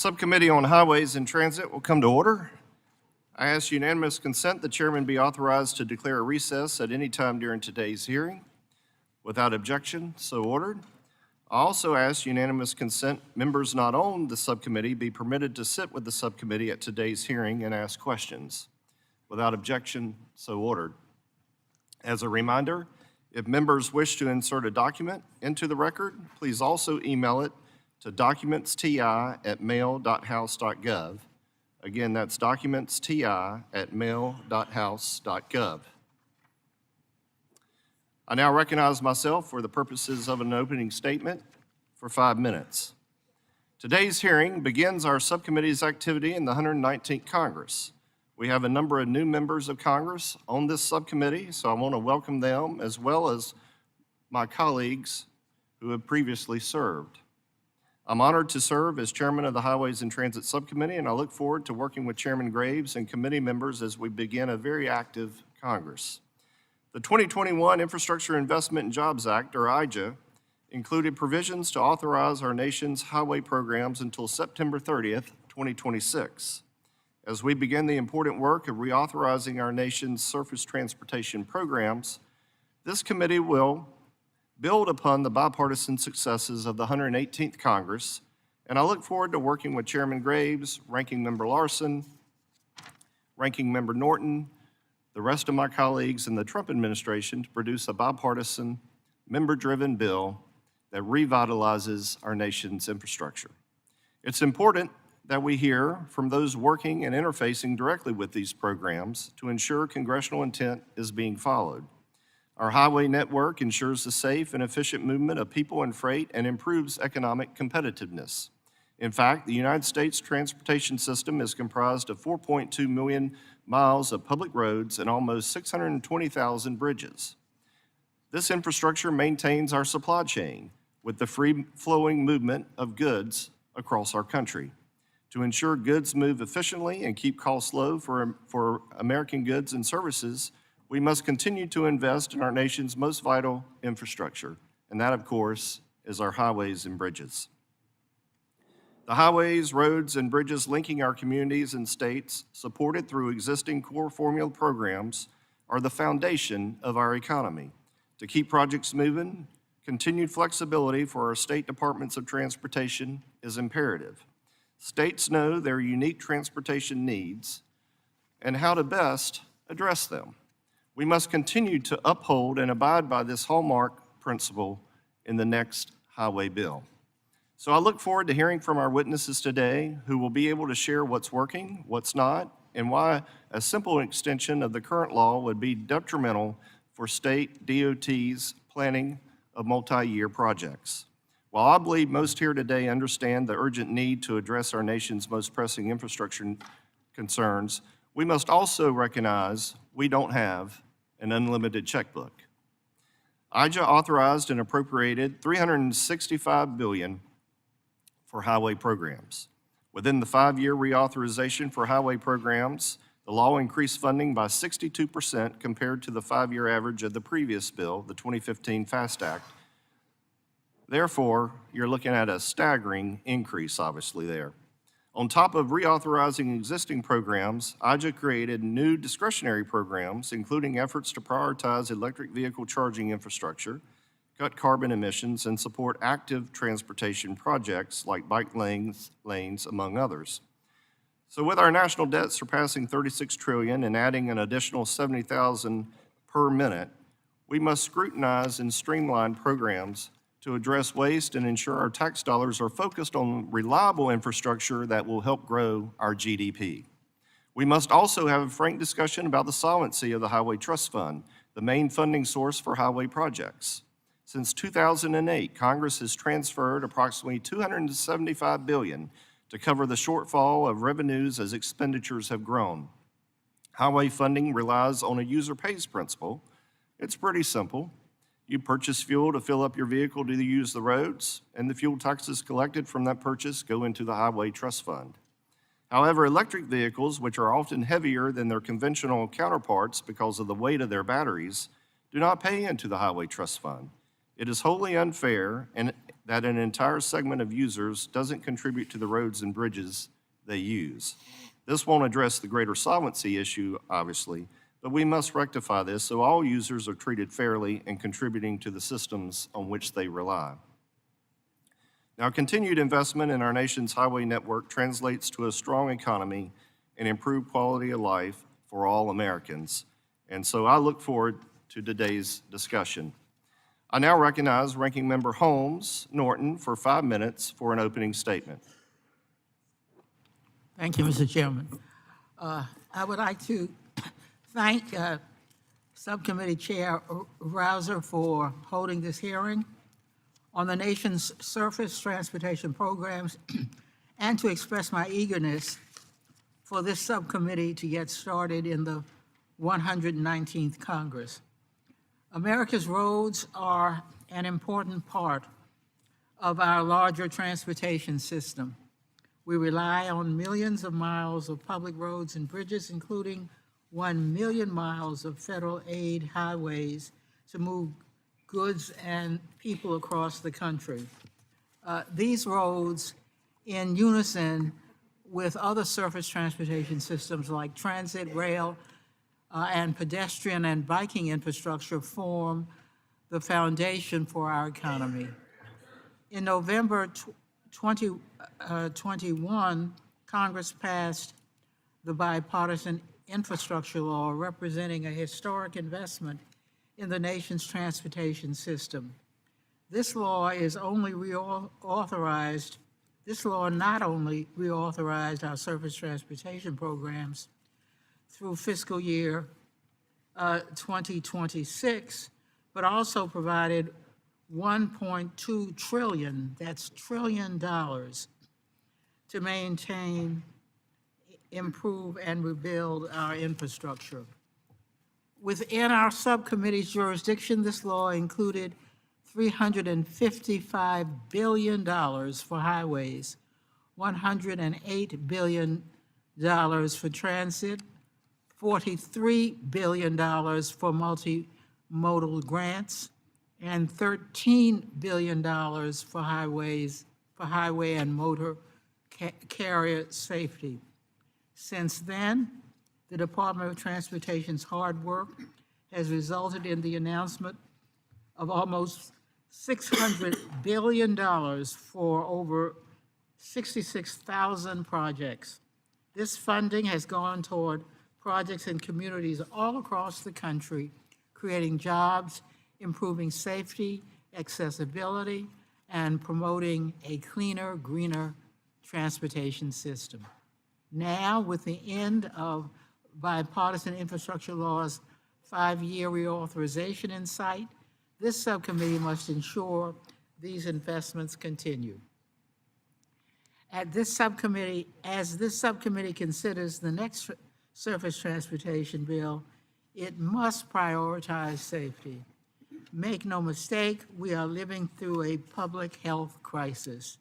Subcommittee on Highways and Transit will come to order. I ask unanimous consent the chairman be authorized to declare a recess at any time during today's hearing. Without objection, so ordered. I also ask unanimous consent members not on the subcommittee be permitted to sit with the subcommittee at today's hearing and ask questions. Without objection, so ordered. As a reminder, if members wish to insert a document into the record, please also email it to documentsti@mail.house.gov. Again, that's documentsti@mail.house.gov. I now recognize myself for the purposes of an opening statement for 5 minutes. Today's hearing begins our subcommittee's activity in the 119th Congress. We have a number of new members of Congress on this subcommittee, so I want to welcome them as well as my colleagues who have previously served. I'm honored to serve as chairman of the Highways and Transit Subcommittee, and I look forward to working with Chairman Graves and committee members as we begin a very active Congress. The 2021 Infrastructure Investment and Jobs Act, or IJA, included provisions to authorize our nation's highway programs until September 30th, 2026. As we begin the important work of reauthorizing our nation's surface transportation programs, this committee will build upon the bipartisan successes of the 118th Congress, and I look forward to working with Chairman Graves, Ranking Member Larson, Ranking Member Norton, the rest of my colleagues in the Trump administration to produce a bipartisan, member-driven bill that revitalizes our nation's infrastructure. It's important that we hear from those working and interfacing directly with these programs to ensure congressional intent is being followed. Our highway network ensures the safe and efficient movement of people and freight and improves economic competitiveness. In fact, the United States transportation system is comprised of 4.2 million miles of public roads and almost 620,000 bridges. This infrastructure maintains our supply chain with the free-flowing movement of goods across our country. To ensure goods move efficiently and keep costs low for American goods and services, we must continue to invest in our nation's most vital infrastructure, and that, of course, is our highways and bridges. The highways, roads, and bridges linking our communities and states, supported through existing core formula programs, are the foundation of our economy. To keep projects moving, continued flexibility for our state departments of transportation is imperative. States know their unique transportation needs and how to best address them. We must continue to uphold and abide by this hallmark principle in the next highway bill. So I look forward to hearing from our witnesses today who will be able to share what's working, what's not, and why a simple extension of the current law would be detrimental for state DOT's planning of multi-year projects. While I believe most here today understand the urgent need to address our nation's most pressing infrastructure concerns, we must also recognize we don't have an unlimited checkbook. IJA authorized and appropriated $365 billion for highway programs. Within the 5-year reauthorization for highway programs, the law increased funding by 62% compared to the 5-year average of the previous bill, the 2015 FAST Act. Therefore, you're looking at a staggering increase, obviously, there. On top of reauthorizing existing programs, IJA created new discretionary programs, including efforts to prioritize electric vehicle charging infrastructure, cut carbon emissions, and support active transportation projects like bike lanes, among others. So with our national debt surpassing $36 trillion and adding an additional 70,000 per minute, we must scrutinize and streamline programs to address waste and ensure our tax dollars are focused on reliable infrastructure that will help grow our GDP. We must also have a frank discussion about the solvency of the Highway Trust Fund, the main funding source for highway projects. Since 2008, Congress has transferred approximately $275 billion to cover the shortfall of revenues as expenditures have grown. Highway funding relies on a user pays principle. It's pretty simple. You purchase fuel to fill up your vehicle to use the roads, and the fuel taxes collected from that purchase go into the Highway Trust Fund. However, electric vehicles, which are often heavier than their conventional counterparts because of the weight of their batteries, do not pay into the Highway Trust Fund. It is wholly unfair and that an entire segment of users doesn't contribute to the roads and bridges they use. This won't address the greater solvency issue, obviously, but we must rectify this so all users are treated fairly and contributing to the systems on which they rely. Now, continued investment in our nation's highway network translates to a strong economy and improved quality of life for all Americans. And so I look forward to today's discussion. I now recognize Ranking Member Holmes Norton for 5 minutes for an opening statement. Thank you, Mr. Chairman. I would like to thank Subcommittee Chair Rouser for holding this hearing on the nation's surface transportation programs and to express my eagerness for this subcommittee to get started in the 119th Congress. America's roads are an important part of our larger transportation system. We rely on millions of miles of public roads and bridges, including 1 million miles of federal aid highways to move goods and people across the country. These roads, in unison with other surface transportation systems like transit, rail, and pedestrian and biking infrastructure, form the foundation for our economy. In November 2021, Congress passed the bipartisan infrastructure law, representing a historic investment in the nation's transportation system. This law not only reauthorized our surface transportation programs through fiscal year 2026, but also provided $1.2 trillion, that's trillion dollars, to maintain, improve, and rebuild our infrastructure. Within our subcommittee's jurisdiction, this law included $355 billion for highways, $108 billion for transit, $43 billion for multimodal grants, and $13 billion for highway and motor carrier safety. Since then, the Department of Transportation's hard work has resulted in the announcement of almost $600 billion for over 66,000 projects. This funding has gone toward projects in communities all across the country, creating jobs, improving safety, accessibility, and promoting a cleaner, greener transportation system. Now, with the end of bipartisan infrastructure law's 5-year reauthorization in sight, this subcommittee must ensure these investments continue. As this subcommittee considers the next surface transportation bill, it must prioritize safety. Make no mistake, we are living through a public health crisis.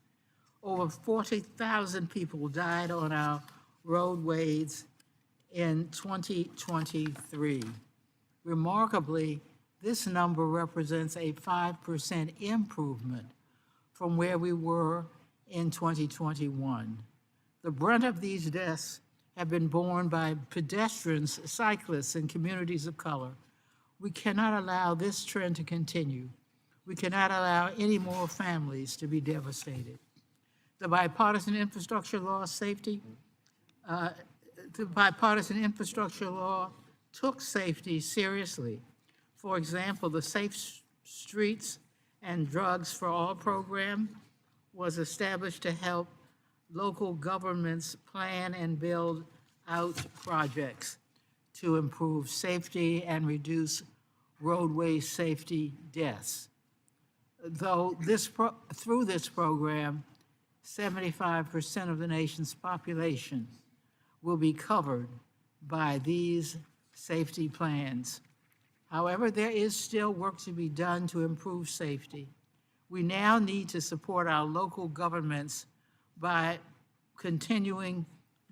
Over 40,000 people died on our roadways in 2023. Remarkably, this number represents a 5% improvement from where we were in 2021. The brunt of these deaths have been borne by pedestrians, cyclists, and communities of color. We cannot allow this trend to continue. We cannot allow any more families to be devastated. The bipartisan infrastructure law took safety seriously. For example, the Safe Streets and Drugs for All program was established to help local governments plan and build out projects to improve safety and reduce roadway safety deaths. Though through this program, 75% of the nation's population will be covered by these safety plans. However, there is still work to be done to improve safety. We now need to support our local governments by continuing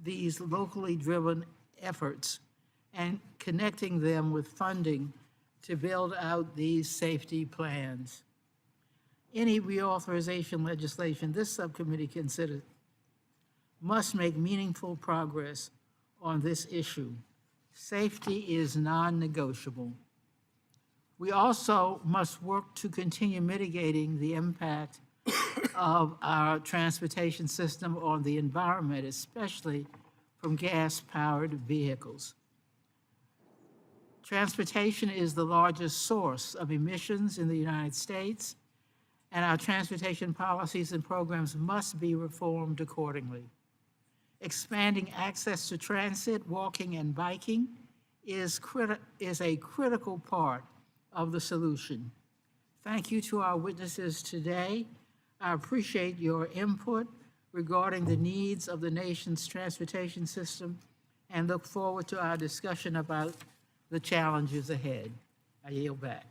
these locally driven efforts and connecting them with funding to build out these safety plans. Any reauthorization legislation this subcommittee considers must make meaningful progress on this issue. Safety is non-negotiable. We also must work to continue mitigating the impact of our transportation system on the environment, especially from gas-powered vehicles. Transportation is the largest source of emissions in the United States, and our transportation policies and programs must be reformed accordingly. Expanding access to transit, walking, and biking is a critical part of the solution. Thank you to our witnesses today. I appreciate your input regarding the needs of the nation's transportation system and look forward to our discussion about the challenges ahead. I yield back.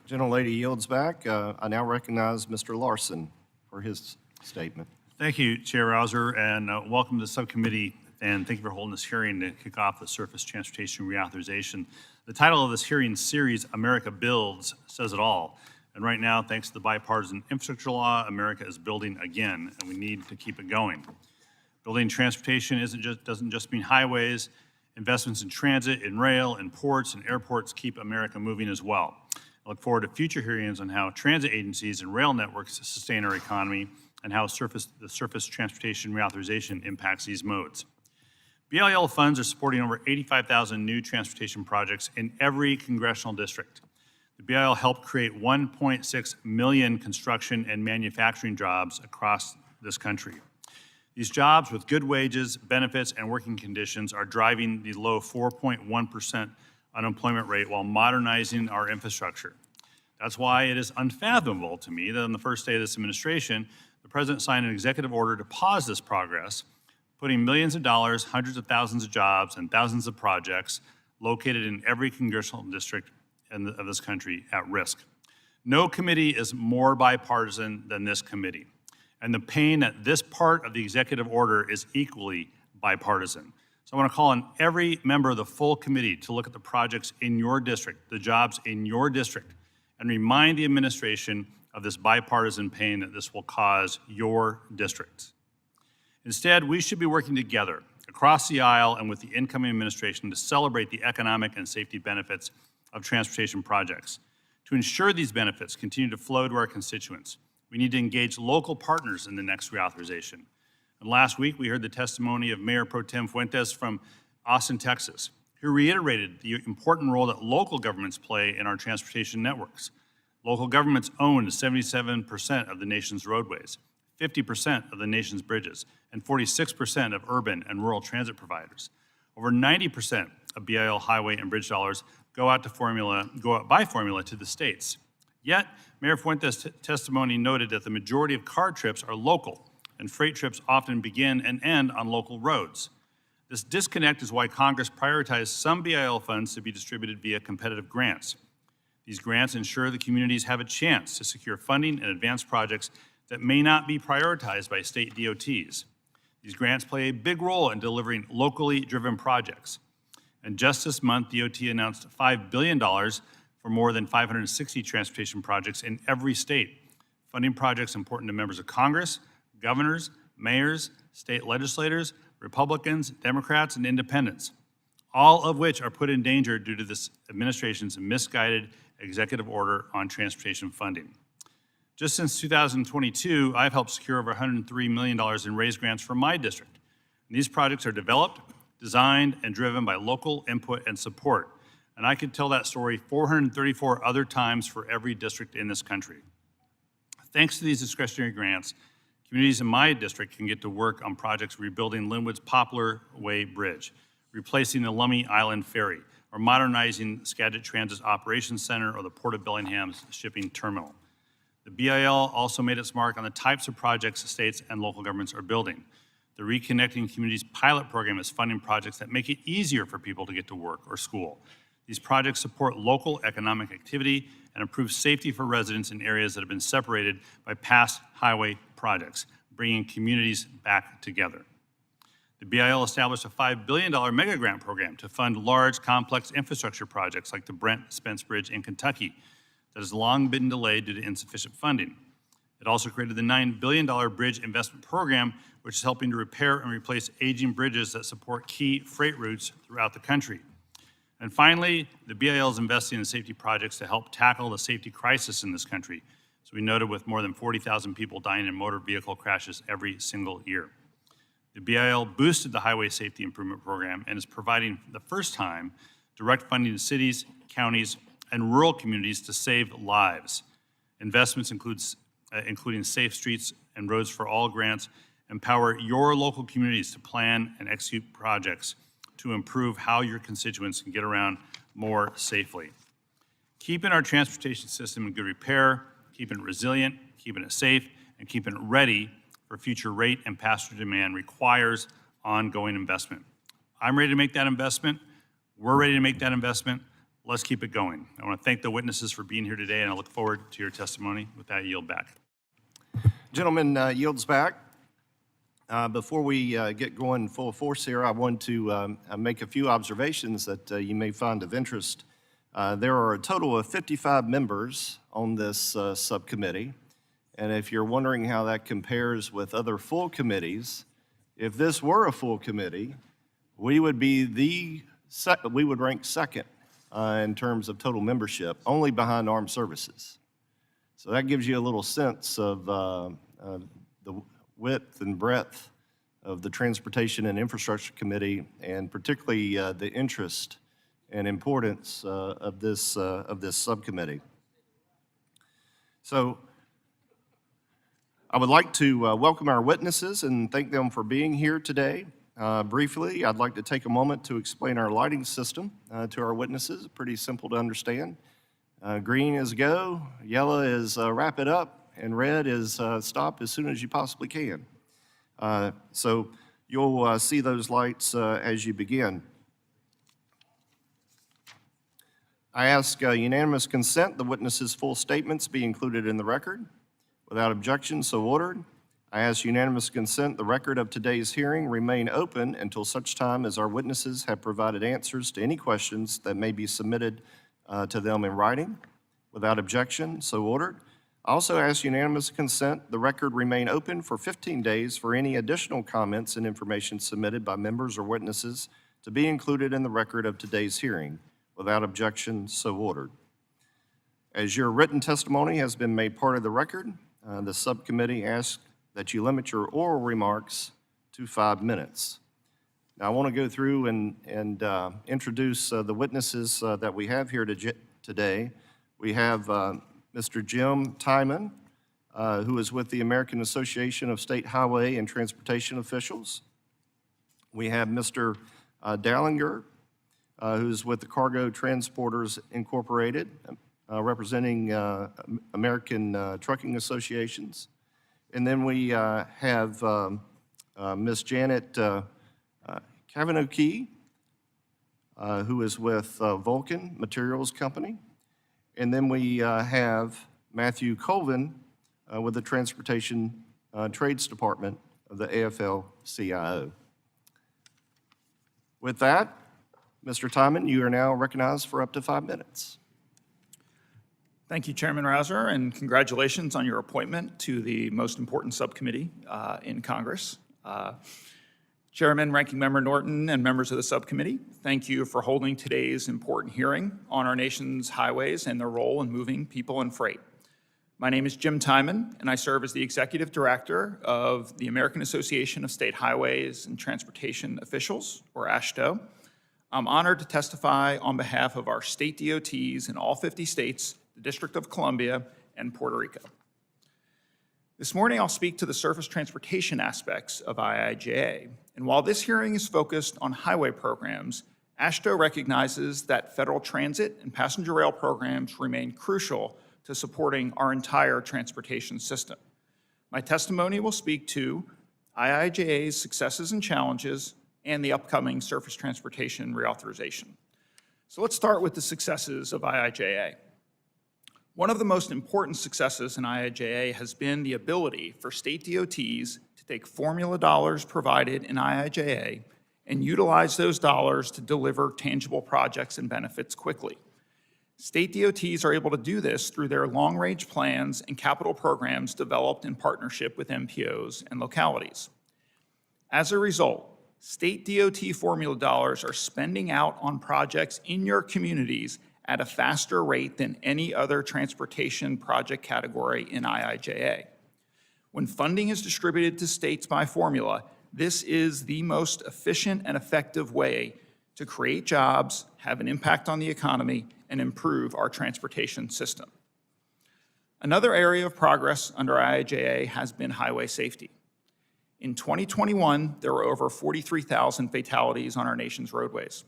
Gentlelady yields back. I now recognize Mr. Larson for his statement. Thank you, Chair Rouser, and welcome to the subcommittee, and thank you for holding this hearing to kick off the Surface Transportation Reauthorization. The title of this hearing series, America Builds, says it all. And right now, thanks to the bipartisan infrastructure law, America is building again, and we need to keep it going. Building transportation doesn't just mean highways. Investments in transit, in rail, in ports, and airports keep America moving as well. I look forward to future hearings on how transit agencies and rail networks sustain our economy and how the Surface Transportation Reauthorization impacts these modes. BIL funds are supporting over 85,000 new transportation projects in every congressional district. The BIL helped create 1.6 million construction and manufacturing jobs across this country. These jobs with good wages, benefits, and working conditions are driving the low 4.1% unemployment rate while modernizing our infrastructure. That's why it is unfathomable to me that on the first day of this administration, the President signed an executive order to pause this progress, putting millions of dollars, hundreds of thousands of jobs, and thousands of projects located in every congressional district of this country at risk. No committee is more bipartisan than this committee, and the pain at this part of the executive order is equally bipartisan. So I want to call on every member of the full committee to look at the projects in your district, the jobs in your district, and remind the administration of this bipartisan pain that this will cause your districts. Instead, we should be working together across the aisle and with the incoming administration to celebrate the economic and safety benefits of transportation projects. To ensure these benefits continue to flow to our constituents, we need to engage local partners in the next reauthorization. And last week, we heard the testimony of Mayor Pro Tem Fuentes from Austin, Texas, who reiterated the important role that local governments play in our transportation networks. Local governments own 77% of the nation's roadways, 50% of the nation's bridges, and 46% of urban and rural transit providers. Over 90% of BIL highway and bridge dollars go out by formula to the states. Yet, Mayor Fuentes' testimony noted that the majority of car trips are local, and freight trips often begin and end on local roads. This disconnect is why Congress prioritized some BIL funds to be distributed via competitive grants. These grants ensure the communities have a chance to secure funding and advance projects that may not be prioritized by state DOTs. These grants play a big role in delivering locally driven projects. And just this month, DOT announced $5 billion for more than 560 transportation projects in every state, funding projects important to members of Congress, governors, mayors, state legislators, Republicans, Democrats, and independents, all of which are put in danger due to this administration's misguided executive order on transportation funding. Just since 2022, I've helped secure over $103 million in raise grants for my district. And these projects are developed, designed, and driven by local input and support. And I could tell that story 434 other times for every district in this country. Thanks to these discretionary grants, communities in my district can get to work on projects rebuilding Linwood's Poplar Way Bridge, replacing the Lummi Island Ferry, or modernizing Skagit Transit's Operations Center or the Port of Bellingham's shipping terminal. The BIL also made its mark on the types of projects states and local governments are building. The Reconnecting Communities pilot program is funding projects that make it easier for people to get to work or school. These projects support local economic activity and improve safety for residents in areas that have been separated by past highway projects, bringing communities back together. The BIL established a $5 billion mega grant program to fund large, complex infrastructure projects like the Brent Spence Bridge in Kentucky. that has long been delayed due to insufficient funding. It also created the $9 billion Bridge Investment Program, which is helping to repair and replace aging bridges that support key freight routes throughout the country. And finally, the BIL is investing in safety projects to help tackle the safety crisis in this country. So we noted with more than 40,000 people dying in motor vehicle crashes every single year. The BIL boosted the Highway Safety Improvement Program and is providing, for the first time, direct funding to cities, counties, and rural communities to save lives. Investments including Safe Streets and Roads for All grants empower your local communities to plan and execute projects to improve how your constituents can get around more safely. Keeping our transportation system in good repair, keeping it resilient, keeping it safe, and keeping it ready for future rate and passenger demand requires ongoing investment. I'm ready to make that investment. We're ready to make that investment. Let's keep it going. I want to thank the witnesses for being here today, and I look forward to your testimony. With that, I yield back. Gentleman yields back. Before we get going full force here, I want to make a few observations that you may find of interest. There are a total of 55 members on this subcommittee, and if you're wondering how that compares with other full committees, if this were a full committee, we would rank second in terms of total membership, only behind Armed Services. So that gives you a little sense of the width and breadth of the Transportation and Infrastructure Committee, and particularly the interest and importance of this subcommittee. So I would like to welcome our witnesses and thank them for being here today. Briefly, I'd like to take a moment to explain our lighting system to our witnesses. Pretty simple to understand. Green is go, yellow is wrap it up, and red is stop as soon as you possibly can. So you'll see those lights as you begin. I ask unanimous consent the witnesses' full statements be included in the record. Without objection, so ordered. I ask unanimous consent the record of today's hearing remain open until such time as our witnesses have provided answers to any questions that may be submitted to them in writing. Without objection, so ordered. I also ask unanimous consent the record remain open for 15 days for any additional comments and information submitted by members or witnesses to be included in the record of today's hearing. Without objection, so ordered. As your written testimony has been made part of the record, the subcommittee asks that you limit your oral remarks to 5 minutes. Now, I want to go through and introduce the witnesses that we have here today. We have Mr. Jim Tymon, who is with the American Association of State Highway and Transportation Officials. We have Mr. Dellinger, who's with the Cargo Transporters Incorporated, representing American Trucking Associations. And then we have Ms. Janet Kavinoky, who is with Vulcan Materials Company. And then we have Matthew Colvin with the Transportation Trades Department of the AFL-CIO. With that, Mr. Tymon, you are now recognized for up to 5 minutes. Thank you, Chairman Rouser, and congratulations on your appointment to the most important subcommittee in Congress. Chairman, Ranking Member Norton, and members of the subcommittee, thank you for holding today's important hearing on our nation's highways and their role in moving people and freight. My name is Jim Tymon, and I serve as the Executive Director of the American Association of State Highways and Transportation Officials, or AASHTO. I'm honored to testify on behalf of our state DOTs in all 50 states, the District of Columbia, and Puerto Rico. This morning, I'll speak to the surface transportation aspects of IIJA. And while this hearing is focused on highway programs, AASHTO recognizes that federal transit and passenger rail programs remain crucial to supporting our entire transportation system. My testimony will speak to IIJA's successes and challenges and the upcoming surface transportation reauthorization. So let's start with the successes of IIJA. One of the most important successes in IIJA has been the ability for state DOTs to take formula dollars provided in IIJA and utilize those dollars to deliver tangible projects and benefits quickly. State DOTs are able to do this through their long-range plans and capital programs developed in partnership with MPOs and localities. As a result, state DOT formula dollars are spending out on projects in your communities at a faster rate than any other transportation project category in IIJA. When funding is distributed to states by formula, this is the most efficient and effective way to create jobs, have an impact on the economy, and improve our transportation system. Another area of progress under IIJA has been highway safety. In 2021, there were over 43,000 fatalities on our nation's roadways.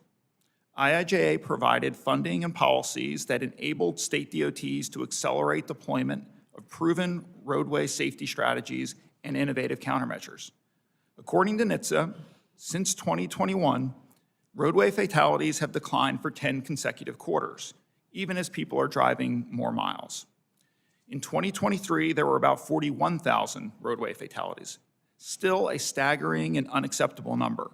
IIJA provided funding and policies that enabled state DOTs to accelerate deployment of proven roadway safety strategies and innovative countermeasures. According to NHTSA, since 2021, roadway fatalities have declined for 10 consecutive quarters, even as people are driving more miles. In 2023, there were about 41,000 roadway fatalities, still a staggering and unacceptable number.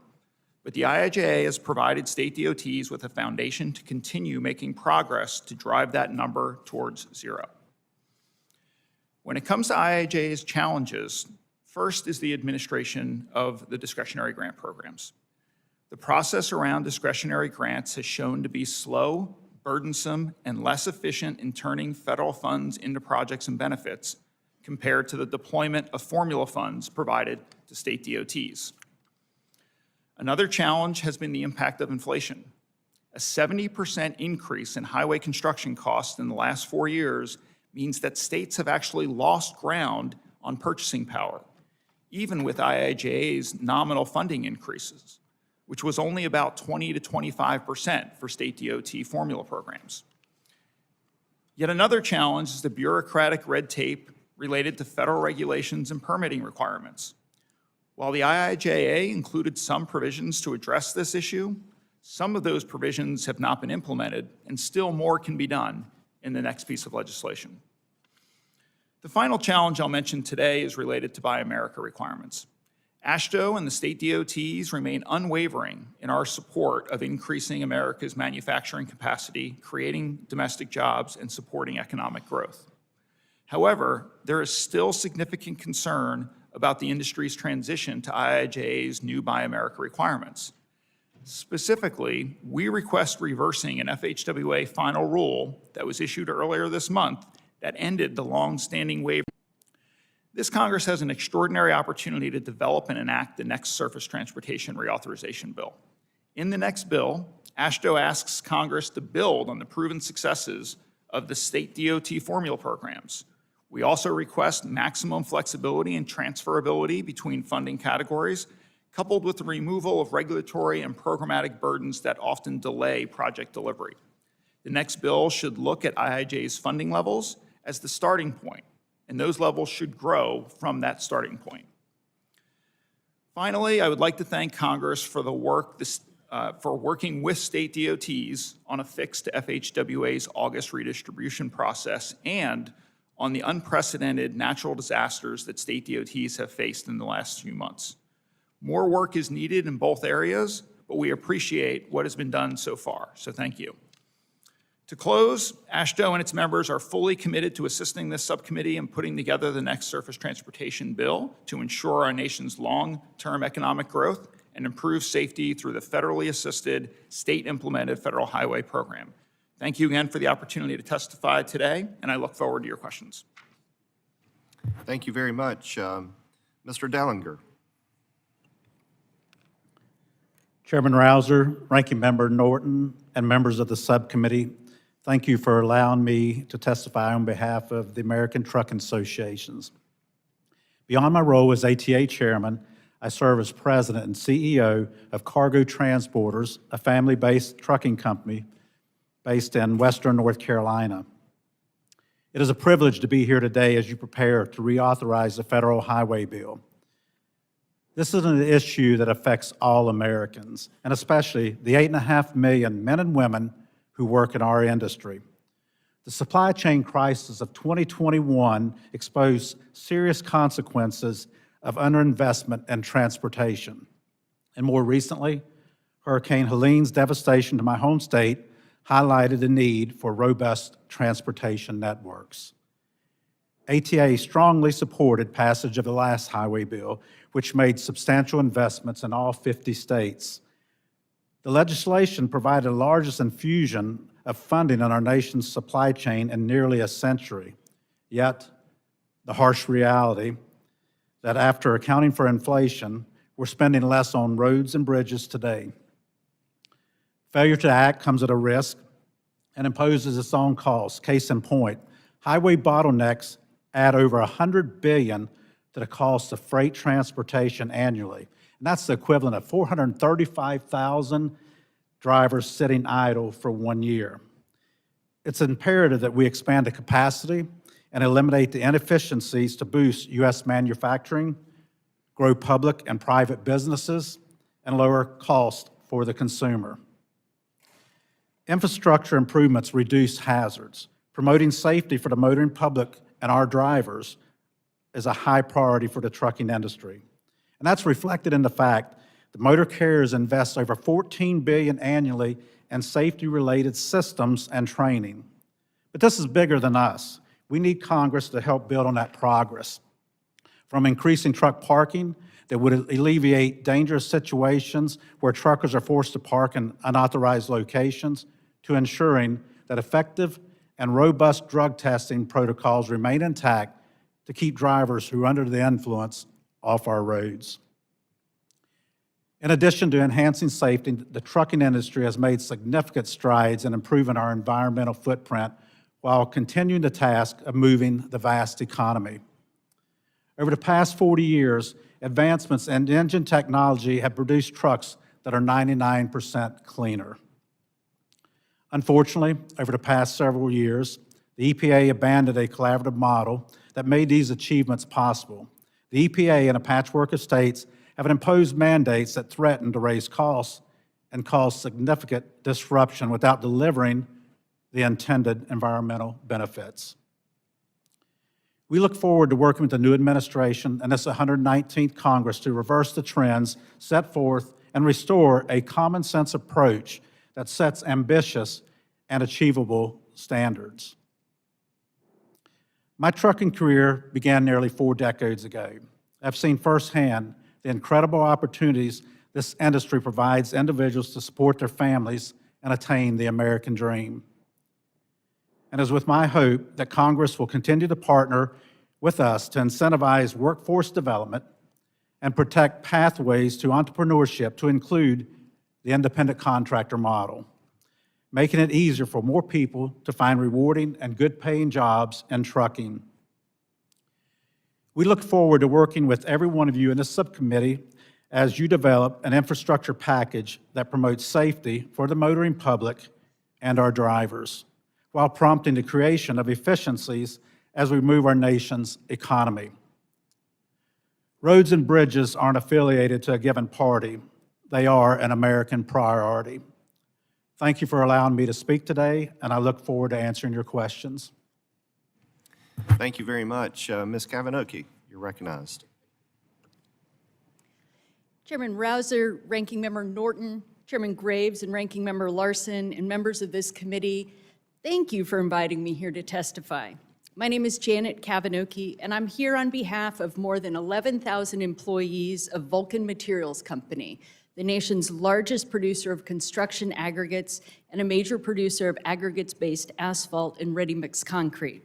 But the IIJA has provided state DOTs with a foundation to continue making progress to drive that number towards zero. When it comes to IIJA's challenges, first is the administration of the discretionary grant programs. The process around discretionary grants has shown to be slow, burdensome, and less efficient in turning federal funds into projects and benefits compared to the deployment of formula funds provided to state DOTs. Another challenge has been the impact of inflation. A 70% increase in highway construction costs in the last 4 years means that states have actually lost ground on purchasing power, even with IIJA's nominal funding increases, which was only about 20 to 25% for state DOT formula programs. Yet another challenge is the bureaucratic red tape related to federal regulations and permitting requirements. While the IIJA included some provisions to address this issue, some of those provisions have not been implemented, and still more can be done in the next piece of legislation. The final challenge I'll mention today is related to Buy America requirements. AASHTO and the state DOTs remain unwavering in our support of increasing America's manufacturing capacity, creating domestic jobs, and supporting economic growth. However, there is still significant concern about the industry's transition to IIJA's new Buy America requirements. Specifically, we request reversing an FHWA final rule that was issued earlier this month that ended the long-standing waiver. This Congress has an extraordinary opportunity to develop and enact the next Surface Transportation Reauthorization Bill. In the next bill, AASHTO asks Congress to build on the proven successes of the state DOT formula programs. We also request maximum flexibility and transferability between funding categories, coupled with the removal of regulatory and programmatic burdens that often delay project delivery. The next bill should look at IIJA's funding levels as the starting point, and those levels should grow from that starting point. Finally, I would like to thank Congress for the work for working with state DOTs on a fix to FHWA's August redistribution process and on the unprecedented natural disasters that state DOTs have faced in the last few months. More work is needed in both areas, but we appreciate what has been done so far, so thank you. To close, AASHTO and its members are fully committed to assisting this subcommittee in putting together the next surface transportation bill to ensure our nation's long-term economic growth and improve safety through the federally assisted, state-implemented federal highway program. Thank you again for the opportunity to testify today, and I look forward to your questions. Thank you very much. Mr. Dellinger. Chairman Rouser, Ranking Member Norton, and members of the subcommittee, thank you for allowing me to testify on behalf of the American Trucking Associations. Beyond my role as ATA Chairman, I serve as President and CEO of Cargo Transporters, a family-based trucking company based in Western North Carolina. It is a privilege to be here today as you prepare to reauthorize the federal highway bill. This is an issue that affects all Americans, and especially the 8.5 million men and women who work in our industry. The supply chain crisis of 2021 exposed serious consequences of underinvestment in transportation. And more recently, Hurricane Helene's devastation to my home state highlighted the need for robust transportation networks. ATA strongly supported passage of the last highway bill, which made substantial investments in all 50 states. The legislation provided the largest infusion of funding in our nation's supply chain in nearly a century. Yet, the harsh reality that after accounting for inflation, we're spending less on roads and bridges today. Failure to act comes at a risk and imposes its own costs. Case in point, highway bottlenecks add over $100 billion to the cost of freight transportation annually. And that's the equivalent of 435,000 drivers sitting idle for 1 year. It's imperative that we expand the capacity and eliminate the inefficiencies to boost U.S. manufacturing, grow public and private businesses, and lower costs for the consumer. Infrastructure improvements reduce hazards. Promoting safety for the motoring public and our drivers is a high priority for the trucking industry. And that's reflected in the fact that motor carriers invest over $14 billion annually in safety-related systems and training. But this is bigger than us. We need Congress to help build on that progress. From increasing truck parking that would alleviate dangerous situations where truckers are forced to park in unauthorized locations, to ensuring that effective and robust drug testing protocols remain intact to keep drivers who are under the influence off our roads. In addition to enhancing safety, the trucking industry has made significant strides in improving our environmental footprint while continuing the task of moving the vast economy. Over the past 40 years, advancements in engine technology have produced trucks that are 99% cleaner. Unfortunately, over the past several years, the EPA abandoned a collaborative model that made these achievements possible. The EPA and a patchwork of states have imposed mandates that threaten to raise costs and cause significant disruption without delivering the intended environmental benefits. We look forward to working with the new administration and this 119th Congress to reverse the trends set forth and restore a common sense approach that sets ambitious and achievable standards. My trucking career began nearly 4 decades ago. I've seen firsthand the incredible opportunities this industry provides individuals to support their families and attain the American dream. And it is with my hope that Congress will continue to partner with us to incentivize workforce development and protect pathways to entrepreneurship to include the independent contractor model, making it easier for more people to find rewarding and good-paying jobs in trucking. We look forward to working with every one of you in this subcommittee as you develop an infrastructure package that promotes safety for the motoring public and our drivers, while prompting the creation of efficiencies as we move our nation's economy. Roads and bridges aren't affiliated to a given party. They are an American priority. Thank you for allowing me to speak today, and I look forward to answering your questions. Thank you very much. Ms. Kavinoky, you're recognized. Chairman Rouser, Ranking Member Norton, Chairman Graves, and Ranking Member Larson, and members of this committee, thank you for inviting me here to testify. My name is Janet Kavinoky, and I'm here on behalf of more than 11,000 employees of Vulcan Materials Company, the nation's largest producer of construction aggregates and a major producer of aggregates-based asphalt and ready-mix concrete.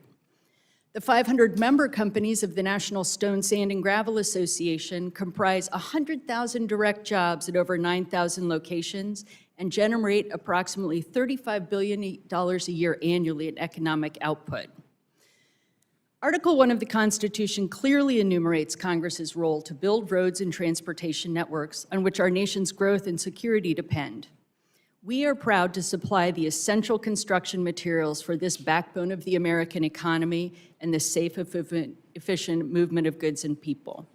The 500 member companies of the National Stone, Sand, and Gravel Association comprise 100,000 direct jobs at over 9,000 locations and generate approximately $35 billion a year annually in economic output. Article 1 of the Constitution clearly enumerates Congress's role to build roads and transportation networks on which our nation's growth and security depend. We are proud to supply the essential construction materials for this backbone of the American economy and the safe, efficient movement of goods and people.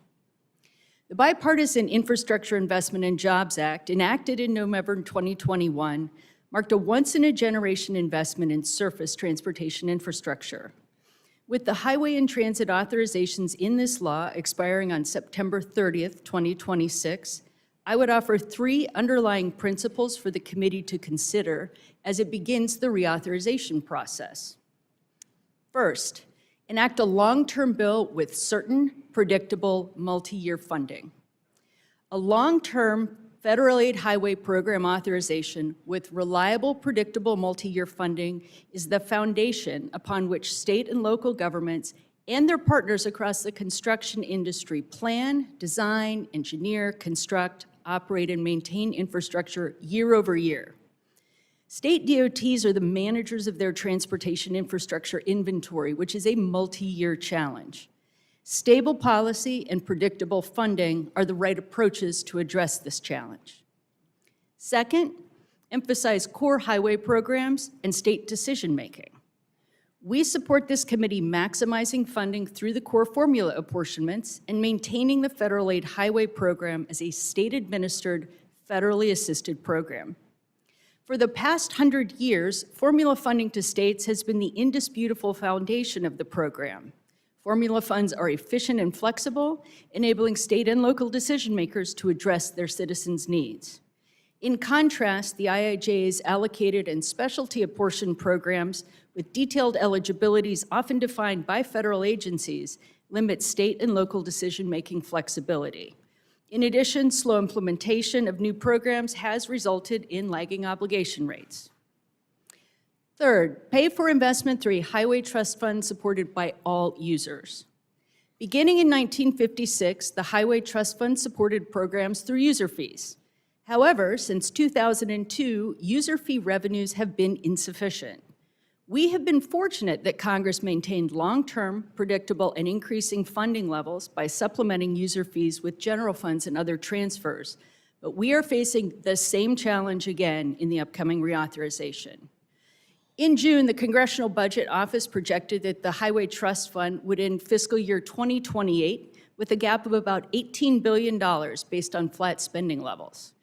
The Bipartisan Infrastructure Investment and Jobs Act, enacted in November 2021, marked a once-in-a-generation investment in surface transportation infrastructure. With the highway and transit authorizations in this law expiring on September 30th, 2026, I would offer 3 underlying principles for the committee to consider as it begins the reauthorization process. First, enact a long-term bill with certain, predictable, multi-year funding. A long-term federal aid highway program authorization with reliable, predictable multi-year funding is the foundation upon which state and local governments and their partners across the construction industry plan, design, engineer, construct, operate, and maintain infrastructure year over year. State DOTs are the managers of their transportation infrastructure inventory, which is a multi-year challenge. Stable policy and predictable funding are the right approaches to address this challenge. Second, emphasize core highway programs and state decision-making. We support this committee maximizing funding through the core formula apportionments and maintaining the federal aid highway program as a state-administered, federally assisted program. For the past 100 years, formula funding to states has been the indisputable foundation of the program. Formula funds are efficient and flexible, enabling state and local decision makers to address their citizens' needs. In contrast, the IIJA's allocated and specialty apportioned programs with detailed eligibilities often defined by federal agencies limit state and local decision-making flexibility. In addition, slow implementation of new programs has resulted in lagging obligation rates. Third, pay for investment through a highway trust fund supported by all users. Beginning in 1956, the Highway Trust Fund supported programs through user fees. However, since 2002, user fee revenues have been insufficient. We have been fortunate that Congress maintained long-term, predictable, and increasing funding levels by supplementing user fees with general funds and other transfers. But we are facing the same challenge again in the upcoming reauthorization. In June, the Congressional Budget Office projected that the Highway Trust Fund would end fiscal year 2028 with a gap of about $18 billion based on flat spending levels.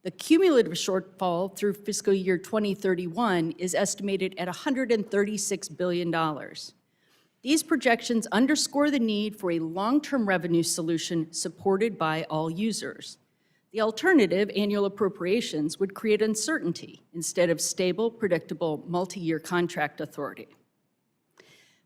The cumulative shortfall through fiscal year 2031 is estimated at $136 billion. These projections underscore the need for a long-term revenue solution supported by all users. The alternative, annual appropriations, would create uncertainty instead of stable, predictable, multi-year contract authority.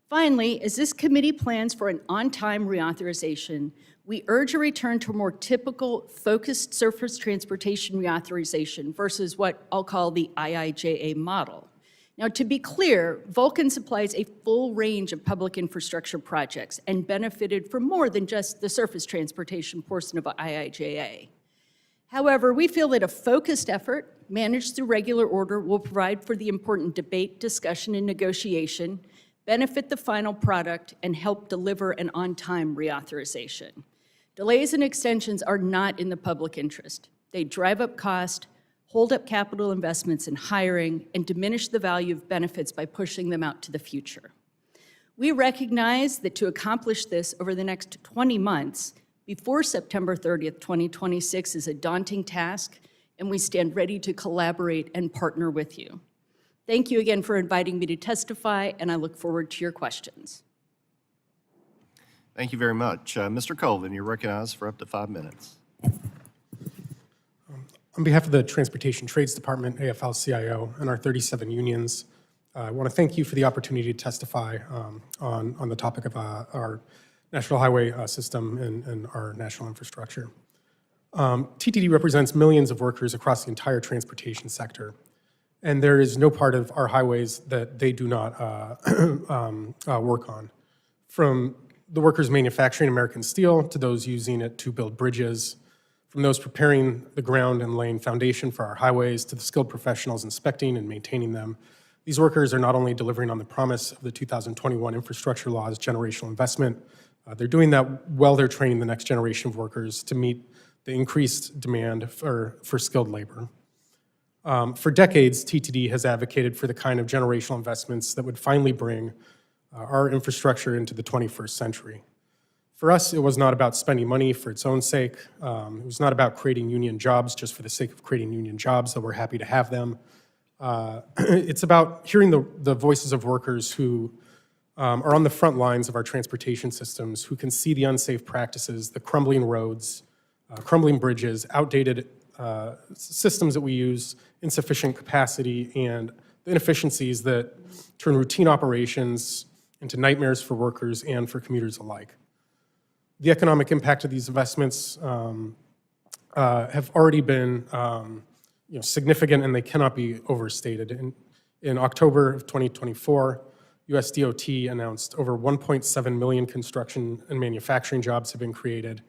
Finally, as this committee plans for an on-time reauthorization, we urge a return to a more typical, focused surface transportation reauthorization versus what I'll call the IIJA model. Now, to be clear, Vulcan supplies a full range of public infrastructure projects and benefited from more than just the surface transportation portion of IIJA. However, we feel that a focused effort, managed through regular order, will provide for the important debate, discussion, and negotiation, benefit the final product, and help deliver an on-time reauthorization. Delays and extensions are not in the public interest. They drive up cost, hold up capital investments in hiring, and diminish the value of benefits by pushing them out to the future. We recognize that to accomplish this over the next 20 months, before September 30th, 2026 is a daunting task, and we stand ready to collaborate and partner with you. Thank you again for inviting me to testify, and I look forward to your questions. Thank you very much. Mr. Colvin, you're recognized for up to 5 minutes. On behalf of the Transportation Trades Department, AFL-CIO, and our 37 unions, I want to thank you for the opportunity to testify on the topic of our national highway system and our national infrastructure. TTD represents millions of workers across the entire transportation sector, and there is no part of our highways that they do not work on. From the workers manufacturing American steel to those using it to build bridges, from those preparing the ground and laying foundation for our highways to the skilled professionals inspecting and maintaining them, these workers are not only delivering on the promise of the 2021 infrastructure law's generational investment, they're doing that while they're training the next generation of workers to meet the increased demand for skilled labor. For decades, TTD has advocated for the kind of generational investments that would finally bring our infrastructure into the 21st century. For us, it was not about spending money for its own sake. It was not about creating union jobs just for the sake of creating union jobs, though we're happy to have them. It's about hearing the voices of workers who are on the front lines of our transportation systems, who can see the unsafe practices, the crumbling roads, crumbling bridges, outdated systems that we use, insufficient capacity, and the inefficiencies that turn routine operations into nightmares for workers and for commuters alike. The economic impact of these investments have already been significant, and they cannot be overstated. In October of 2024, US DOT announced over 1.7 million construction and manufacturing jobs have been created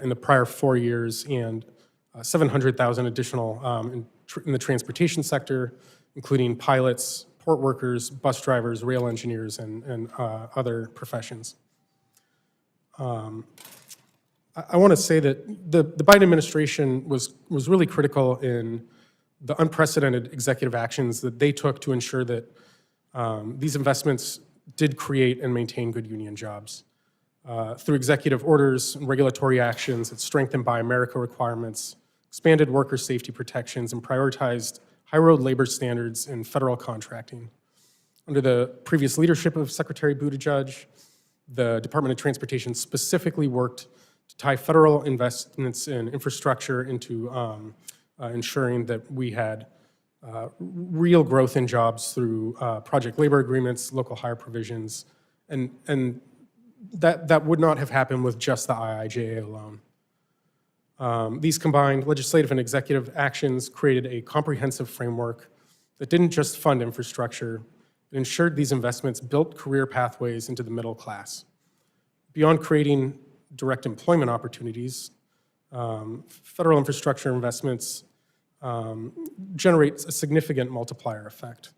in the prior 4 years, and 700,000 additional in the transportation sector, including pilots, port workers, bus drivers, rail engineers, and other professions. I want to say that the Biden administration was really critical in the unprecedented executive actions that they took to ensure that these investments did create and maintain good union jobs. Through executive orders and regulatory actions that strengthened Buy America requirements, expanded worker safety protections, and prioritized high-road labor standards in federal contracting. Under the previous leadership of Secretary Buttigieg, the Department of Transportation specifically worked to tie federal investments in infrastructure into ensuring that we had real growth in jobs through project labor agreements, local hire provisions, and that would not have happened with just the IIJA alone. These combined legislative and executive actions created a comprehensive framework that didn't just fund infrastructure, it ensured these investments built career pathways into the middle class. Beyond creating direct employment opportunities, federal infrastructure investments generate a significant multiplier effect.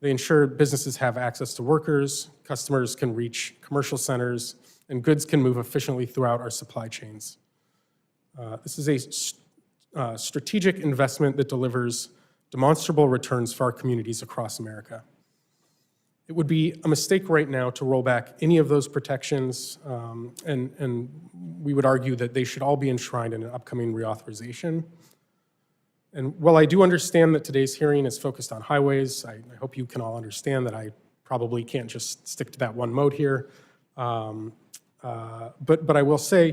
They ensure businesses have access to workers, customers can reach commercial centers, and goods can move efficiently throughout our supply chains. This is a strategic investment that delivers demonstrable returns for our communities across America. It would be a mistake right now to roll back any of those protections, and we would argue that they should all be enshrined in an upcoming reauthorization. And while I do understand that today's hearing is focused on highways, I hope you can all understand that I probably can't just stick to that one mode here. But I will say,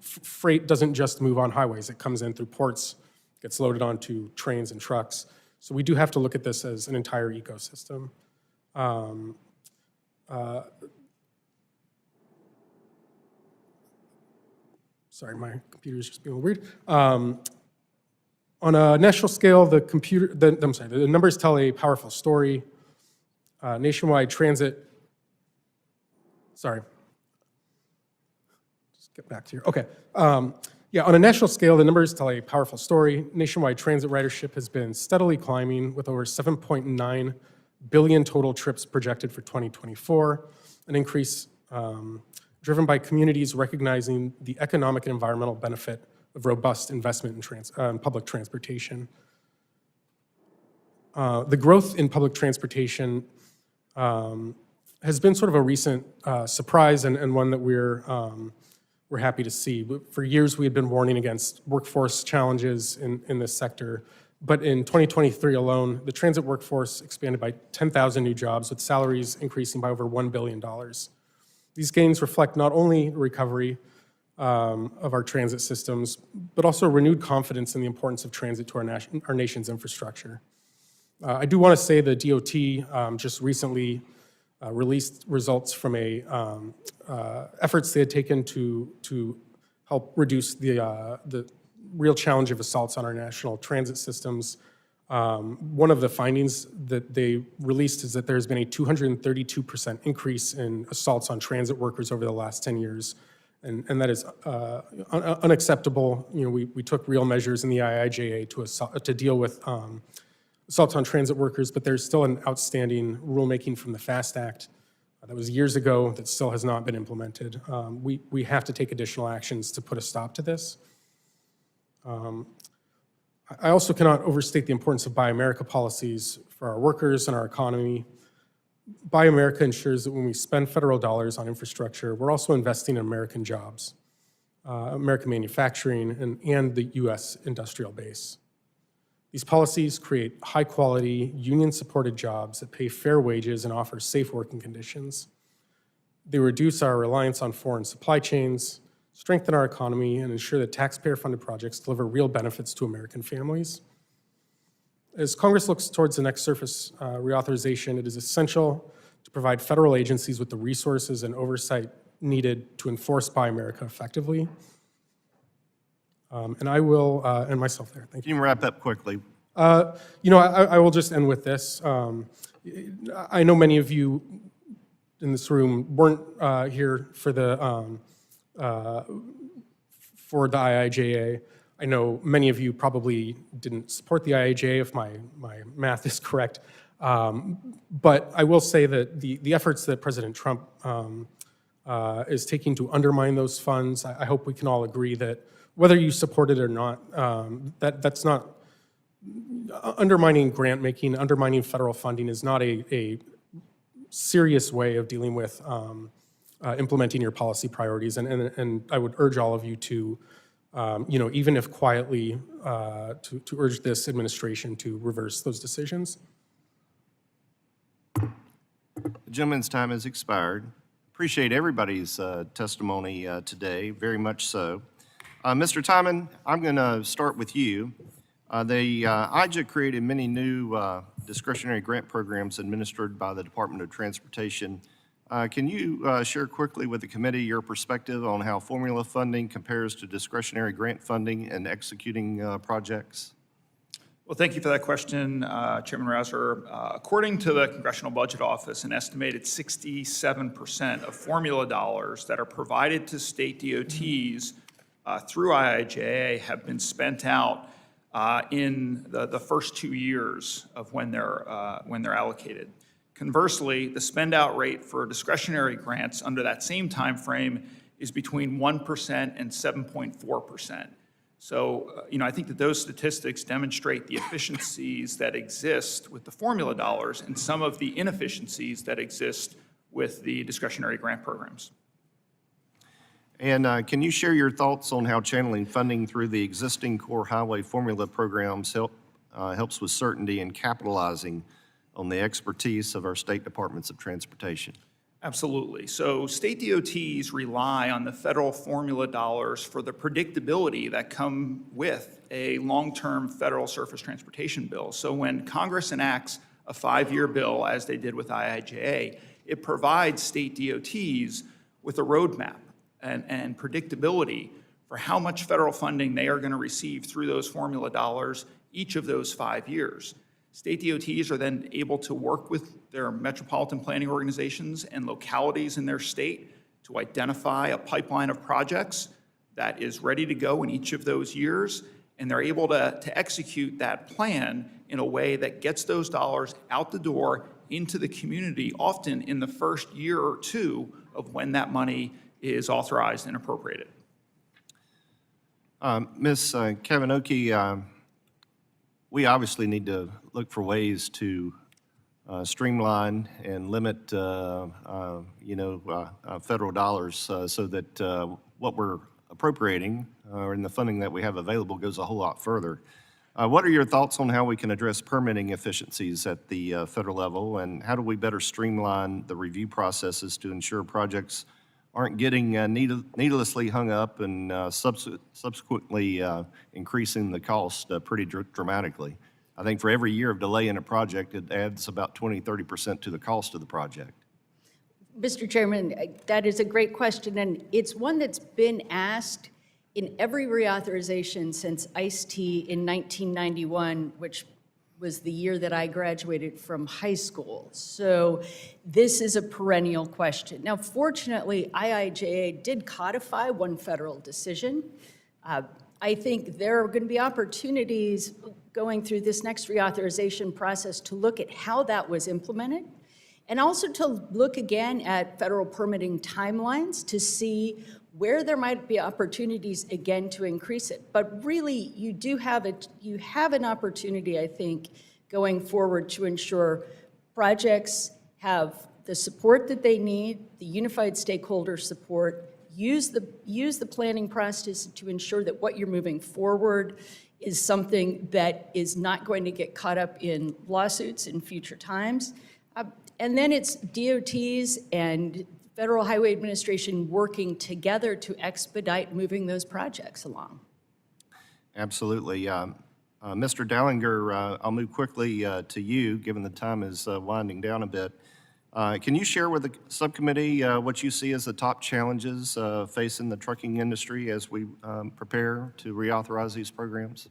freight doesn't just move on highways. It comes in through ports, gets loaded onto trains and trucks. So we do have to look at this as an entire ecosystem. Sorry, my computer's just being a little weird. On a national scale, the numbers tell a powerful story. Nationwide transit, just get back to here. Okay. On a national scale, the numbers tell a powerful story. Nationwide transit ridership has been steadily climbing with over 7.9 billion total trips projected for 2024, an increase driven by communities recognizing the economic and environmental benefit of robust investment in public transportation. The growth in public transportation has been sort of a recent surprise and one that we're happy to see. For years, we had been warning against workforce challenges in this sector, but in 2023 alone, the transit workforce expanded by 10,000 new jobs, with salaries increasing by over $1 billion. These gains reflect not only recovery of our transit systems, but also renewed confidence in the importance of transit to our nation's infrastructure. I do want to say the DOT just recently released results from efforts they had taken to help reduce the real challenge of assaults on our national transit systems. One of the findings that they released is that there's been a 232% increase in assaults on transit workers over the last 10 years. And that is unacceptable. We took real measures in the IIJA to deal with assaults on transit workers, but there's still an outstanding rulemaking from the FAST Act that was years ago that still has not been implemented. We have to take additional actions to put a stop to this. I also cannot overstate the importance of Buy America policies for our workers and our economy. Buy America ensures that when we spend federal dollars on infrastructure, we're also investing in American jobs, American manufacturing, and the U.S. industrial base. These policies create high-quality, union-supported jobs that pay fair wages and offer safe working conditions. They reduce our reliance on foreign supply chains, strengthen our economy, and ensure that taxpayer-funded projects deliver real benefits to American families. As Congress looks towards the next surface reauthorization, it is essential to provide federal agencies with the resources and oversight needed to enforce Buy America effectively. And I will end myself there. Thank you. Can you wrap up quickly? I will just end with this. I know many of you in this room weren't here for the IIJA. I know many of you probably didn't support the IIJA, if my math is correct. But I will say that the efforts that President Trump is taking to undermine those funds, I hope we can all agree that whether you support it or not, that's not undermining grant making, undermining federal funding is not a serious way of dealing with implementing your policy priorities. And I would urge all of you to, even if quietly, to urge this administration to reverse those decisions. The gentleman's time has expired. Appreciate everybody's testimony today, very much so. Mr. Tymon, I'm going to start with you. The IJA created many new discretionary grant programs administered by the Department of Transportation. Can you share quickly with the committee your perspective on how formula funding compares to discretionary grant funding and executing projects? Well, thank you for that question, Chairman Rouser. According to the Congressional Budget Office, an estimated 67% of formula dollars that are provided to state DOTs through IIJA have been spent out in the first 2 years of when they're allocated. Conversely, the spend-out rate for discretionary grants under that same time frame is between 1% and 7.4%. So, I think that those statistics demonstrate the efficiencies that exist with the formula dollars and some of the inefficiencies that exist with the discretionary grant programs. And can you share your thoughts on how channeling funding through the existing core highway formula programs helps with certainty in capitalizing on the expertise of our state departments of transportation? Absolutely. So state DOTs rely on the federal formula dollars for the predictability that come with a long-term federal surface transportation bill. So when Congress enacts a 5-year bill, as they did with IIJA, it provides state DOTs with a roadmap and predictability for how much federal funding they are going to receive through those formula dollars each of those 5 years. State DOTs are then able to work with their metropolitan planning organizations and localities in their state to identify a pipeline of projects that is ready to go in each of those years, and they're able to execute that plan in a way that gets those dollars out the door into the community, often in the first year or two of when that money is authorized and appropriated. Ms. Kavinoky, we obviously need to look for ways to streamline and limit, federal dollars so that what we're appropriating or in the funding that we have available goes a whole lot further. What are your thoughts on how we can address permitting efficiencies at the federal level, and how do we better streamline the review processes to ensure projects aren't getting needlessly hung up and subsequently increasing the cost pretty dramatically? I think for every year of delay in a project, it adds about 20–30% to the cost of the project. Mr. Chairman, that is a great question, and it's one that's been asked in every reauthorization since ICE-T in 1991, which was the year that I graduated from high school. So this is a perennial question. Now, fortunately, IIJA did codify one federal decision. I think there are going to be opportunities going through this next reauthorization process to look at how that was implemented, and also to look again at federal permitting timelines to see where there might be opportunities again to increase it. But really, you have an opportunity, I think, going forward to ensure projects have the support that they need, the unified stakeholder support, use the planning process to ensure that what you're moving forward is something that is not going to get caught up in lawsuits in future times. And then it's DOTs and Federal Highway Administration working together to expedite moving those projects along. Absolutely. Mr. Dellinger, I'll move quickly to you, given the time is winding down a bit. Can you share with the subcommittee what you see as the top challenges facing the trucking industry as we prepare to reauthorize these programs?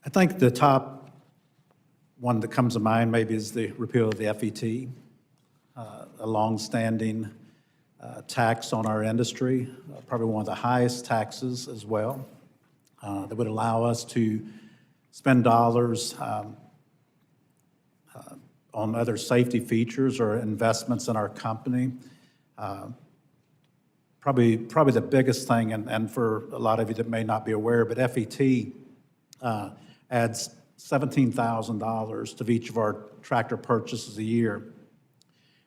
I think the top one that comes to mind maybe is the repeal of the FET, a longstanding tax on our industry, probably one of the highest taxes as well, that would allow us to spend dollars on other safety features or investments in our company. Probably the biggest thing, and for a lot of you that may not be aware, but FET adds $17,000 to each of our tractor purchases a year.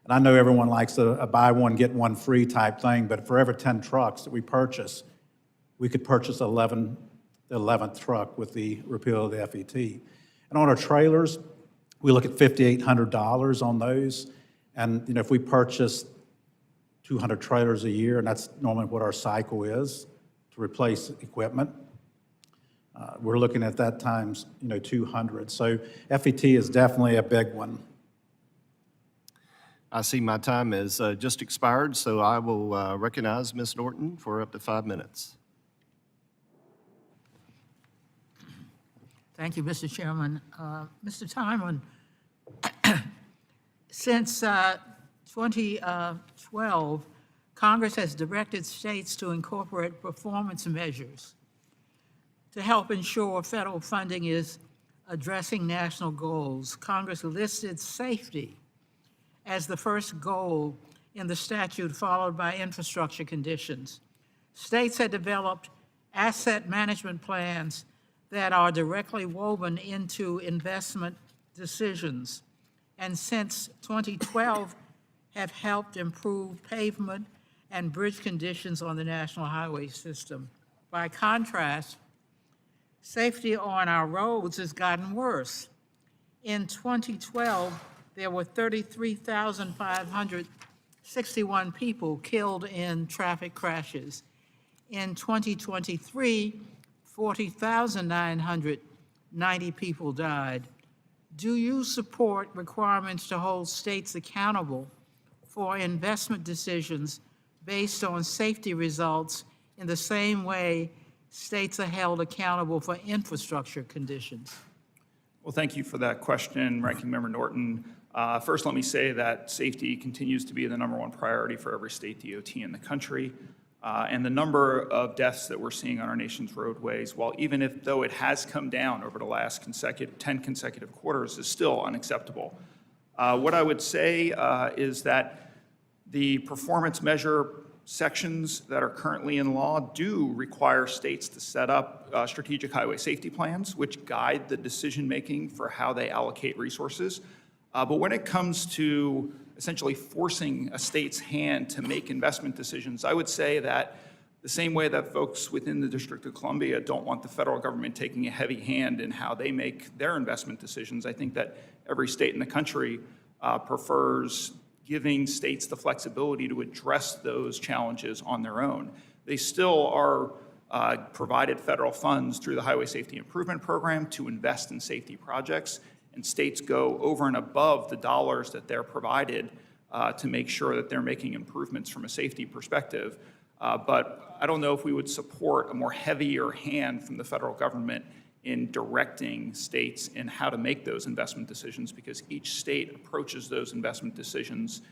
And I know everyone likes a buy one, get one free type thing, but for every 10 trucks that we purchase, we could purchase the 11th truck with the repeal of the FET. And on our trailers, we look at $5,800 on those. And if we purchase 200 trailers a year, and that's normally what our cycle is to replace equipment, we're looking at that times 200. So FET is definitely a big one. I see my time has just expired, so I will recognize Ms. Norton for up to 5 minutes. Thank you, Mr. Chairman. Mr. Tymon, since 2012, Congress has directed states to incorporate performance measures to help ensure federal funding is addressing national goals. Congress listed safety as the first goal in the statute, followed by infrastructure conditions. States had developed asset management plans that are directly woven into investment decisions, and since 2012 have helped improve pavement and bridge conditions on the national highway system. By contrast, safety on our roads has gotten worse. In 2012, there were 33,561 people killed in traffic crashes. In 2023, 40,990 people died. Do you support requirements to hold states accountable for investment decisions based on safety results in the same way states are held accountable for infrastructure conditions? Well, thank you for that question, Ranking Member Norton. First, let me say that safety continues to be the number one priority for every state DOT in the country. And the number of deaths that we're seeing on our nation's roadways, while though it has come down over the last 10 consecutive quarters, is still unacceptable. What I would say is that the performance measure sections that are currently in law do require states to set up strategic highway safety plans, which guide the decision-making for how they allocate resources. But when it comes to essentially forcing a state's hand to make investment decisions, I would say that the same way that folks within the District of Columbia don't want the federal government taking a heavy hand in how they make their investment decisions, I think that every state in the country prefers giving states the flexibility to address those challenges on their own. They still are provided federal funds through the Highway Safety Improvement Program to invest in safety projects, and states go over and above the dollars that they're provided to make sure that they're making improvements from a safety perspective. But I don't know if we would support a more heavier hand from the federal government in directing states in how to make those investment decisions, because each state approaches those investment decisions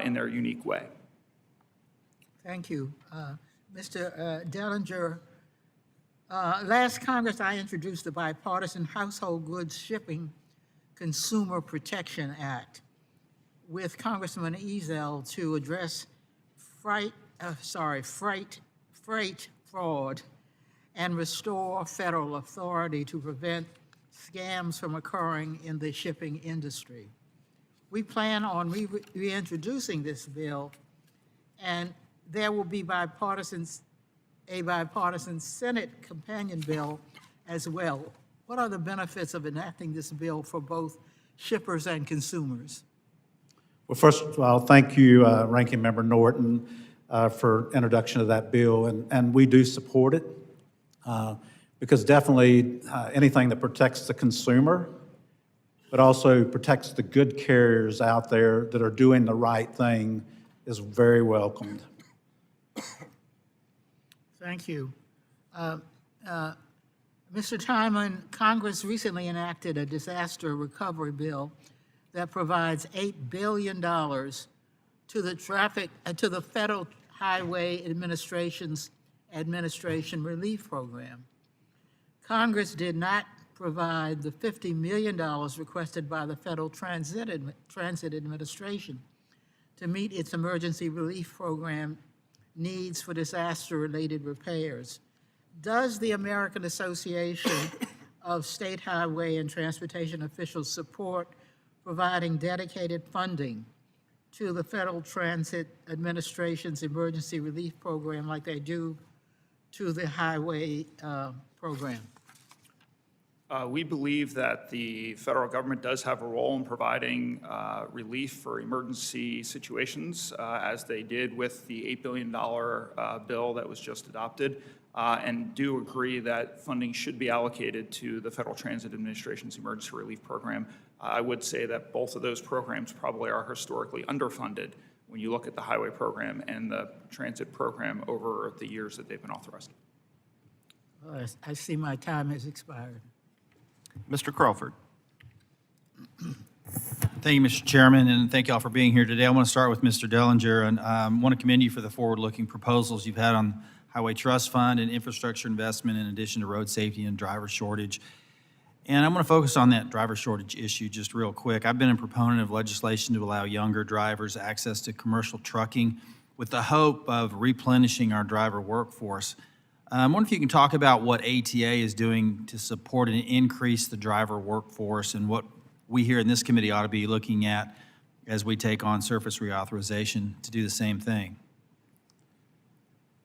in their unique way. Thank you. Mr. Dellinger, last Congress, I introduced the bipartisan Household Goods Shipping Consumer Protection Act with Congressman Ezel to address freight fraud and restore federal authority to prevent scams from occurring in the shipping industry. We plan on reintroducing this bill, and there will be a bipartisan Senate companion bill as well. What are the benefits of enacting this bill for both shippers and consumers? Well, first of all, thank you, Ranking Member Norton, for introduction of that bill, and we do support it because definitely anything that protects the consumer, but also protects the good carriers out there that are doing the right thing is very welcomed. Thank you. Mr. Tymon, Congress recently enacted a disaster recovery bill that provides $8 billion to the Federal Highway Administration Relief Program. Congress did not provide the $50 million requested by the Federal Transit Administration to meet its emergency relief program needs for disaster-related repairs. Does the American Association of State Highway and Transportation Officials support providing dedicated funding to the Federal Transit Administration's emergency relief program like they do to the highway program? We believe that the federal government does have a role in providing relief for emergency situations, as they did with the $8 billion bill that was just adopted, and do agree that funding should be allocated to the Federal Transit Administration's emergency relief program. I would say that both of those programs probably are historically underfunded when you look at the highway program and the transit program over the years that they've been authorized. I see my time has expired. Mr. Crawford. Thank you, Mr. Chairman, and thank you all for being here today. I want to start with Mr. Dellinger, and I want to commend you for the forward-looking proposals you've had on Highway Trust Fund and infrastructure investment in addition to road safety and driver shortage. And I'm going to focus on that driver shortage issue just real quick. I've been a proponent of legislation to allow younger drivers access to commercial trucking with the hope of replenishing our driver workforce. I wonder if you can talk about what ATA is doing to support and increase the driver workforce and what we here in this committee ought to be looking at as we take on surface reauthorization to do the same thing.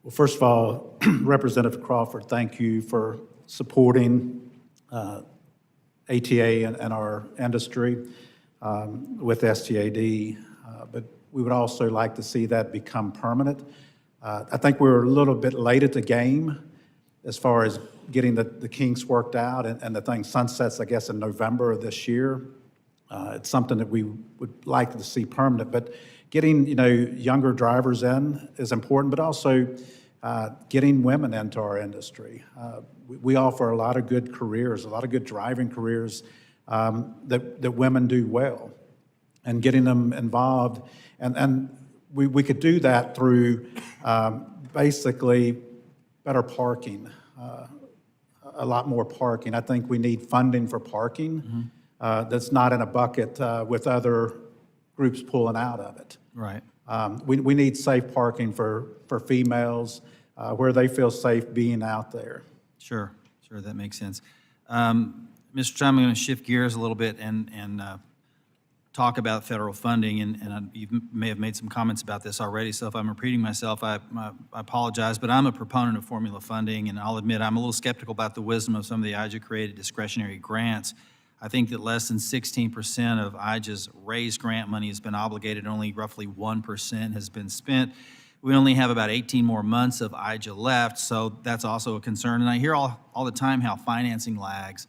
Well, first of all, Representative Crawford, thank you for supporting ATA and our industry with STAD, but we would also like to see that become permanent. I think we're a little bit late at the game as far as getting the kinks worked out, and the thing sunsets, I guess, in November of this year. It's something that we would like to see permanent, but getting, younger drivers in is important, but also getting women into our industry. We offer a lot of good careers, a lot of good driving careers that women do well, and getting them involved. And we could do that through basically better parking, a lot more parking. I think we need funding for parking that's not in a bucket with other groups pulling out of it. Right. We need safe parking for females where they feel safe being out there. Sure, that makes sense. Mr. Trump, I'm going to shift gears a little bit and talk about federal funding, and you may have made some comments about this already, so if I'm repeating myself, I apologize, but I'm a proponent of formula funding, and I'll admit I'm a little skeptical about the wisdom of some of the IJA-created discretionary grants. I think that less than 16% of IJA's raised grant money has been obligated, only roughly 1% has been spent. We only have about 18 more months of IJA left, so that's also a concern, and I hear all the time how financing lags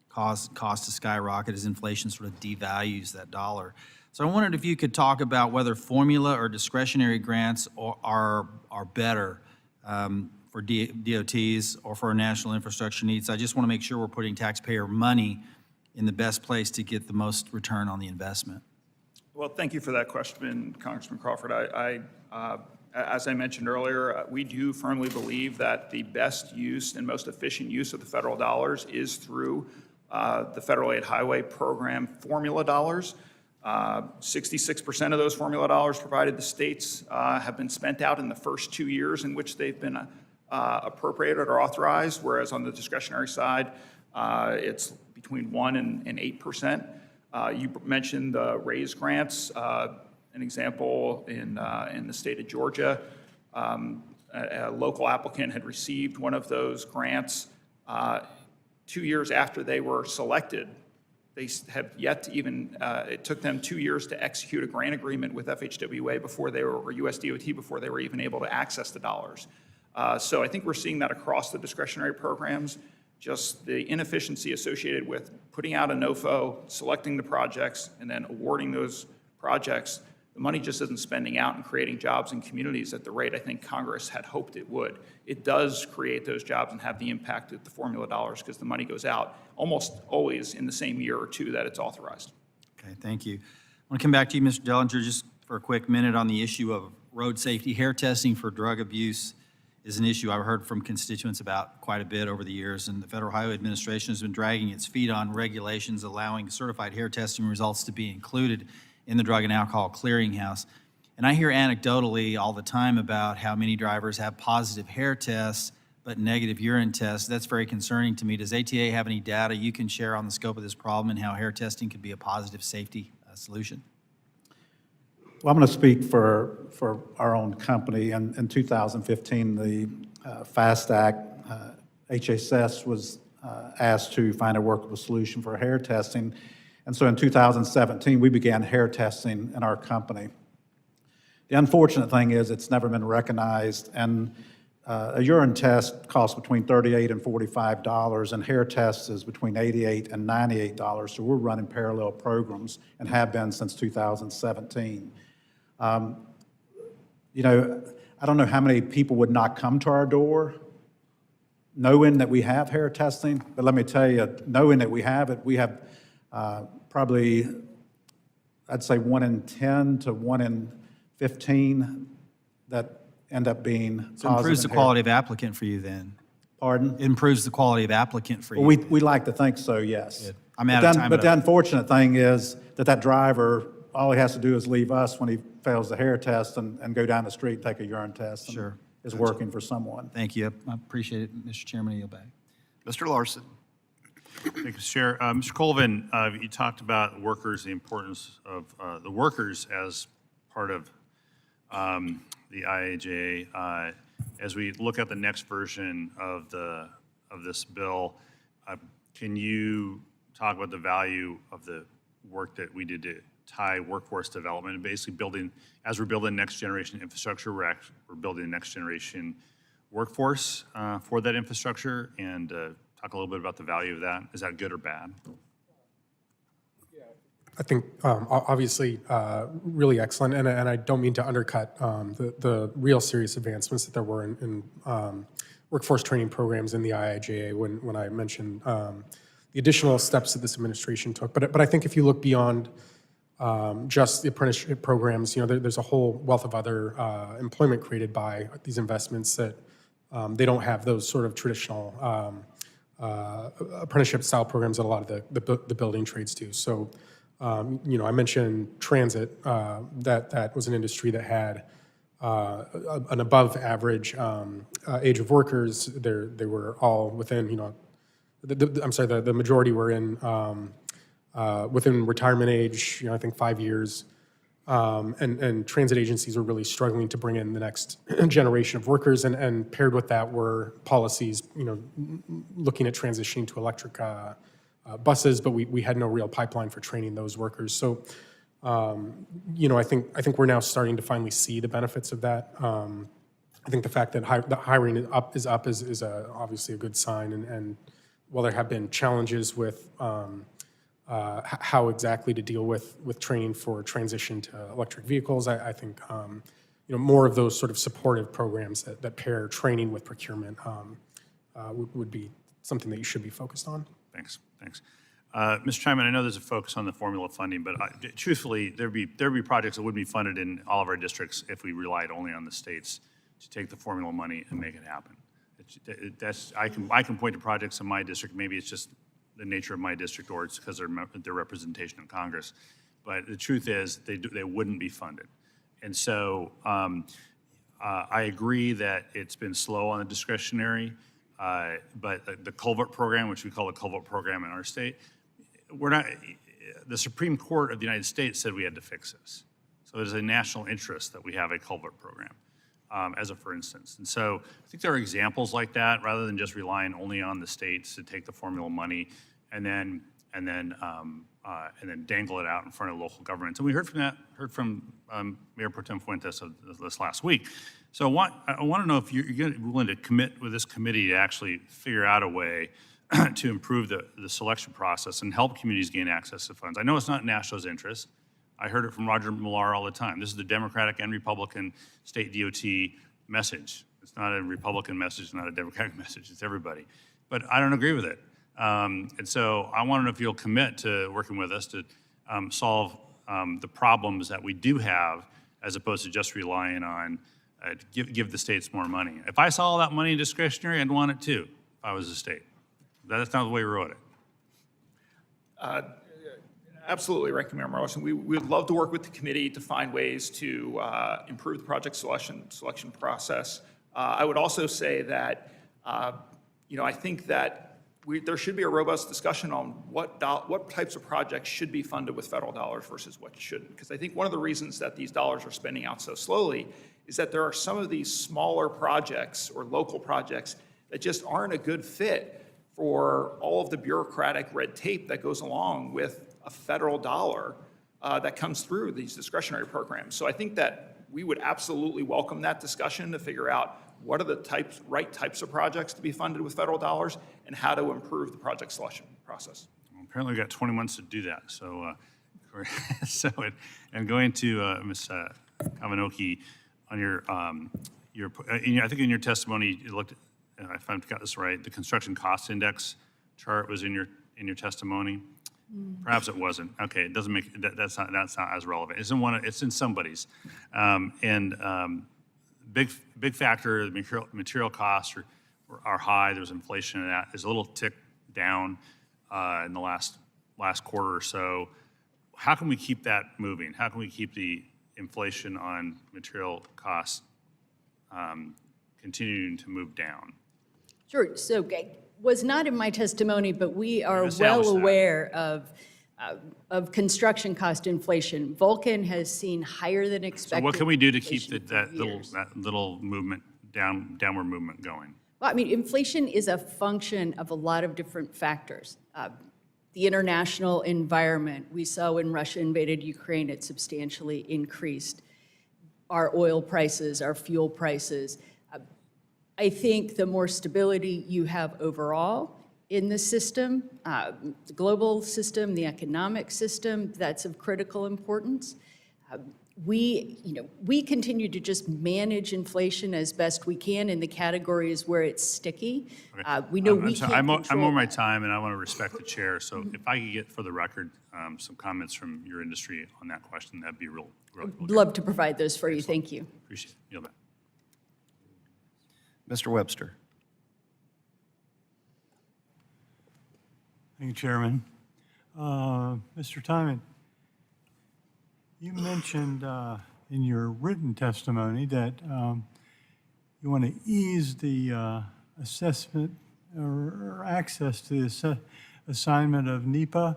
cause costs to skyrocket as inflation sort of devalues that dollar. So I wondered if you could talk about whether formula or discretionary grants are better for DOTs or for our national infrastructure needs. I just want to make sure we're putting taxpayer money in the best place to get the most return on the investment. Well, thank you for that question, Congressman Crawford. As I mentioned earlier, we do firmly believe that the best use and most efficient use of the federal dollars is through the Federal Aid Highway Program formula dollars. 66% of those formula dollars provided to states have been spent out in the first 2 years in which they've been appropriated or authorized, whereas on the discretionary side, it's between 1% and 8%. You mentioned the raised grants. An example in the state of Georgia, a local applicant had received one of those grants 2 years after they were selected. They have yet to even, it took them 2 years to execute a grant agreement with FHWA before they were, or USDOT before they were even able to access the dollars. So I think we're seeing that across the discretionary programs, just the inefficiency associated with putting out a NOFO, selecting the projects, and then awarding those projects. The money just isn't spending out and creating jobs in communities at the rate I think Congress had hoped it would. It does create those jobs and have the impact of the formula dollars because the money goes out almost always in the same year or two that it's authorized. Okay, thank you. I want to come back to you, Mr. Dellinger, just for a quick minute on the issue of road safety. Hair testing for drug abuse is an issue I've heard from constituents about quite a bit over the years, and the Federal Highway Administration has been dragging its feet on regulations allowing certified hair testing results to be included in the Drug and Alcohol Clearinghouse. And I hear anecdotally all the time about how many drivers have positive hair tests but negative urine tests. That's very concerning to me. Does ATA have any data you can share on the scope of this problem and how hair testing could be a positive safety solution? Well, I'm going to speak for our own company. In 2015, the FAST Act, HSS was asked to find a workable solution for hair testing. And so in 2017, we began hair testing in our company. The unfortunate thing is it's never been recognized, and a urine test costs between $38 and $45, and hair tests is between $88 and $98. So we're running parallel programs and have been since 2017. You know, I don't know how many people would not come to our door knowing that we have hair testing, but let me tell you, knowing that we have it, we have probably, I'd say 1 in 10 to 1 in 15 that end up being positive. So it improves the quality of applicant for you then? Pardon? It improves the quality of applicant for you? Well, we like to think so, yes. Good. I'm out of time. But the unfortunate thing is that driver, all he has to do is leave us when he fails the hair test and go down the street and take a urine test. Sure. And is working for someone. Thank you. I appreciate it, Mr. Chairman. I yield back. Mr. Larson. Thank you, Chair. Mr. Colvin, you talked about workers, the importance of the workers as part of the IAJA. As we look at the next version of this bill, can you talk about the value of the work that we did to tie workforce development and basically building, as we're building next generation infrastructure, we're building the next generation workforce for that infrastructure, and talk a little bit about the value of that. Is that good or bad? I think obviously really excellent, and I don't mean to undercut the real serious advancements that there were in workforce training programs in the IIJA when I mentioned the additional steps that this administration took. But I think if you look beyond just the apprenticeship programs, you know, there's a whole wealth of other employment created by these investments that they don't have those sort of traditional apprenticeship-style programs that a lot of the building trades do. So, you know, I mentioned transit. That was an industry that had an above-average age of workers. They were all within, you know, the majority were in within retirement age. You know, I think 5 years. And transit agencies were really struggling to bring in the next generation of workers, and paired with that were policies, you know, looking at transitioning to electric buses, but we had no real pipeline for training those workers. So, you know, I think we're now starting to finally see the benefits of that. I think the fact that the hiring is up is obviously a good sign, and while there have been challenges with how exactly to deal with training for transition to electric vehicles, I think you know, more of those sort of supportive programs that pair training with procurement would be something that you should be focused on. Thanks. Mr. Tymon, I know there's a focus on the formula funding, but truthfully, there'd be projects that wouldn't be funded in all of our districts if we relied only on the states to take the formula money and make it happen. I can point to projects in my district. Maybe it's just the nature of my district, or it's because their representation in Congress. But the truth is, they wouldn't be funded. And so I agree that it's been slow on the discretionary, but the culvert program, which we call the culvert program in our state, the Supreme Court of the United States said we had to fix this. So there's a national interest that we have a culvert program, as a for instance. And so I think there are examples like that, rather than just relying only on the states to take the formula money and then and then dangle it out in front of local governments. And we heard from Mayor Pro Tem Fuentes of this last week. So I want to know if you're willing to commit with this committee to actually figure out a way to improve the selection process and help communities gain access to funds. I know it's not in Nashville's interest. I heard it from Roger Millar all the time. This is the Democratic and Republican state DOT message. It's not a Republican message, it's not a Democratic message, it's everybody. But I don't agree with it. And so I want to know if you'll commit to working with us to solve the problems that we do have, as opposed to just relying on give the states more money. If I saw all that money in discretionary, I'd want it too, if I was a state. That's not the way we wrote it. Absolutely, Ranking Member Larson. We would love to work with the committee to find ways to improve the project selection process. I would also say that, I think that there should be a robust discussion on what types of projects should be funded with federal dollars versus what shouldn't. Because I think one of the reasons that these dollars are spending out so slowly is that there are some of these smaller projects or local projects that just aren't a good fit for all of the bureaucratic red tape that goes along with a federal dollar that comes through these discretionary programs. So I think that we would absolutely welcome that discussion to figure out what are the right types of projects to be funded with federal dollars and how to improve the project selection process. Well, apparently we've got 20 months to do that. So, and going to Ms. Kavinoky, on I think in your testimony, you looked at, if I've got this right, the construction cost index chart was in your testimony. Perhaps it wasn't. Okay, it doesn't make that's not as relevant. It's in somebody's, big factor. The material costs are high. There's inflation in that. There's a little tick down in the last quarter or so. How can we keep that moving? How can we keep the inflation on material costs continuing to move down? Sure. So was not in my testimony, but we are Establish well that. aware of construction cost inflation. Vulcan has seen higher than expected. So what can we do to keep inflation that for years. little movement downward movement going? Well, I mean, inflation is a function of a lot of different factors. The international environment, we saw when Russia invaded Ukraine, it substantially increased. Our oil prices, our fuel prices. I think the more stability you have overall in the system, the global system, the economic system, that's of critical importance. We continue to just manage inflation as best we can in the categories where it's sticky. We know we can't I'm control over my that. time, and I want to respect the chair. So if I could get, for the record, some comments from your industry on that question, that'd be real good. Love to provide those for you. Thank you. Appreciate it. Yield back. Mr. Webster. Thank you, Chairman. Mr. Tymon, you mentioned in your written testimony that you want to ease the assessment or access to the assignment of NEPA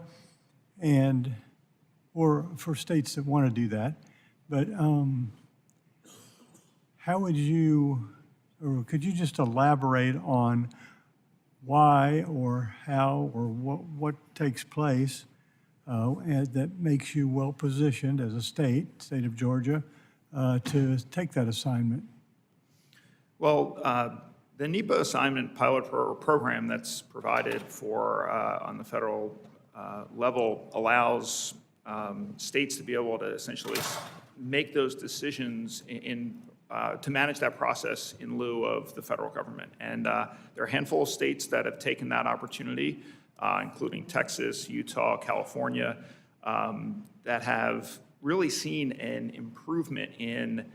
or for states that want to do that. But how would you, or could you just elaborate on why or how or what takes place that makes you well-positioned as a state of Georgia, to take that assignment? Well, the NEPA assignment pilot program that's provided for on the federal level allows states to be able to essentially make those decisions to manage that process in lieu of the federal government. And there are a handful of states that have taken that opportunity, including Texas, Utah, California, that have really seen an improvement in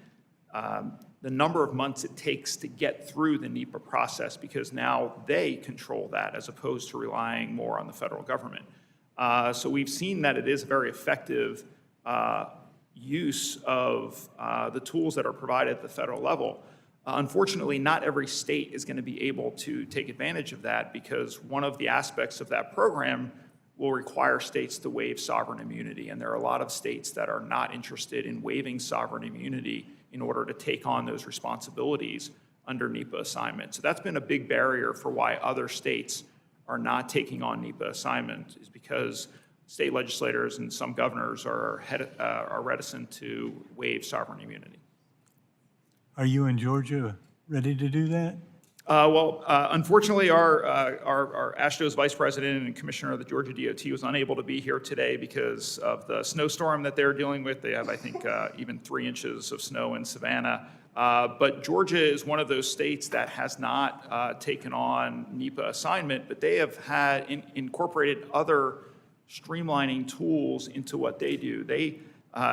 the number of months it takes to get through the NEPA process, because now they control that as opposed to relying more on the federal government. So we've seen that it is a very effective use of the tools that are provided at the federal level. Unfortunately, not every state is going to be able to take advantage of that, because one of the aspects of that program will require states to waive sovereign immunity. And there are a lot of states that are not interested in waiving sovereign immunity in order to take on those responsibilities under NEPA assignment. So that's been a big barrier for why other states are not taking on NEPA assignment is because state legislators and some governors are reticent to waive sovereign immunity. Are you in Georgia ready to do that? Unfortunately, our AASHTO's vice president and commissioner of the Georgia DOT was unable to be here today because of the snowstorm that they're dealing with. They have, I think, even 3 inches of snow in Savannah. But Georgia is one of those states that has not taken on NEPA assignment, but they have had incorporated other streamlining tools into what they do. They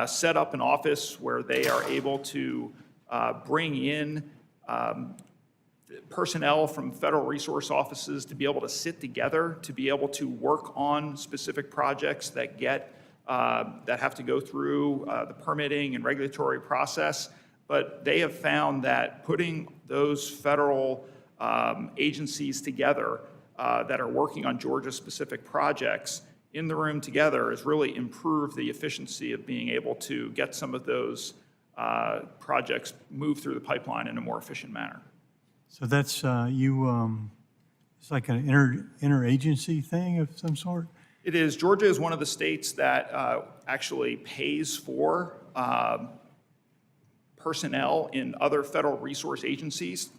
set up an office where they are able to bring in personnel from federal resource offices to be able to sit together, to be able to work on specific projects that have to go through the permitting and regulatory process. But they have found that putting those federal agencies together that are working on Georgia-specific projects in the room together has really improved the efficiency of being able to get some of those projects moved through the pipeline in a more efficient manner. So that's, it's like an interagency thing of some sort? It is. Georgia is one of the states that actually pays for personnel in other federal resource agencies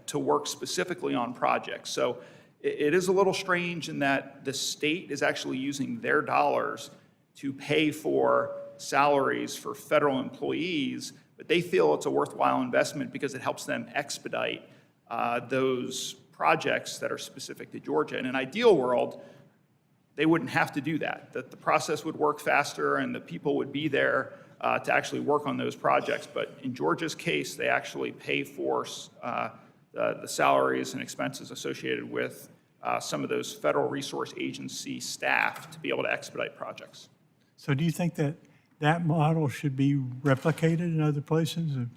to work specifically on projects. So it is a little strange in that the state is actually using their dollars to pay for salaries for federal employees, but they feel it's a worthwhile investment because it helps them expedite those projects that are specific to Georgia. In an ideal world, they wouldn't have to do that, that the process would work faster and the people would be there to actually work on those projects. But in Georgia's case, they actually pay for the salaries and expenses associated with some of those federal resource agency staff to be able to expedite projects. So do you think that that model should be replicated in other places?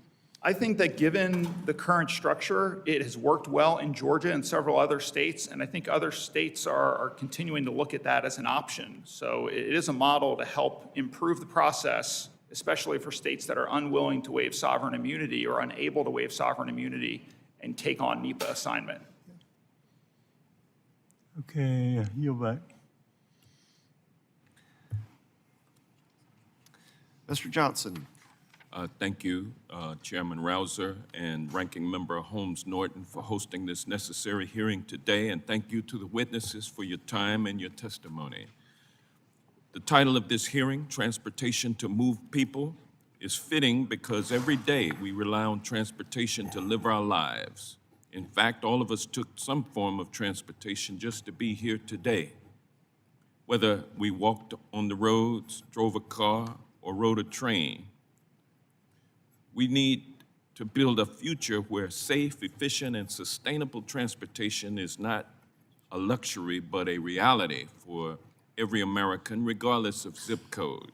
I think that given the current structure, it has worked well in Georgia and several other states, and I think other states are continuing to look at that as an option. So it is a model to help improve the process, especially for states that are unwilling to waive sovereign immunity or unable to waive sovereign immunity and take on NEPA assignment. Okay, yield back. Mr. Johnson. Thank you, Chairman Rouser and Ranking Member Holmes Norton for hosting this necessary hearing today, and thank you to the witnesses for your time and your testimony. The title of this hearing, Transportation to Move People, is fitting because every day we rely on transportation to live our lives. In fact, all of us took some form of transportation just to be here today. Whether we walked on the roads, drove a car, or rode a train, we need to build a future where safe, efficient, and sustainable transportation is not a luxury, but a reality for every American, regardless of zip code.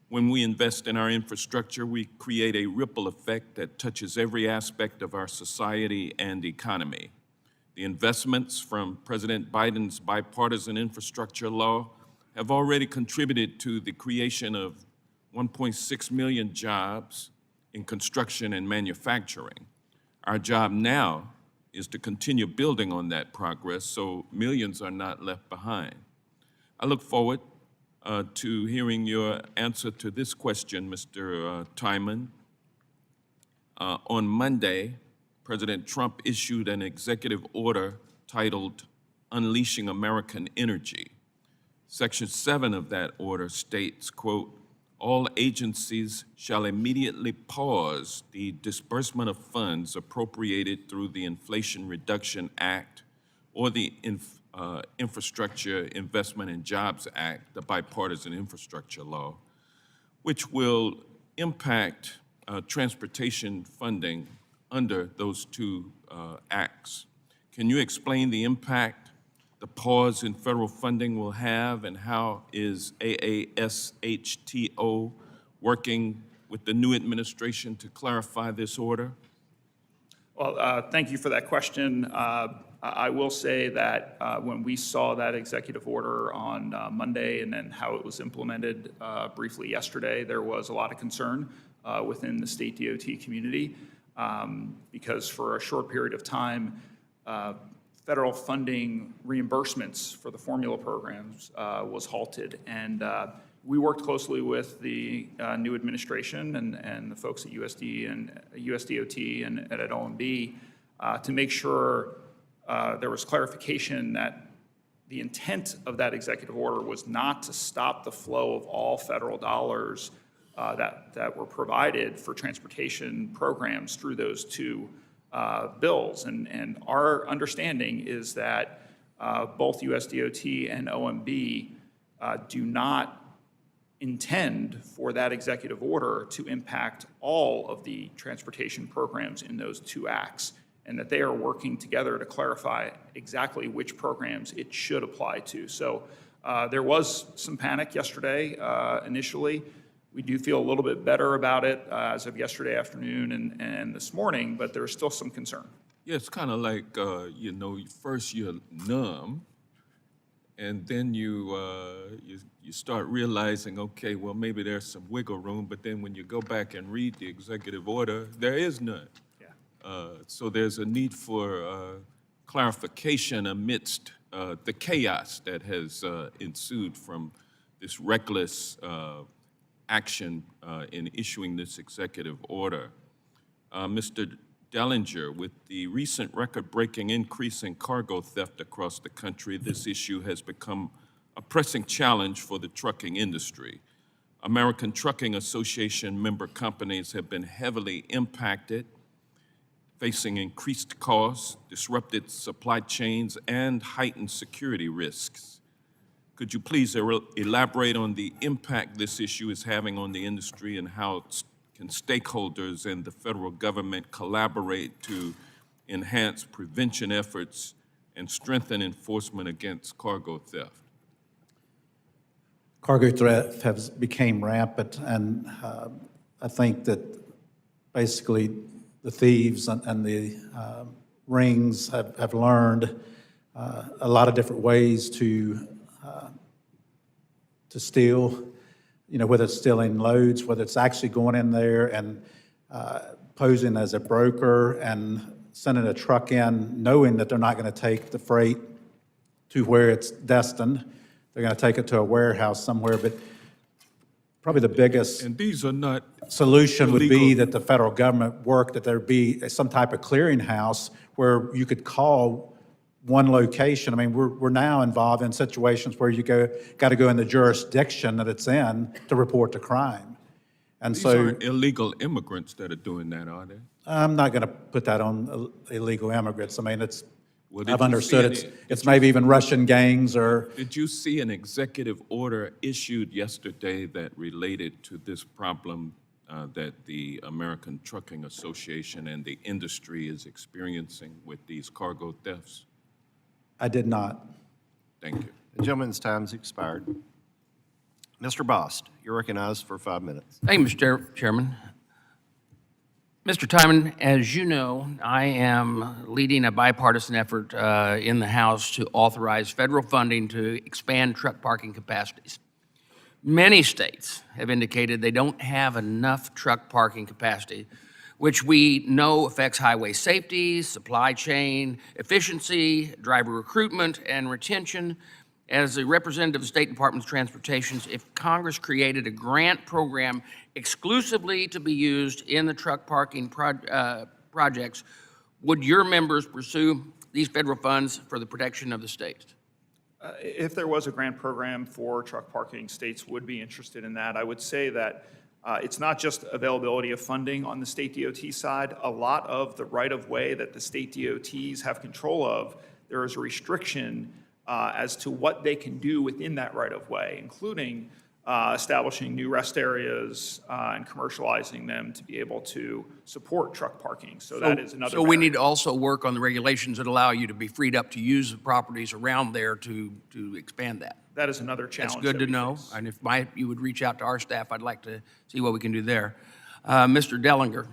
When we invest in our infrastructure, we create a ripple effect that touches every aspect of our society and economy. The investments from President Biden's bipartisan infrastructure law have already contributed to the creation of 1.6 million jobs in construction and manufacturing. Our job now is to continue building on that progress so millions are not left behind. I look forward to hearing your answer to this question, Mr. Tymon. On Monday, President Trump issued an executive order titled Unleashing American Energy. Section 7 of that order states, quote, all agencies shall immediately pause the disbursement of funds appropriated through the Inflation Reduction Act or the Infrastructure Investment and Jobs Act, the bipartisan infrastructure law, which will impact transportation funding under those two acts. Can you explain the impact the pause in federal funding will have, and how is AASHTO working with the new administration to clarify this order? Well, thank you for that question. I will say that when we saw that executive order on Monday and then how it was implemented briefly yesterday, there was a lot of concern within the state DOT community because for a short period of time, federal funding reimbursements for the formula programs was halted. And we worked closely with the new administration and the folks at USD and USDOT and at OMB to make sure there was clarification that the intent of that executive order was not to stop the flow of all federal dollars that were provided for transportation programs through those two bills. And our understanding is that both USDOT and OMB do not intend for that executive order to impact all of the transportation programs in those two acts, and that they are working together to clarify exactly which programs it should apply to. So there was some panic yesterday initially. We do feel a little bit better about it as of yesterday afternoon and this morning, but there's still some concern. Yeah, it's kind of like, first you're numb, and then you start realizing, okay, well, maybe there's some wiggle room, but then when you go back and read the executive order, there is none. So there's a need for clarification amidst the chaos that has ensued from this reckless action in issuing this executive order. Mr. Dellinger, with the recent record-breaking increase in cargo theft across the country, this issue has become a pressing challenge for the trucking industry. American Trucking Association member companies have been heavily impacted, facing increased costs, disrupted supply chains, and heightened security risks. Could you please elaborate on the impact this issue is having on the industry, and how can stakeholders and the federal government collaborate to enhance prevention efforts and strengthen enforcement against cargo theft? Cargo theft has become rampant, and I think that basically the thieves and the rings have learned a lot of different ways to steal, whether it's stealing loads, whether it's actually going in there and posing as a broker and sending a truck in knowing that they're not going to take the freight to where it's destined. They're going to take it to a warehouse somewhere. But probably the biggest And these are not solution would be illegal. that the federal government work, that there be some type of clearinghouse where you could call one location. I mean, we're now involved in situations where you got to go in the jurisdiction that it's in to report the crime. And These so aren't illegal immigrants that are doing that, are they? I'm not going to put that on illegal immigrants. I mean, Well, did I've you understood see it's maybe even Russian gangs or. Did you see an executive order issued yesterday that related to this problem that the American Trucking Association and the industry is experiencing with these cargo thefts? I did not. Thank you. The gentleman's time's expired. Mr. Bost, you're recognized for 5 minutes. Thank you, Mr. Chairman. Mr. Tymon, as you know, I am leading a bipartisan effort in the House to authorize federal funding to expand truck parking capacities. Many states have indicated they don't have enough truck parking capacity, which we know affects highway safety, supply chain efficiency, driver recruitment and retention. As a representative of the State Department of Transportation, if Congress created a grant program exclusively to be used in the truck parking projects, would your members pursue these federal funds for the protection of the states? If there was a grant program for truck parking, states would be interested in that. I would say that it's not just availability of funding on the state DOT side. A lot of the right-of-way that the state DOTs have control of, there is a restriction as to what they can do within that right-of-way, including establishing new rest areas and commercializing them to be able to support truck parking. So that is another So we barrier. need to also work on the regulations that allow you to be freed up to use the properties around there to expand that. That is another challenge. That's good that to we know. face. And if you would reach out to our staff, I'd like to see what we can do there. Mr. Dellinger,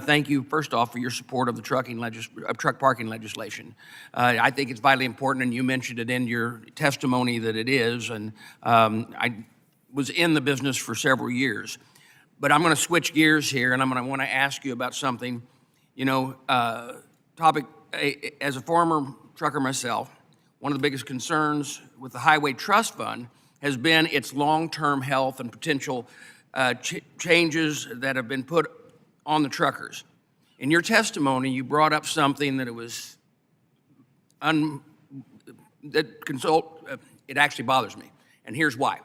thank you, first off, for your support of the truck parking legislation. I think it's vitally important, and you mentioned it in your testimony that it is, and I was in the business for several years. But I'm going to switch gears here, and I'm going to want to ask you about something. As a former trucker myself, one of the biggest concerns with the Highway Trust Fund has been its long-term health and potential changes that have been put on the truckers. In your testimony, you brought up something that it actually bothers me, and here's why.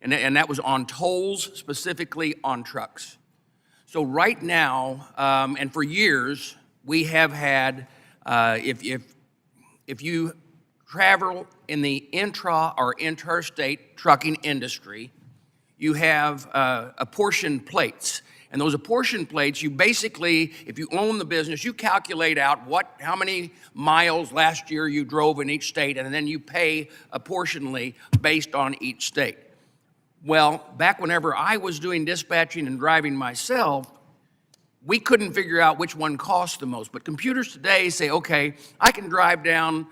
And that was on tolls, specifically on trucks. So right now, and for years, we have had, if you travel in the intra or interstate trucking industry, you have apportioned plates. And those apportioned plates, you basically, if you own the business, you calculate out how many miles last year you drove in each state, and then you pay apportionately based on each state. Well, back whenever I was doing dispatching and driving myself, we couldn't figure out which one cost the most. But computers today say, okay, I can drive down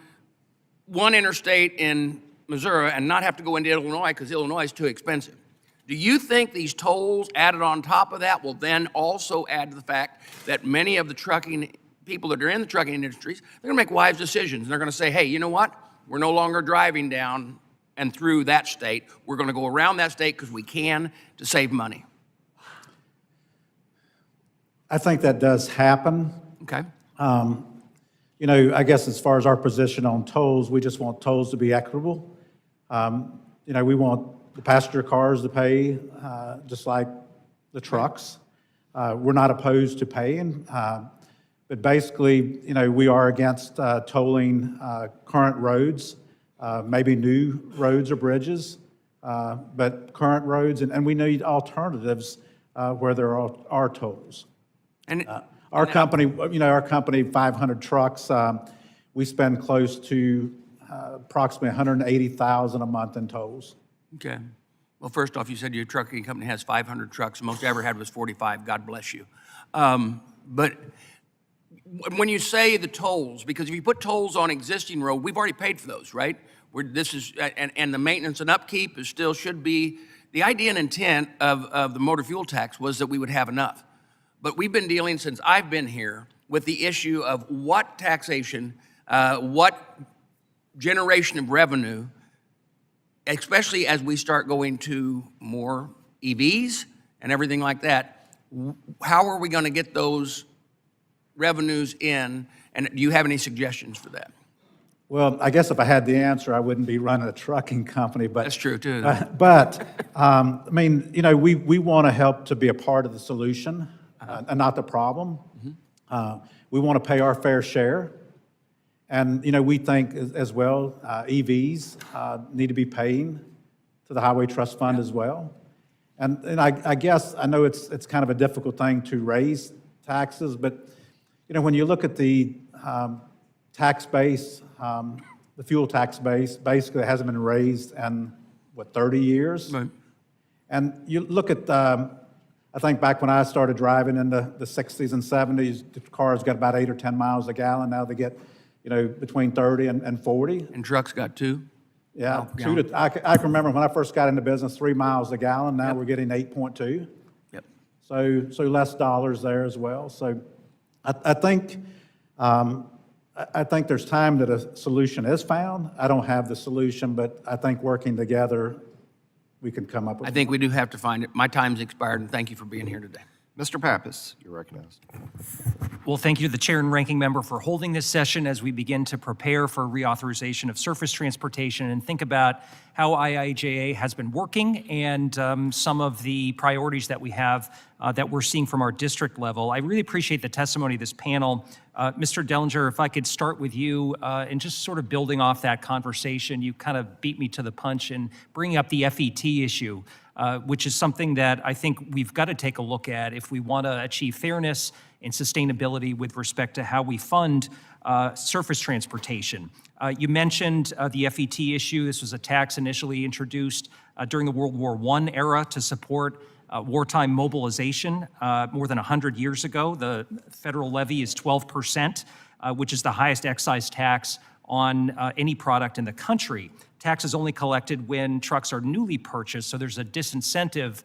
one interstate in Missouri and not have to go into Illinois because Illinois is too expensive. Do you think these tolls added on top of that will then also add to the fact that many of the trucking people that are in the trucking industries, they're gonna make wise decisions. And they're gonna say, hey, you know what? We're no longer driving down and through that state. We're gonna go around that state because we can to save money. I think that does happen. Okay. You know, I guess as far as our position on tolls, we just want tolls to be equitable. You know, we want the passenger cars to pay just like the trucks. We're not opposed to paying, but basically, you know, we are against tolling current roads, maybe new roads or bridges, but current roads, and we need alternatives where there are tolls. And Our company, you know, our company, 500 trucks, we spend close to approximately $180,000 a month in tolls. okay. Well, first off, you said your trucking company has 500 trucks. Most I ever had was 45. God bless you. But when you say the tolls, because if you put tolls on existing road, we've already paid for those, right? And the maintenance and upkeep is still should be, the idea and intent of the motor fuel tax was that we would have enough. But we've been dealing since I've been here with the issue of what taxation, what generation of revenue, especially as we start going to more EVs and everything like that, how are we going to get those revenues in? And do you have any suggestions for that? Well, I guess if I had the answer, I wouldn't be running a trucking company, but. That's true, too. I mean, you know, we want to help to be a part of the solution and not the problem. We want to pay our fair share. And, you know, we think as well, EVs need to be paying to the Highway Trust Fund as well. And I guess, I know it's kind of a difficult thing to raise taxes, but, you know, when you look at the tax base, the fuel tax base, basically it hasn't been raised in, 30 years? Right. And you look at, I think back when I started driving in the 60s and 70s, the cars got about 8 or 10 miles a gallon. Now they get, you know, between 30 and 40. And trucks got 2? Yeah, Oh, I can remember when I first got into business, 3 miles a gallon. Now we're getting 8.2. Yep. So less dollars there as well. So I think there's time that a solution is found. I don't have the solution, but I think working together, we can come up with. I think we do have to find it. My time's expired, and thank you for being here today. Mr. Pappas, you're recognized. Well, thank you to the chair and ranking member for holding this session as we begin to prepare for reauthorization of surface transportation and think about how IIJA has been working and some of the priorities that we have that we're seeing from our district level. I really appreciate the testimony of this panel. Mr. Dellinger, if I could start with you and just sort of building off that conversation, you kind of beat me to the punch in bringing up the FET issue, which is something that I think we've got to take a look at if we want to achieve fairness and sustainability with respect to how we fund surface transportation. You mentioned the FET issue. This was a tax initially introduced during the World War I era to support wartime mobilization. More than 100 years ago, the federal levy is 12%, which is the highest excise tax on any product in the country. Tax is only collected when trucks are newly purchased, so there's a disincentive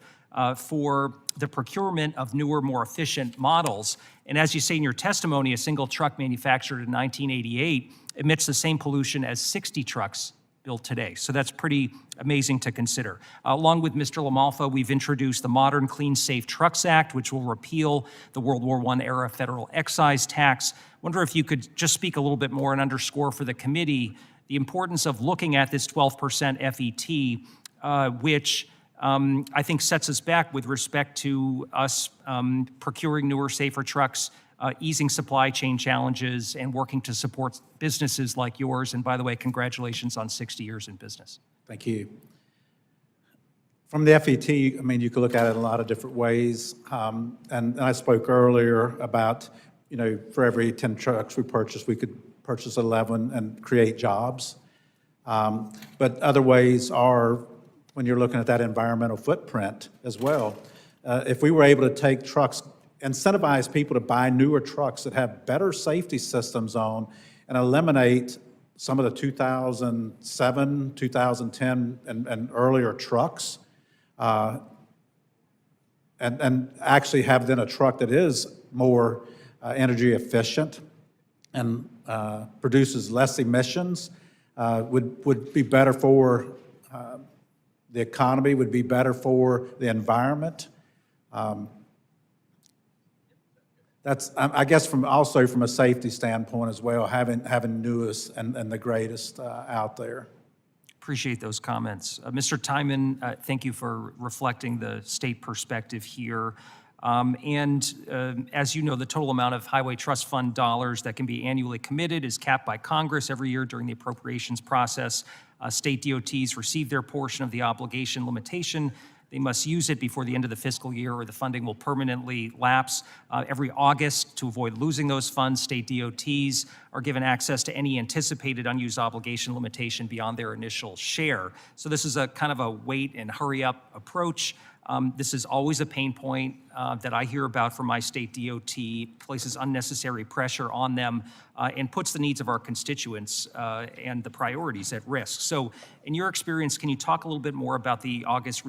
for the procurement of newer, more efficient models. And as you say in your testimony, a single truck manufactured in 1988 emits the same pollution as 60 trucks built today. So that's pretty amazing to consider. Along with Mr. LaMalfa, we've introduced the Modern Clean Safe Trucks Act, which will repeal the World War I era federal excise tax. Wonder if you could just speak a little bit more and underscore for the committee the importance of looking at this 12% FET, which I think sets us back with respect to us procuring newer, safer trucks, easing supply chain challenges, and working to support businesses like yours. And by the way, congratulations on 60 years in business. Thank you. From the FET, I mean, you could look at it in a lot of different ways. And I spoke earlier about, you know, for every 10 trucks we purchase, we could purchase 11 and create jobs. But other ways are when you're looking at that environmental footprint as well. If we were able to take trucks, incentivize people to buy newer trucks that have better safety systems on and eliminate some of the 2007, 2010 and earlier trucks, and actually have then a truck that is more energy efficient and produces less emissions, would be better for the economy, would be better for the environment. That's, I guess, also from a safety standpoint as well, having newest and the greatest out there. Appreciate those comments. Mr. Tymon, thank you for reflecting the state perspective here. As you know, the total amount of Highway Trust Fund dollars that can be annually committed is capped by Congress every year during the appropriations process. State DOTs receive their portion of the obligation limitation. They must use it before the end of the fiscal year or the funding will permanently lapse. Every August, to avoid losing those funds, state DOTs are given access to any anticipated unused obligation limitation beyond their initial share. So this is a kind of a wait and hurry up approach. This is always a pain point that I hear about from my state DOT, places unnecessary pressure on them and puts the needs of our constituents and the priorities at risk. So in your experience, can you talk a little bit more about the August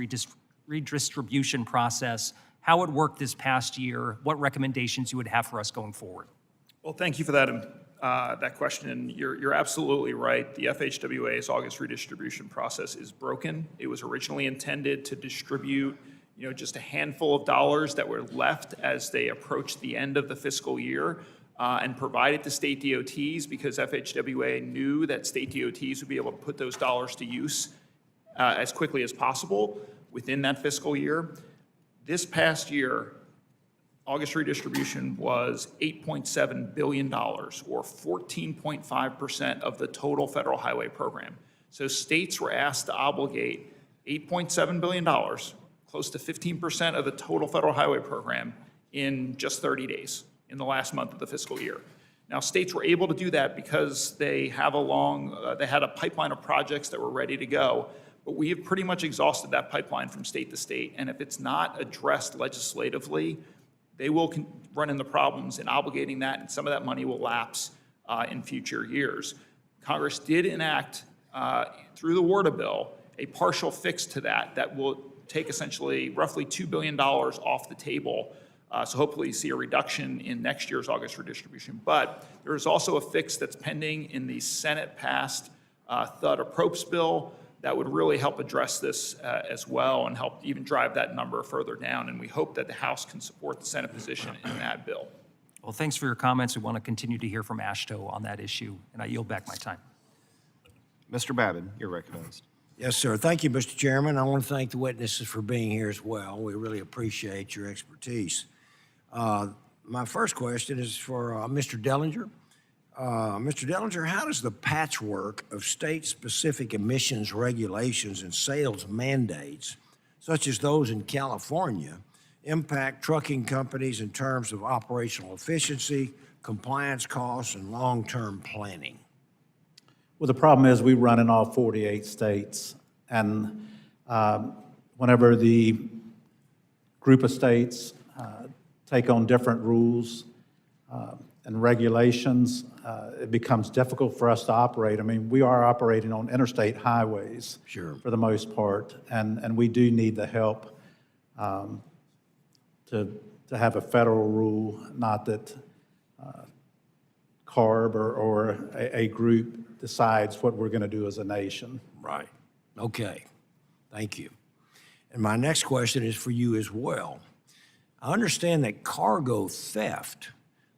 redistribution process, how it worked this past year, what recommendations you would have for us going forward? Well, thank you for that question. And you're absolutely right. The FHWA's August redistribution process is broken. It was originally intended to distribute, you know, just a handful of dollars that were left as they approached the end of the fiscal year and provide it to state DOTs because FHWA knew that state DOTs would be able to put those dollars to use as quickly as possible within that fiscal year. This past year, August redistribution was $8.7 billion, or 14.5% of the total federal highway program. So states were asked to obligate $8.7 billion, close to 15% of the total federal highway program in just 30 days, in the last month of the fiscal year. Now, states were able to do that because they have they had a pipeline of projects that were ready to go. But we have pretty much exhausted that pipeline from state to state. And if it's not addressed legislatively, they will run into problems in obligating that, and some of that money will lapse in future years. Congress did enact, through the WRDA bill, a partial fix to that will take essentially roughly $2 billion off the table. So hopefully you see a reduction in next year's August redistribution. But there is also a fix that's pending in the Senate-passed THUD approps bill that would really help address this as well and help even drive that number further down. And we hope that the House can support the Senate position in that bill. Well, thanks for your comments. We want to continue to hear from AASHTO on that issue, and I yield back my time. Mr. Babin, you're recognized. Yes, sir. Thank you, Mr. Chairman. I want to thank the witnesses for being here as well. We really appreciate your expertise. My first question is for Mr. Dellinger. Mr. Dellinger, how does the patchwork of state-specific emissions regulations and sales mandates, such as those in California, impact trucking companies in terms of operational efficiency, compliance costs, and long-term planning? Well, the problem is we run in all 48 states, and whenever the group of states take on different rules and regulations, it becomes difficult for us to operate. I mean, we are operating on interstate highways Sure. for the most part, and we do need the help to have a federal rule, not that CARB or a group decides what we're going to do as a nation. Right. Okay. Thank you. And my next question is for you as well. I understand that cargo theft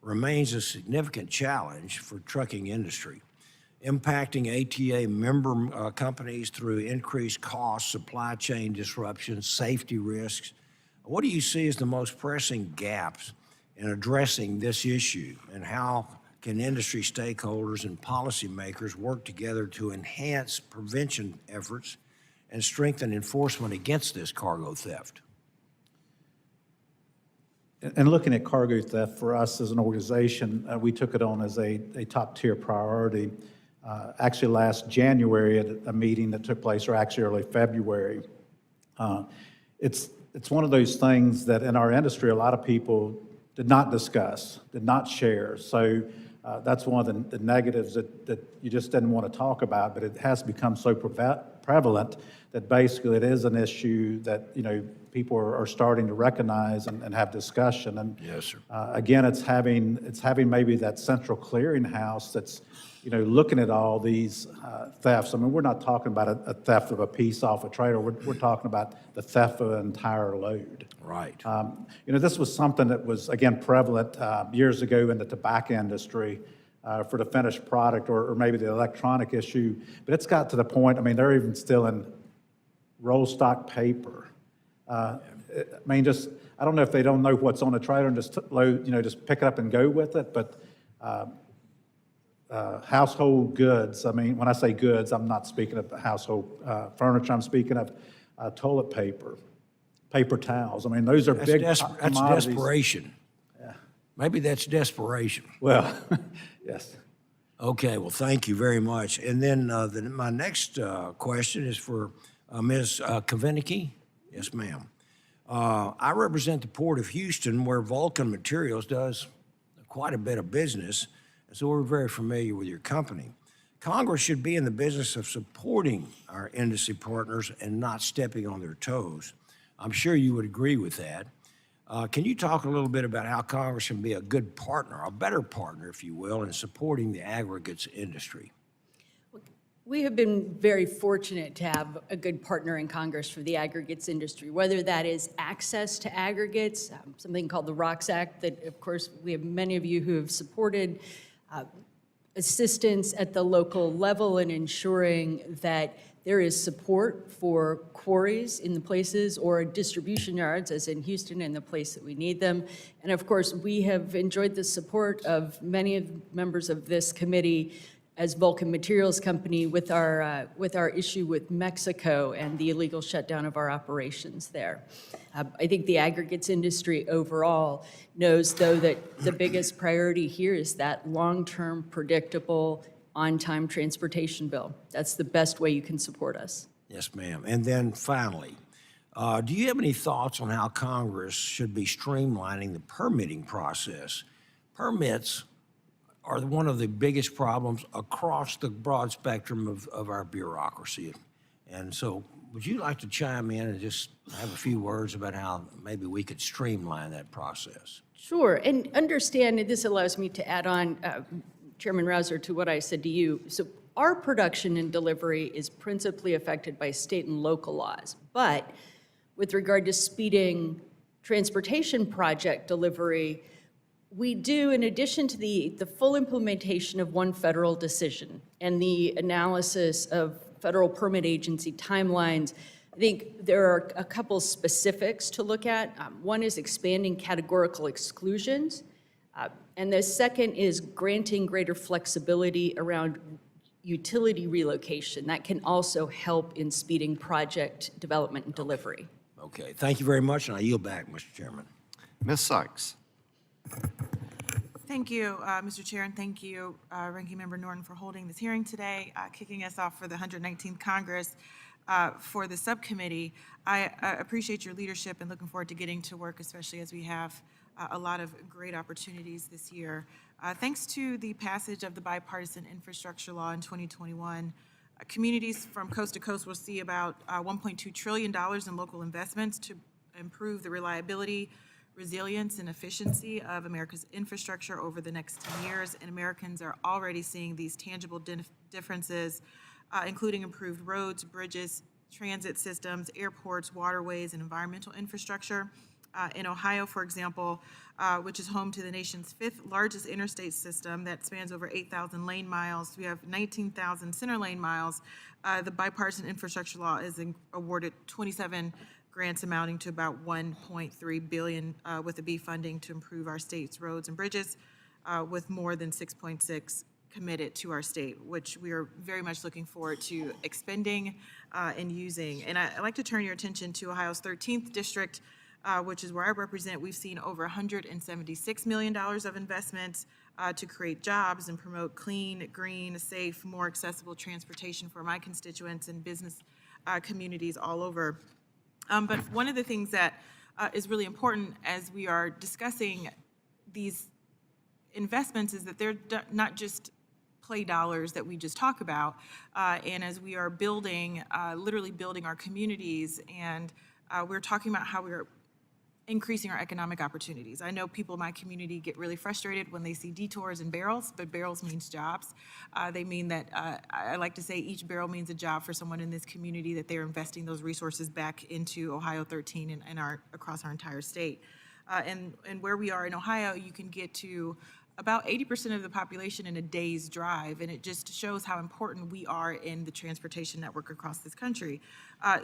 remains a significant challenge for trucking industry, impacting ATA member companies through increased costs, supply chain disruptions, safety risks. What do you see as the most pressing gaps in addressing this issue, and how can industry stakeholders and policymakers work together to enhance prevention efforts and strengthen enforcement against this cargo theft? And looking at cargo theft, for us as an organization, we took it on as a top-tier priority. Actually, last January at a meeting that took place, or actually early February, it's one of those things that in our industry, a lot of people did not discuss, did not share. So that's one of the negatives that you just didn't want to talk about, but it has become so prevalent that basically it is an issue that, you know, people are starting to recognize and have discussion. And Yes, sir. again, it's having maybe that central clearinghouse that's, you know, looking at all these thefts. I mean, we're not talking about a theft of a piece off a trailer. We're talking about the theft of an entire load. Right. You know, this was something that was, again, prevalent years ago in the tobacco industry for the finished product or maybe the electronic issue. But it's got to the point, I mean, they're even still in roll stock paper. I mean, just, I don't know if they don't know what's on the trailer and just load, you know, just pick it up and go with it. But household goods, I mean, when I say goods, I'm not speaking of household furniture. I'm speaking of toilet paper, paper towels. I mean, those are big That's commodities. desperation. Yeah. Maybe that's desperation. Well, yes. Okay, well, thank you very much. And then my next question is for Ms. Kavinoky. Yes, ma'am. I represent the Port of Houston, where Vulcan Materials does quite a bit of business, so we're very familiar with your company. Congress should be in the business of supporting our industry partners and not stepping on their toes. I'm sure you would agree with that. Can you talk a little bit about how Congress can be a good partner, a better partner, if you will, in supporting the aggregates industry? We have been very fortunate to have a good partner in Congress for the aggregates industry, whether that is access to aggregates, something called the ROCKS Act that, of course, we have many of you who have supported, assistance at the local level in ensuring that there is support for quarries in the places or distribution yards, as in Houston, in the place that we need them. And of course, we have enjoyed the support of many of members of this committee as Vulcan Materials Company with our issue with Mexico and the illegal shutdown of our operations there. I think the aggregates industry overall knows, though, that the biggest priority here is that long-term, predictable, on-time transportation bill. That's the best way you can support us. Yes, ma'am. And then finally, do you have any thoughts on how Congress should be streamlining the permitting process? Permits are one of the biggest problems across the broad spectrum of our bureaucracy. And so would you like to chime in and just have a few words about how maybe we could streamline that process? Sure, and understand, and this allows me to add on, Chairman Rouser, to what I said to you. So our production and delivery is principally affected by state and local laws. But with regard to speeding transportation project delivery, we do, in addition to the full implementation of one federal decision and the analysis of federal permit agency timelines, I think there are a couple specifics to look at. One is expanding categorical exclusions, and the second is granting greater flexibility around utility relocation. That can also help in speeding project development and delivery. Okay, thank you very much, and I yield back, Mr. Chairman. Ms. Sykes. Thank you, Mr. Chair, and thank you, Ranking Member Norton, for holding this hearing today, kicking us off for the 119th Congress for the subcommittee. I appreciate your leadership and looking forward to getting to work, especially as we have a lot of great opportunities this year. Thanks to the passage of the bipartisan infrastructure law in 2021, communities from coast to coast will see about $1.2 trillion in local investments to improve the reliability, resilience, and efficiency of America's infrastructure over the next 10 years, and Americans are already seeing these tangible differences, including improved roads, bridges, transit systems, airports, waterways, and environmental infrastructure. In Ohio, for example, which is home to the nation's 5th largest interstate system that spans over 8,000 lane miles. We have 19,000 center lane miles. The bipartisan infrastructure law is awarded 27 grants amounting to about $1.3 billion with a B funding to improve our state's roads and bridges, with more than 6.6 committed to our state, which we are very much looking forward to expending and using. And I'd like to turn your attention to Ohio's 13th district, which is where I represent. We've seen over $176 million of investments to create jobs and promote clean, green, safe, more accessible transportation for my constituents and business communities all over. But one of the things that is really important as we are discussing these investments is that they're not just play dollars that we just talk about, and as we are building, literally building our communities, and we're talking about how we're increasing our economic opportunities. I know people in my community get really frustrated when they see detours and barrels, but barrels means jobs. They mean that, I like to say each barrel means a job for someone in this community, that they're investing those resources back into Ohio 13 and across our entire state. And where we are in Ohio, you can get to about 80% of the population in a day's drive, and it just shows how important we are in the transportation network across this country.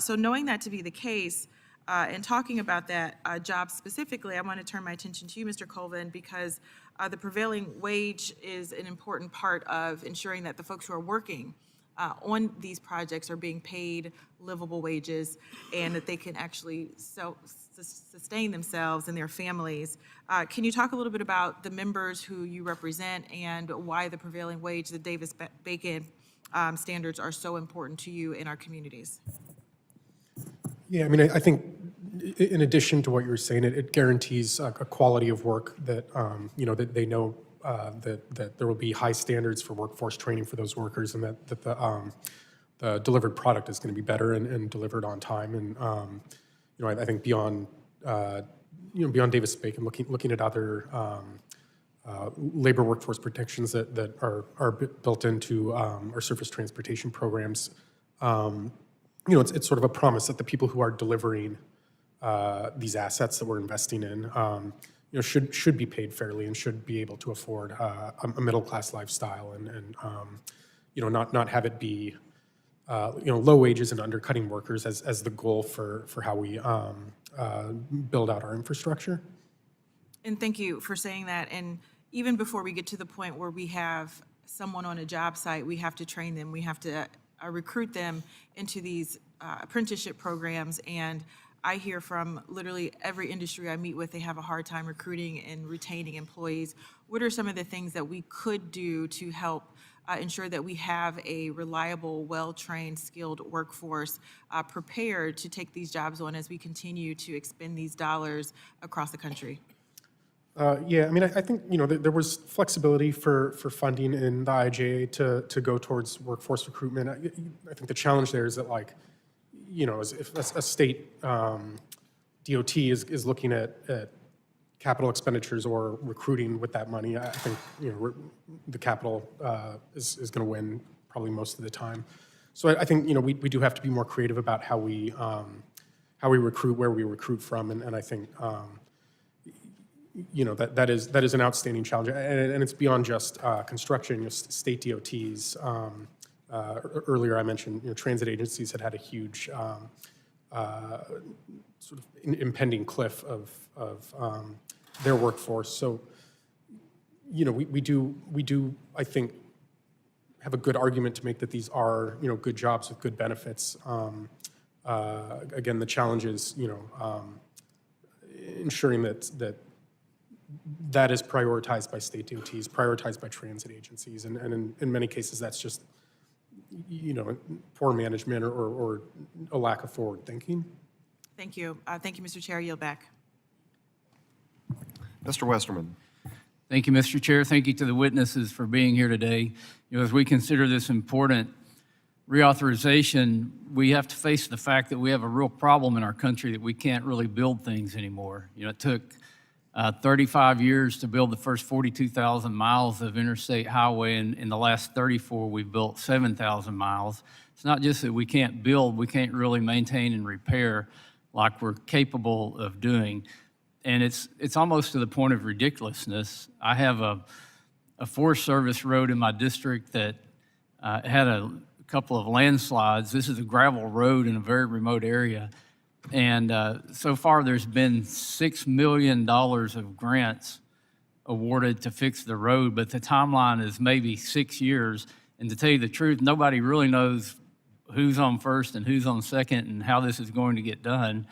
So knowing that to be the case, and talking about that job specifically, I want to turn my attention to you, Mr. Colvin, because the prevailing wage is an important part of ensuring that the folks who are working on these projects are being paid livable wages and that they can actually sustain themselves and their families. Can you talk a little bit about the members who you represent and why the prevailing wage, the Davis-Bacon standards, are so important to you in our communities? Yeah, I mean, I think in addition to what you were saying, it guarantees a quality of work that, that they know that there will be high standards for workforce training for those workers, and that the delivered product is going to be better and delivered on time. And, I think beyond Davis-Bacon, looking at other labor workforce protections that are built into our surface transportation programs, it's sort of a promise that the people who are delivering these assets that we're investing in, should be paid fairly and should be able to afford a middle-class lifestyle and not have it be, low wages and undercutting workers as the goal for how we build out our infrastructure. And thank you for saying that. And even before we get to the point where we have someone on a job site, we have to train them. We have to recruit them into these apprenticeship programs. And I hear from literally every industry I meet with, they have a hard time recruiting and retaining employees. What are some of the things that we could do to help ensure that we have a reliable, well-trained, skilled workforce prepared to take these jobs on as we continue to expend these dollars across the country? Yeah, I mean, I think, there was flexibility for funding in the IIJA to go towards workforce recruitment. I think the challenge there is that, if a state DOT is looking at capital expenditures or recruiting with that money, I think, the capital is going to win probably most of the time. So I think, we do have to be more creative about how we recruit, where we recruit from, and I think, that is an outstanding challenge, and it's beyond just construction. State DOTs. Earlier, I mentioned transit agencies had a huge sort of impending cliff of their workforce. So, we do I think have a good argument to make that these are good jobs with good benefits. Again, the challenge is ensuring that is prioritized by state DOTs, prioritized by transit agencies, and in many cases that's just poor management or a lack of forward thinking. Thank you. Thank you, Mr. Chair. I yield back. Mr. Westerman. Thank you, Mr. Chair. Thank you to the witnesses for being here today. As we consider this important reauthorization, we have to face the fact that we have a real problem in our country that we can't really build things anymore. You know, it took 35 years to build the first 42,000 miles of interstate highway, and in the last 34, we've built 7,000 miles. It's not just that we can't build, we can't really maintain and repair like we're capable of doing. And it's almost to the point of ridiculousness. I have a Forest Service road in my district that had a couple of landslides. This is a gravel road in a very remote area. And so far, there's been $6 million of grants awarded to fix the road, but the timeline is maybe 6 years. And to tell you the truth, nobody really knows who's on first and who's on second and how this is going to get done.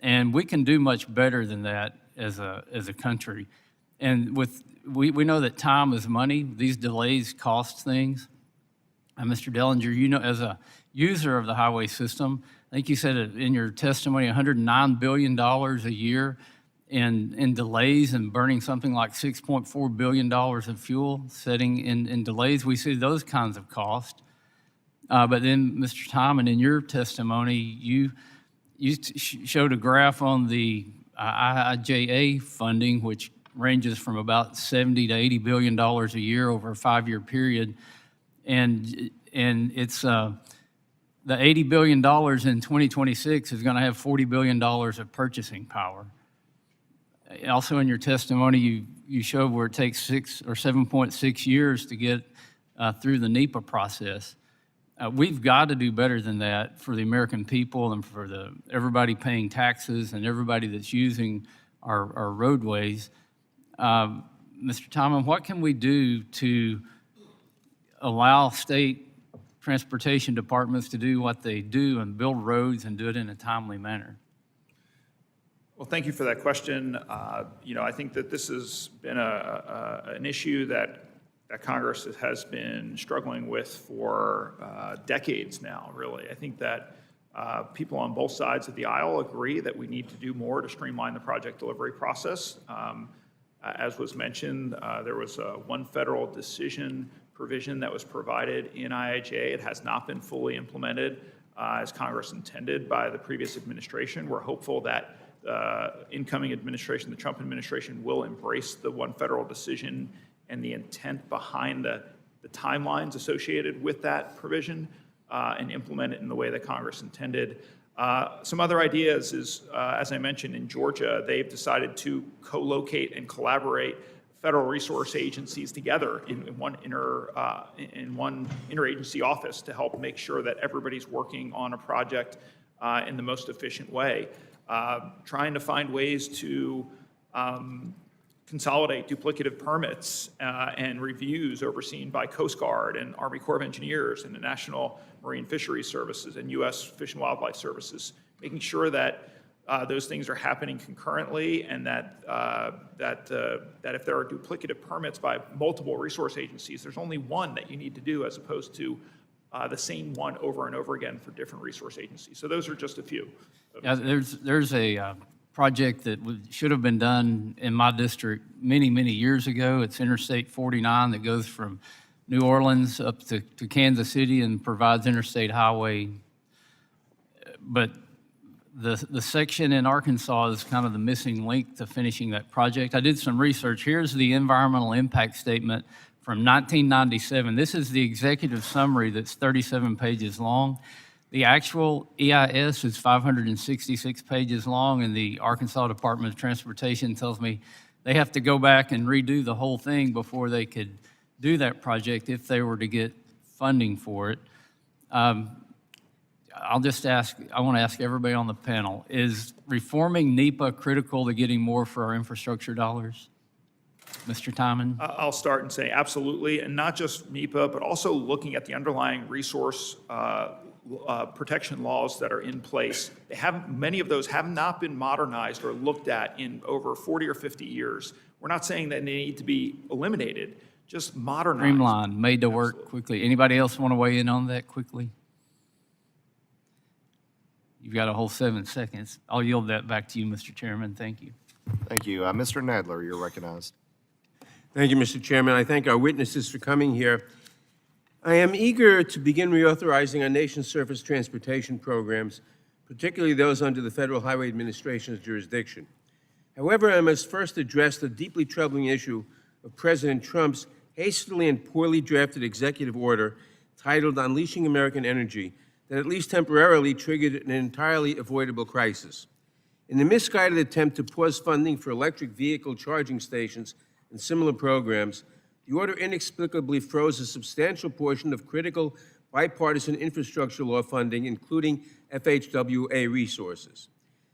And we can do much better than that as a country. And we know that time is money. These delays cost things. And Mr. Dellinger, you know, as a user of the highway system, I think you said it in your testimony, $109 billion a year in delays and burning something like $6.4 billion of fuel sitting in delays. We see those kinds of costs. But then, Mr. Tymon, in your testimony, you showed a graph on the IIJA funding, which ranges from about $70 to $80 billion a year over a 5-year period. And it's the $80 billion in 2026 is going to have $40 billion of purchasing power. Also in your testimony, you showed where it takes 6 or 7.6 years to get through the NEPA process. We've got to do better than that for the American people and for everybody paying taxes and everybody that's using our roadways. Mr. Tymon, what can we do to allow state transportation departments to do what they do and build roads and do it in a timely manner? Well, thank you for that question. I think that this has been an issue that Congress has been struggling with for decades now, really. I think that people on both sides of the aisle agree that we need to do more to streamline the project delivery process. As was mentioned, there was one federal decision provision that was provided in IIJA. It has not been fully implemented as Congress intended by the previous administration. We're hopeful that incoming administration, the Trump administration, will embrace the one federal decision and the intent behind the timelines associated with that provision and implement it in the way that Congress intended. Some other ideas is, as I mentioned, in Georgia, they've decided to co-locate and collaborate federal resource agencies together in one interagency office to help make sure that everybody's working on a project in the most efficient way. Trying to find ways to consolidate duplicative permits and reviews overseen by Coast Guard and Army Corps of Engineers and the National Marine Fisheries Services and U.S. Fish and Wildlife Services, making sure that those things are happening concurrently, and that if there are duplicative permits by multiple resource agencies, there's only one that you need to do as opposed to the same one over and over again for different resource agencies. So those are just a few. Yeah, there's a project that should have been done in my district many, many years ago. It's Interstate 49 that goes from New Orleans up to Kansas City and provides interstate highway. But the section in Arkansas is kind of the missing link to finishing that project. I did some research. Here's the environmental impact statement from 1997. This is the executive summary that's 37 pages long. The actual EIS is 566 pages long, and the Arkansas Department of Transportation tells me they have to go back and redo the whole thing before they could do that project if they were to get funding for it. I want to ask everybody on the panel, is reforming NEPA critical to getting more for our infrastructure dollars? Mr. Tymon? I'll start and say absolutely, and not just NEPA, but also looking at the underlying resource protection laws that are in place. Many of those have not been modernized or looked at in over 40 or 50 years. We're not saying that they need to be eliminated, just modernized. Streamlined, made to work quickly. Anybody else want to weigh in on that quickly? You've got a whole 7 seconds. I'll yield that back to you, Mr. Chairman. Thank you. Thank you. Mr. Nadler, you're recognized. Thank you, Mr. Chairman. I thank our witnesses for coming here. I am eager to begin reauthorizing our nation's surface transportation programs, particularly those under the Federal Highway Administration's jurisdiction. However, I must first address the deeply troubling issue of President Trump's hastily and poorly drafted executive order titled Unleashing American Energy that at least temporarily triggered an entirely avoidable crisis. In a misguided attempt to pause funding for electric vehicle charging stations and similar programs, the order inexplicably froze a substantial portion of critical bipartisan infrastructure law funding, including FHWA resources.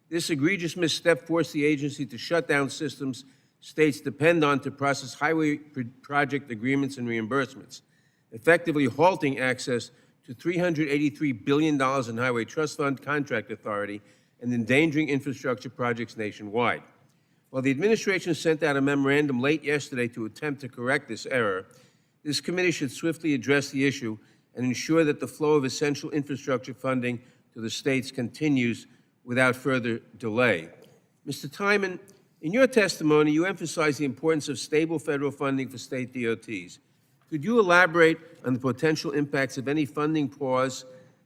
This egregious misstep forced the agency to shut down systems states depend on to process highway project agreements and reimbursements, effectively halting access to $383 billion in Highway Trust Fund contract authority and endangering infrastructure projects nationwide. While the administration sent out a memorandum late yesterday to attempt to correct this error, this committee should swiftly address the issue and ensure that the flow of essential infrastructure funding to the states continues without further delay. Mr. Tymon, in your testimony, you emphasized the importance of stable federal funding for state DOTs. Could you elaborate on the potential impacts of any funding pause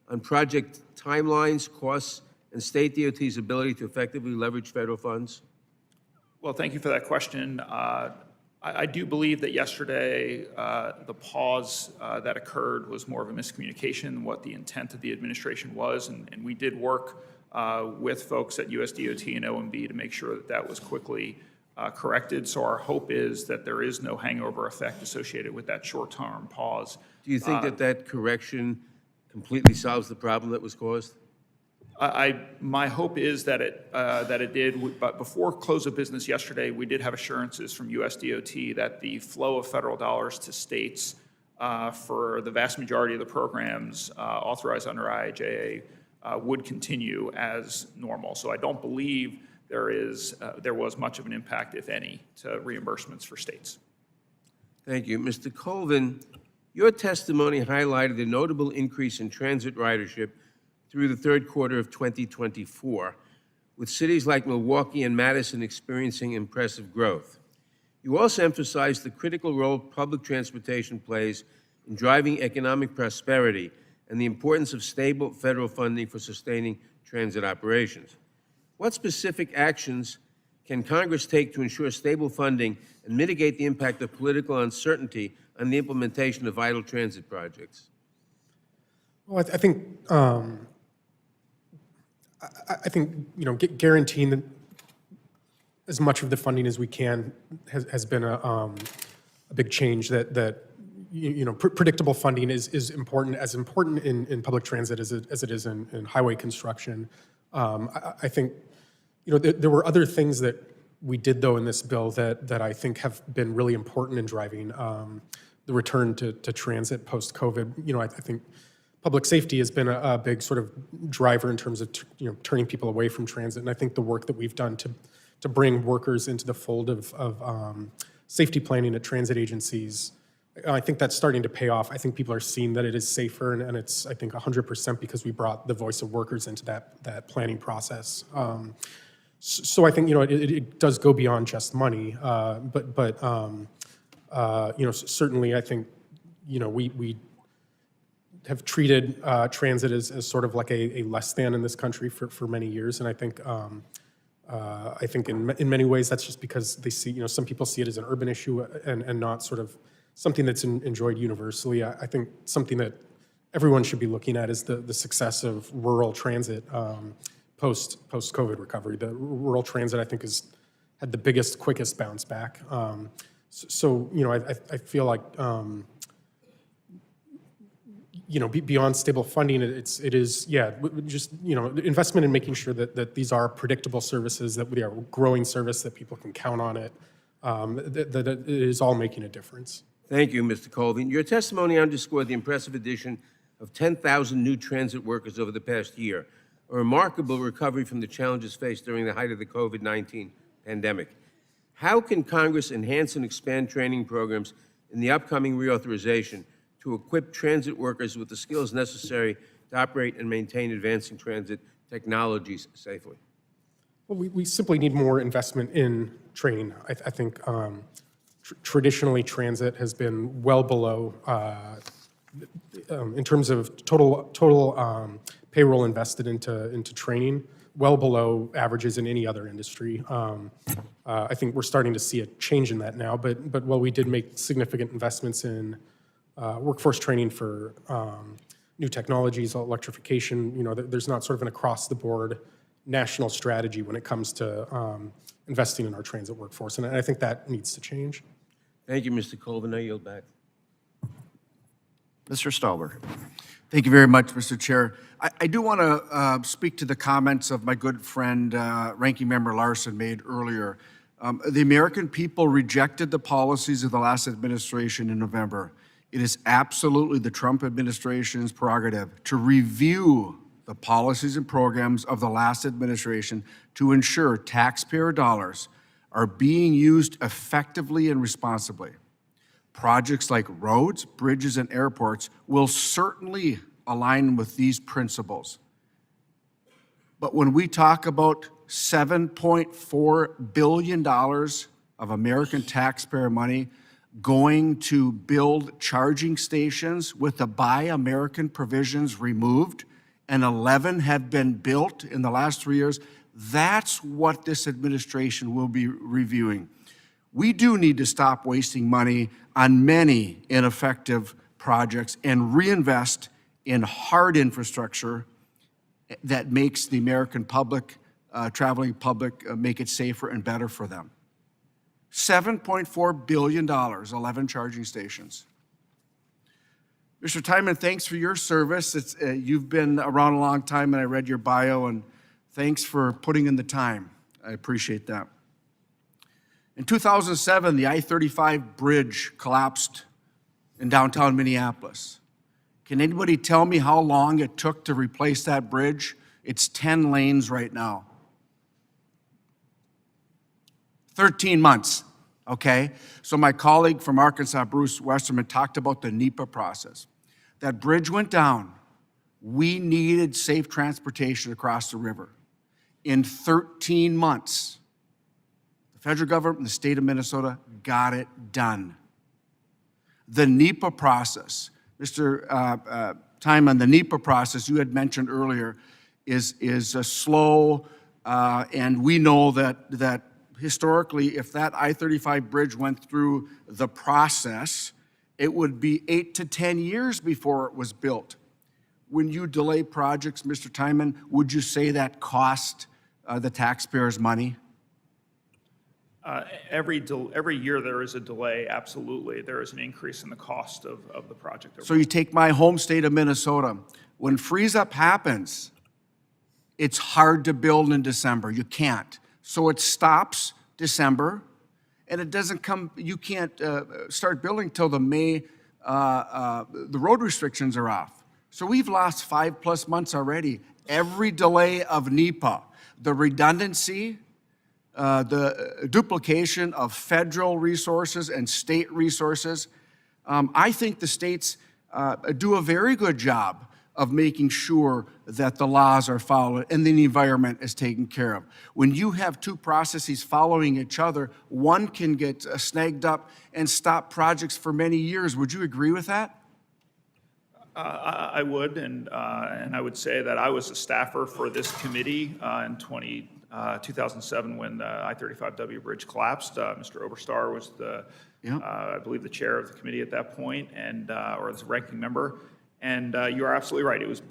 on project timelines, costs, and state DOTs' ability to effectively leverage federal funds? Well, thank you for that question. I do believe that yesterday the pause that occurred was more of a miscommunication than what the intent of the administration was, and we did work with folks at USDOT and OMB to make sure that that was quickly corrected. So our hope is that there is no hangover effect associated with that short-term pause. Do you think that that correction completely solves the problem that was caused? My hope is that it did, but before close of business yesterday, we did have assurances from USDOT that the flow of federal dollars to states for the vast majority of the programs authorized under IIJA would continue as normal. So I don't believe there was much of an impact, if any, to reimbursements for states. Thank you. Mr. Colvin, your testimony highlighted a notable increase in transit ridership through the third quarter of 2024, with cities like Milwaukee and Madison experiencing impressive growth. You also emphasized the critical role public transportation plays in driving economic prosperity and the importance of stable federal funding for sustaining transit operations. What specific actions can Congress take to ensure stable funding and mitigate the impact of political uncertainty on the implementation of vital transit projects? Well, I think guaranteeing that as much of the funding as we can has been a big change. Predictable funding is important, as important in public transit as it is in highway construction. I think there were other things that we did though in this bill that I think have been really important in driving the return to transit post-COVID. I think public safety has been a big sort of driver in terms of turning people away from transit, and I think the work that we've done to bring workers into the fold of safety planning at transit agencies, I think that's starting to pay off. I think people are seeing that it is safer, and it's, I think, 100% because we brought the voice of workers into that planning process. So I think it does go beyond just money, but certainly I think we have treated transit as sort of like a less than in this country for many years, and I think in many ways that's just because they see, some people see it as an urban issue and not sort of something that's enjoyed universally. I think something that everyone should be looking at is the success of rural transit post-COVID recovery. The rural transit, I think, has had the biggest, quickest bounce back. I feel like beyond stable funding, it is just investment in making sure that these are predictable services, that they are growing service, that people can count on it. That it is all making a difference. Thank you, Mr. Colvin. Your testimony underscored the impressive addition of 10,000 new transit workers over the past year, a remarkable recovery from the challenges faced during the height of the COVID-19 pandemic. How can Congress enhance and expand training programs in the upcoming reauthorization to equip transit workers with the skills necessary to operate and maintain advancing transit technologies safely? Well, we simply need more investment in training. I think traditionally transit has been well below in terms of total payroll invested into training, well below averages in any other industry. I think we're starting to see a change in that now, but while we did make significant investments in workforce training for new technologies, electrification, there's not sort of an across-the-board national strategy when it comes to investing in our transit workforce, and I think that needs to change. Thank you, Mr. Colvin. I yield back. Mr. Stauber. Thank you very much, Mr. Chair. I do want to speak to the comments of my good friend, Ranking Member Larson made earlier. The American people rejected the policies of the last administration in November. It is absolutely the Trump administration's prerogative to review the policies and programs of the last administration to ensure taxpayer dollars are being used effectively and responsibly. Projects like roads, bridges, and airports will certainly align with these principles. But when we talk about $7.4 billion of American taxpayer money going to build charging stations with the Buy American provisions removed, and 11 have been built in the last 3 years, that's what this administration will be reviewing. We do need to stop wasting money on many ineffective projects and reinvest in hard infrastructure that makes the American public, traveling public, make it safer and better for them. $7.4 billion, 11 charging stations. Mr. Tymon, thanks for your service. You've been around a long time, and I read your bio, and thanks for putting in the time. I appreciate that. In 2007, the I-35 bridge collapsed in downtown Minneapolis. Can anybody tell me how long it took to replace that bridge? It's 10 lanes right now. 13 months, okay? So my colleague from Arkansas, Bruce Westerman, talked about the NEPA process. That bridge went down. We needed safe transportation across the river. In 13 months, the federal government and the state of Minnesota got it done. The NEPA process, Mr. Tymon, the NEPA process you had mentioned earlier is slow, and we know that historically, if that I-35 bridge went through the process, it would be 8 to 10 years before it was built. When you delay projects, Mr. Tymon, would you say that cost the taxpayers money? Every year there is a delay, absolutely. There is an increase in the cost of the project. So you take my home state of Minnesota. When freeze-up happens, it's hard to build in December. You can't. So it stops December, and it doesn't come, you can't start building till the May, the road restrictions are off. So we've lost 5+ months already. Every delay of NEPA, the redundancy, the duplication of federal resources and state resources. I think the states do a very good job of making sure that the laws are followed and the environment is taken care of. When you have two processes following each other, one can get snagged up and stop projects for many years. Would you agree with that? I would, and I would say that I was a staffer for this committee in 2007 when the I-35W bridge collapsed. Mr. Oberstar was I believe, the chair of the committee at that point, and or as a ranking member. And you are absolutely right. It was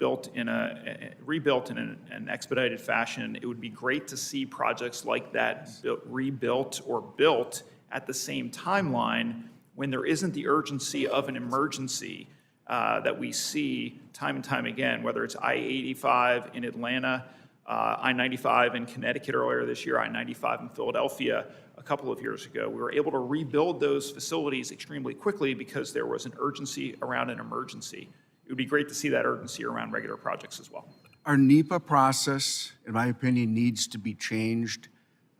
rebuilt in an expedited fashion. It would be great to see projects like that rebuilt or built at the same timeline when there isn't the urgency of an emergency that we see time and time again, whether it's I-85 in Atlanta, I-95 in Connecticut earlier this year, I-95 in Philadelphia a couple of years ago. We were able to rebuild those facilities extremely quickly because there was an urgency around an emergency. It would be great to see that urgency around regular projects as well. Our NEPA process, in my opinion, needs to be changed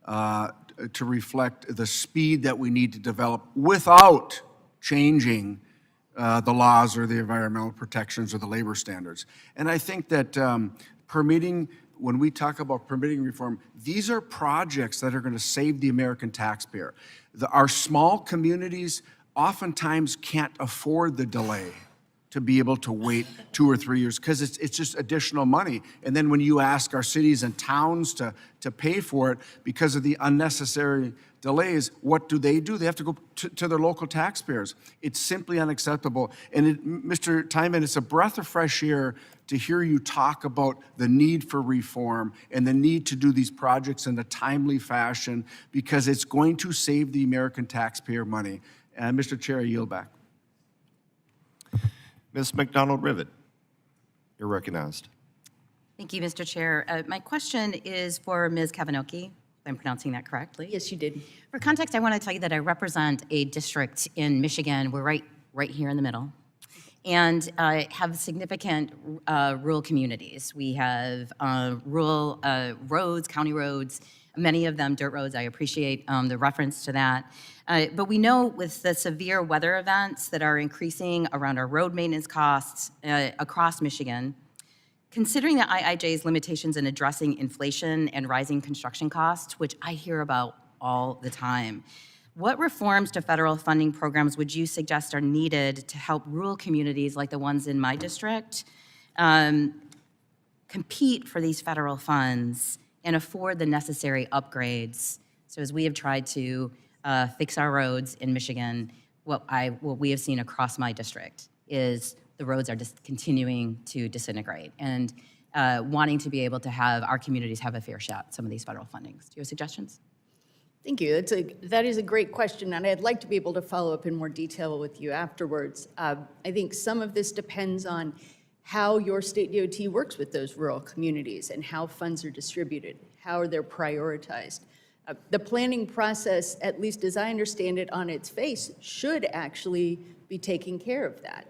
to reflect the speed that we need to develop without changing the laws or the environmental protections or the labor standards. And I think that permitting, when we talk about permitting reform, these are projects that are going to save the American taxpayer. Our small communities oftentimes can't afford the delay to be able to wait 2 or 3 years, because it's just additional money. And then when you ask our cities and towns to pay for it because of the unnecessary delays, what do? They have to go to their local taxpayers. It's simply unacceptable. And Mr. Tymon, it's a breath of fresh air to hear you talk about the need for reform and the need to do these projects in a timely fashion, because it's going to save the American taxpayer money. And Mr. Chair, I yield back. Ms. McDonald-Rivet, you're recognized. Thank you, Mr. Chair. My question is for Ms. Kavinoky, if I'm pronouncing that correctly. Yes, you did. For context, I want to tell you that I represent a district in Michigan. We're right here in the middle, and have significant rural communities. We have rural roads, county roads, many of them dirt roads. I appreciate the reference to that. But we know with the severe weather events that are increasing around our road maintenance costs across Michigan, considering the IIJ's limitations in addressing inflation and rising construction costs, which I hear about all the time, what reforms to federal funding programs would you suggest are needed to help rural communities like the ones in my district compete for these federal funds and afford the necessary upgrades? So as we have tried to fix our roads in Michigan, what we have seen across my district is the roads are just continuing to disintegrate, and wanting to be able to have our communities have a fair shot at some of these federal fundings. Do you have suggestions? Thank you. That is a great question, and I'd like to be able to follow up in more detail with you afterwards. I think some of this depends on how your state DOT works with those rural communities and how funds are distributed, how they're prioritized. The planning process, at least as I understand it on its face, should actually be taking care of that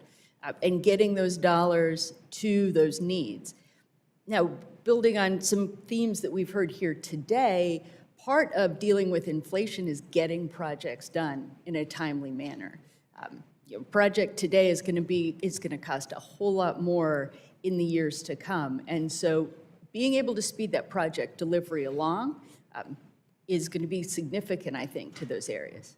and getting those dollars to those needs. Now, building on some themes that we've heard here today, part of dealing with inflation is getting projects done in a timely manner. Project today is going to cost a whole lot more in the years to come, and so being able to speed that project delivery along is going to be significant, I think, to those areas.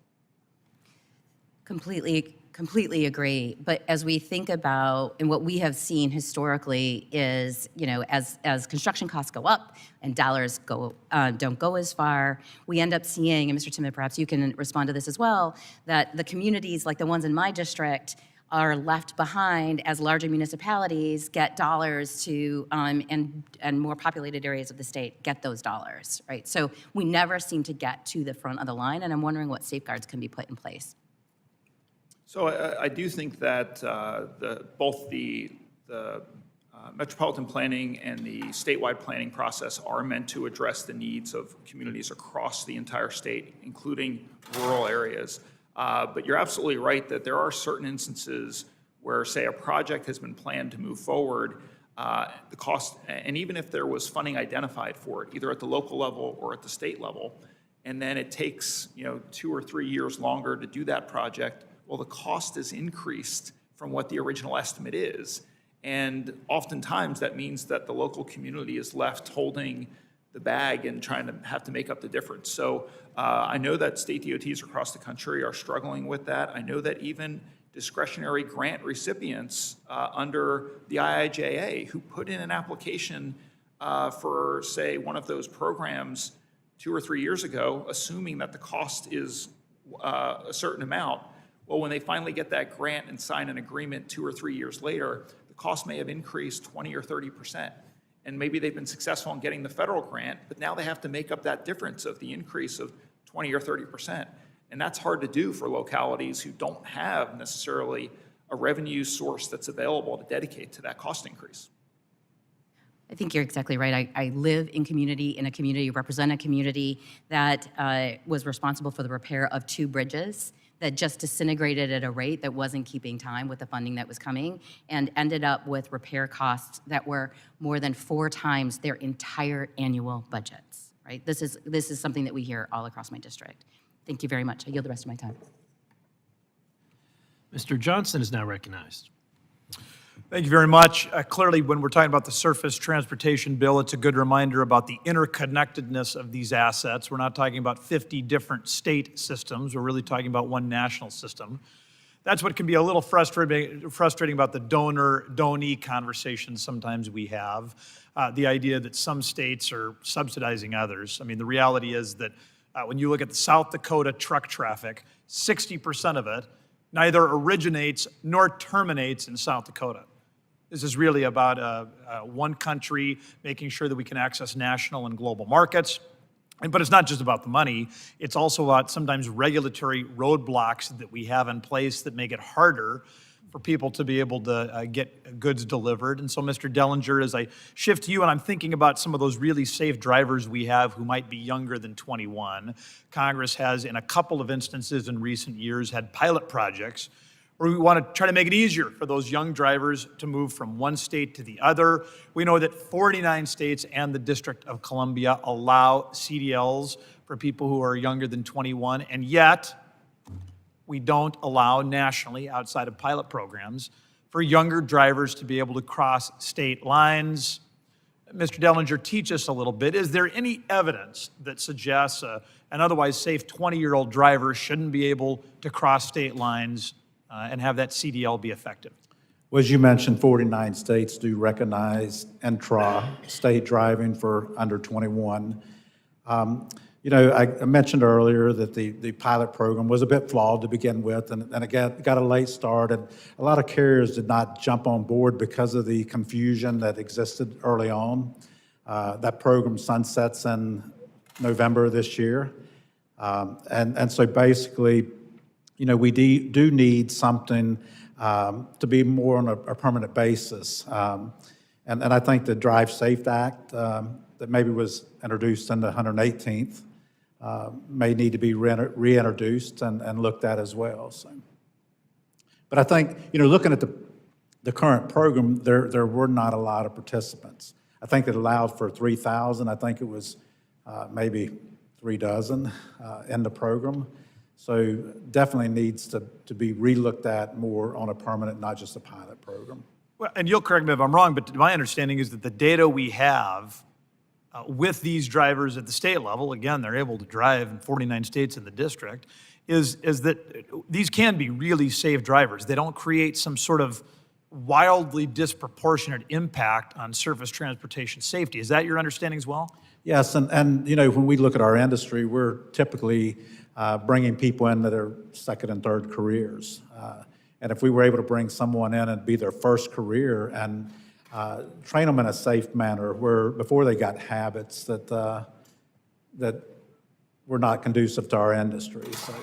Completely agree. But as we think about, and what we have seen historically is, as construction costs go up and dollars don't go as far, we end up seeing, and Mr. Tymon, perhaps you can respond to this as well, that the communities like the ones in my district are left behind as larger municipalities get dollars to, and more populated areas of the state get those dollars, right? So we never seem to get to the front of the line, and I'm wondering what safeguards can be put in place. So I do think that both the metropolitan planning and the statewide planning process are meant to address the needs of communities across the entire state, including rural areas. But you're absolutely right that there are certain instances where, say, a project has been planned to move forward, the cost, and even if there was funding identified for it, either at the local level or at the state level, and then it takes 2 or 3 years longer to do that project, well, the cost is increased from what the original estimate is. And oftentimes that means that the local community is left holding the bag and trying to have to make up the difference. So I know that state DOTs across the country are struggling with that. I know that even discretionary grant recipients under the IIJA who put in an application for, say, one of those programs 2 or 3 years ago, assuming that the cost is a certain amount, well, when they finally get that grant and sign an agreement 2 or 3 years later, the cost may have increased 20 or 30%. And maybe they've been successful in getting the federal grant, but now they have to make up that difference of the increase of 20 or 30%. And that's hard to do for localities who don't have necessarily a revenue source that's available to dedicate to that cost increase. I think you're exactly right. I live in a community, represent a community that was responsible for the repair of 2 bridges that just disintegrated at a rate that wasn't keeping time with the funding that was coming, and ended up with repair costs that were more than 4 times their entire annual budgets, right? This is something that we hear all across my district. Thank you very much. I yield the rest of my time. Mr. Johnson is now recognized. Thank you very much. Clearly, when we're talking about the surface transportation bill, it's a good reminder about the interconnectedness of these assets. We're not talking about 50 different state systems. We're really talking about one national system. That's what can be a little frustrating about the donor-donee conversations sometimes we have. The idea that some states are subsidizing others. I mean, the reality is that when you look at the South Dakota truck traffic, 60% of it neither originates nor terminates in South Dakota. This is really about one country making sure that we can access national and global markets. But it's not just about the money. It's also about sometimes regulatory roadblocks that we have in place that make it harder for people to be able to get goods delivered. And so, Mr. Dellinger, as I shift to you, and I'm thinking about some of those really safe drivers we have who might be younger than 21, Congress has, in a couple of instances in recent years, had pilot projects where we want to try to make it easier for those young drivers to move from one state to the other. We know that 49 states and the District of Columbia allow CDLs for people who are younger than 21, and yet we don't allow nationally, outside of pilot programs, for younger drivers to be able to cross state lines. Mr. Dellinger, teach us a little bit. Is there any evidence that suggests an otherwise safe 20-year-old driver shouldn't be able to cross state lines and have that CDL be effective? Well, as you mentioned, 49 states do recognize intra-state driving for under 21. You know, I mentioned earlier that the pilot program was a bit flawed to begin with, and it got a late start, and a lot of carriers did not jump on board because of the confusion that existed early on. That program sunsets in November this year. And so basically, you know, we do need something to be more on a permanent basis. And I think the Drive Safe Act that maybe was introduced in the 118th may need to be reintroduced and looked at as well. So, but I think, you know, looking at the current program, there were not a lot of participants. I think it allowed for 3,000. I think it was maybe 3 dozen in the program. So definitely needs to be relooked at more on a permanent, not just a pilot program. Well, and you'll correct me if I'm wrong, but my understanding is that the data we have with these drivers at the state level, again, they're able to drive in 49 states in the district, is that these can be really safe drivers. They don't create some sort of wildly disproportionate impact on surface transportation safety. Is that your understanding as well? Yes, and you know, when we look at our industry, we're typically bringing people in that are second and third careers. And if we were able to bring someone in and be their first career and train them in a safe manner where before they got habits that were not conducive to our industry. So.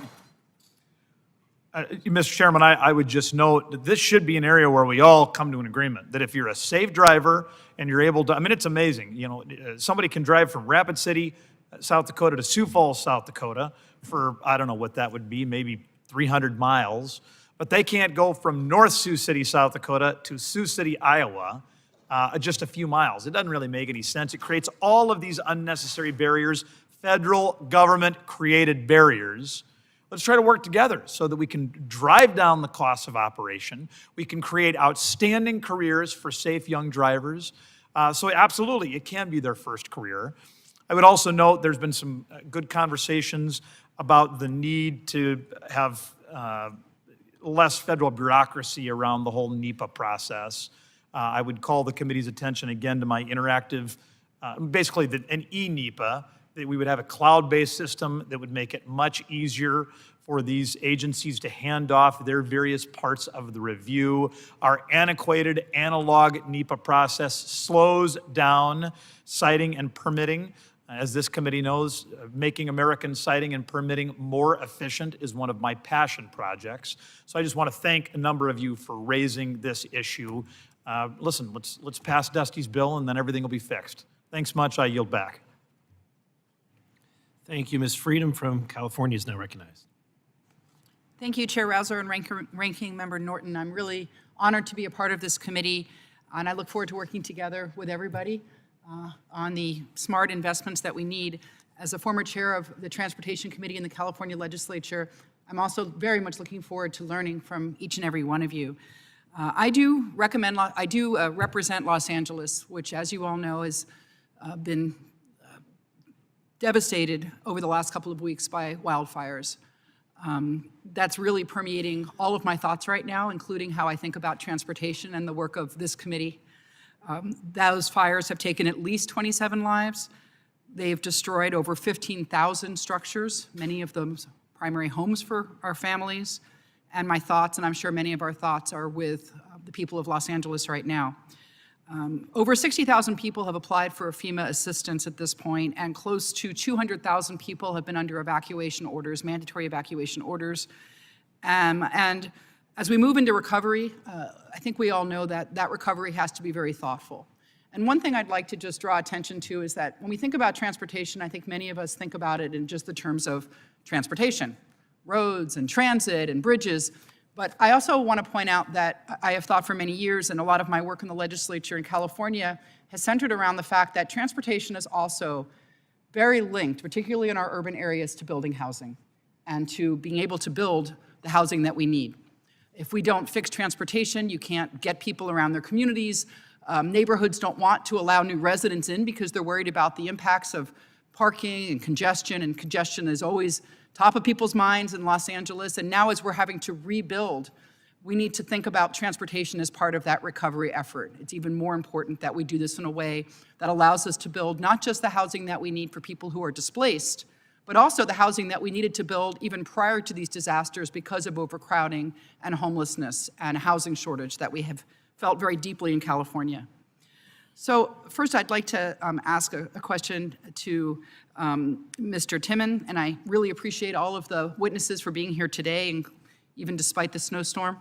Mr. Chairman, I would just note that this should be an area where we all come to an agreement, that if you're a safe driver and you're able to, I mean, it's amazing, you know, somebody can drive from Rapid City, South Dakota to Sioux Falls, South Dakota for, I don't know what that would be, maybe 300 miles, but they can't go from North Sioux City, South Dakota to Sioux City, Iowa, just a few miles. It doesn't really make any sense. It creates all of these unnecessary barriers, federal government created barriers. Let's try to work together so that we can drive down the cost of operation. We can create outstanding careers for safe young drivers. So absolutely, it can be their first career. I would also note there's been some good conversations about the need to have less federal bureaucracy around the whole NEPA process. I would call the committee's attention again to my interactive, basically an e-NEPA, that we would have a cloud-based system that would make it much easier for these agencies to hand off their various parts of the review. Our antiquated analog NEPA process slows down siting and permitting. As this committee knows, making American siting and permitting more efficient is one of my passion projects. So I just want to thank a number of you for raising this issue. Listen, let's pass Dusty's bill and then everything will be fixed. Thanks much. I yield back. Thank you. Ms. Freedom from California is now recognized. Thank you, Chair Rouser and Ranking Member Norton. I'm really honored to be a part of this committee, and I look forward to working together with everybody on the smart investments that we need. As a former chair of the Transportation Committee in the California Legislature, I'm also very much looking forward to learning from each and every one of you. I do represent Los Angeles, which, as you all know, has been devastated over the last couple of weeks by wildfires. That's really permeating all of my thoughts right now, including how I think about transportation and the work of this committee. Those fires have taken at least 27 lives. They've destroyed over 15,000 structures, many of them primary homes for our families. And my thoughts, and I'm sure many of our thoughts, are with the people of Los Angeles right now. Over 60,000 people have applied for FEMA assistance at this point, and close to 200,000 people have been under evacuation orders, mandatory evacuation orders. And as we move into recovery, I think we all know that that recovery has to be very thoughtful. And one thing I'd like to just draw attention to is that when we think about transportation, I think many of us think about it in just the terms of transportation, roads and transit and bridges. But I also want to point out that I have thought for many years, and a lot of my work in the legislature in California has centered around the fact that transportation is also very linked, particularly in our urban areas, to building housing and to being able to build the housing that we need. If we don't fix transportation, you can't get people around their communities. Neighborhoods don't want to allow new residents in because they're worried about the impacts of parking and congestion is always top of people's minds in Los Angeles. And now as we're having to rebuild, we need to think about transportation as part of that recovery effort. It's even more important that we do this in a way that allows us to build not just the housing that we need for people who are displaced, but also the housing that we needed to build even prior to these disasters because of overcrowding and homelessness and housing shortage that we have felt very deeply in California. So first, I'd like to ask a question to Mr. Tymon, and I really appreciate all of the witnesses for being here today, and even despite the snowstorm.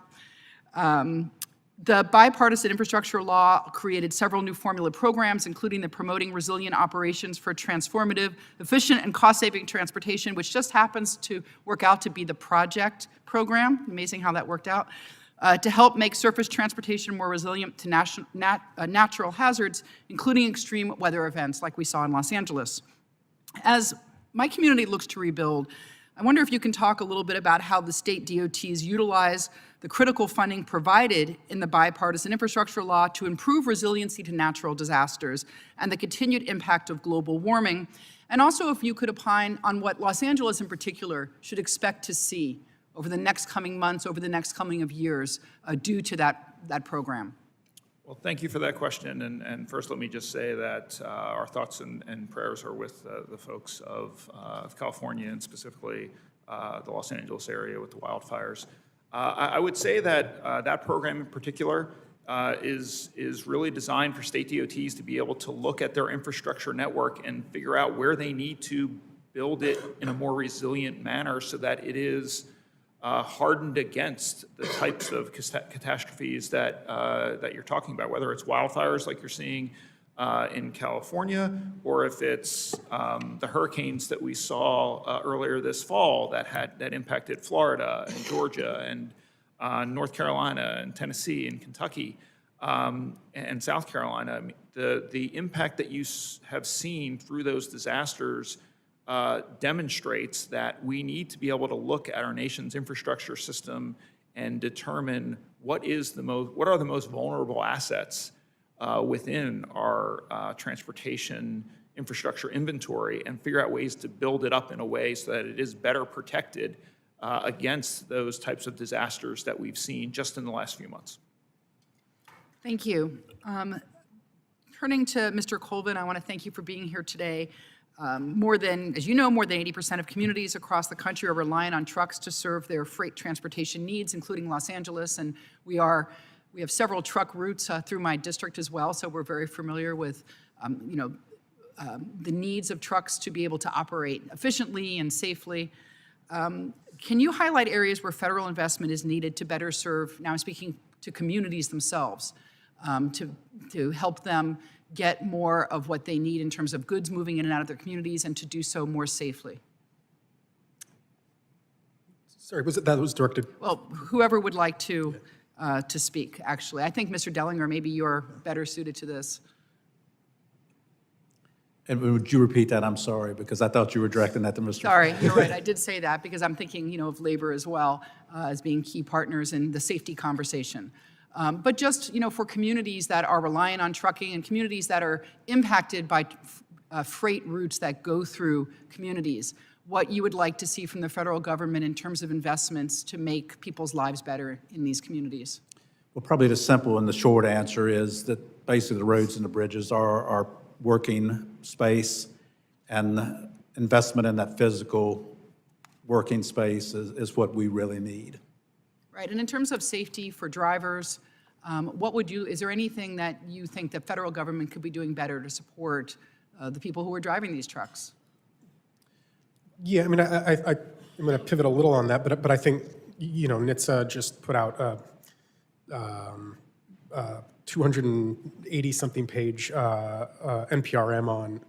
The bipartisan infrastructure law created several new formula programs, including the Promoting Resilient Operations for Transformative, Efficient, and Cost-Saving Transportation, which just happens to work out to be the project program. Amazing how that worked out. To help make surface transportation more resilient to natural hazards, including extreme weather events like we saw in Los Angeles. As my community looks to rebuild, I wonder if you can talk a little bit about how the state DOTs utilize the critical funding provided in the bipartisan infrastructure law to improve resiliency to natural disasters and the continued impact of global warming, and also if you could opine on what Los Angeles in particular should expect to see over the next coming months, over the next coming of years, due to that program. Well, thank you for that question. And first, let me just say that our thoughts and prayers are with the folks of California and specifically the Los Angeles area with the wildfires. I would say that that program in particular is really designed for state DOTs to be able to look at their infrastructure network and figure out where they need to build it in a more resilient manner so that it is hardened against the types of catastrophes that you're talking about, whether it's wildfires like you're seeing in California, or if it's the hurricanes that we saw earlier this fall that impacted Florida and Georgia and North Carolina and Tennessee and Kentucky and South Carolina. I mean, the impact that you have seen through those disasters demonstrates that we need to be able to look at our nation's infrastructure system and determine what are the most vulnerable assets within our transportation infrastructure inventory and figure out ways to build it up in a way so that it is better protected against those types of disasters that we've seen just in the last few months. Thank you. Turning to Mr. Colvin, I want to thank you for being here today. As you know, more than 80% of communities across the country are relying on trucks to serve their freight transportation needs, including Los Angeles, and we have several truck routes through my district as well, so we're very familiar with the needs of trucks to be able to operate efficiently and safely. Can you highlight areas where federal investment is needed to better serve, now I'm speaking to communities themselves, to help them get more of what they need in terms of goods moving in and out of their communities and to do so more safely? Sorry, that was directed? Well, whoever would like to speak, actually. I think Mr. Dellinger, maybe you're better suited to this. And would you repeat that? I'm sorry, because I thought you were directing that to Mr. Sorry, you're right. I did say that because I'm thinking, of labor as well as being key partners in the safety conversation. But just, for communities that are relying on trucking and communities that are impacted by freight routes that go through communities, what you would like to see from the federal government in terms of investments to make people's lives better in these communities? Well, probably the simple and the short answer is that basically the roads and the bridges are our working space, and investment in that physical working space is what we really need. Right, and in terms of safety for drivers, is there anything that you think the federal government could be doing better to support the people who are driving these trucks? Yeah, I mean, I'm going to pivot a little on that, but I think, NHTSA just put out a 280-something page NPRM on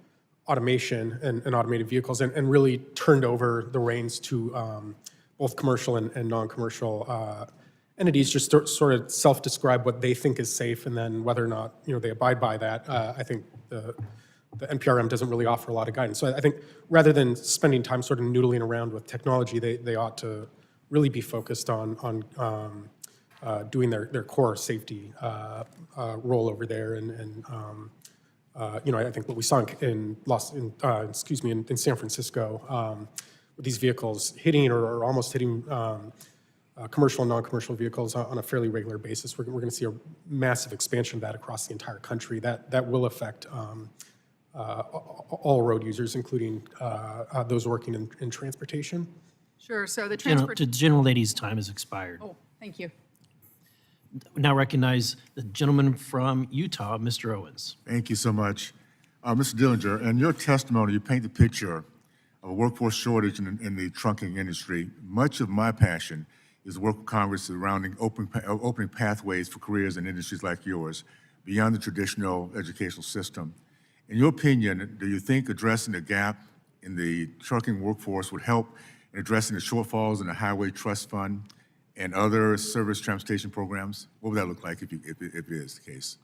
automation and automated vehicles, and really turned over the reins to both commercial and non-commercial entities, just sort of self-describe what they think is safe, and then whether or not they abide by that. I think the NPRM doesn't really offer a lot of guidance. So I think rather than spending time sort of noodling around with technology, they ought to really be focused on doing their core safety role over there. And I think what we saw in San Francisco with these vehicles hitting or almost hitting commercial and non-commercial vehicles on a fairly regular basis, we're going to see a massive expansion of that across the entire country. That will affect all road users, including those working in transportation. Sure, so the The transport... gentlelady's time has expired. Oh, thank you. Now recognize the gentleman from Utah, Mr. Owens. Thank you so much. Mr. Dellinger, in your testimony, you paint the picture of a workforce shortage in the trucking industry. Much of my passion is work with Congress surrounding opening pathways for careers in industries like yours beyond the traditional educational system. In your opinion, do you think addressing the gap in the trucking workforce would help in addressing the shortfalls in the Highway Trust Fund and other service transportation programs? What would that look like if it is the case?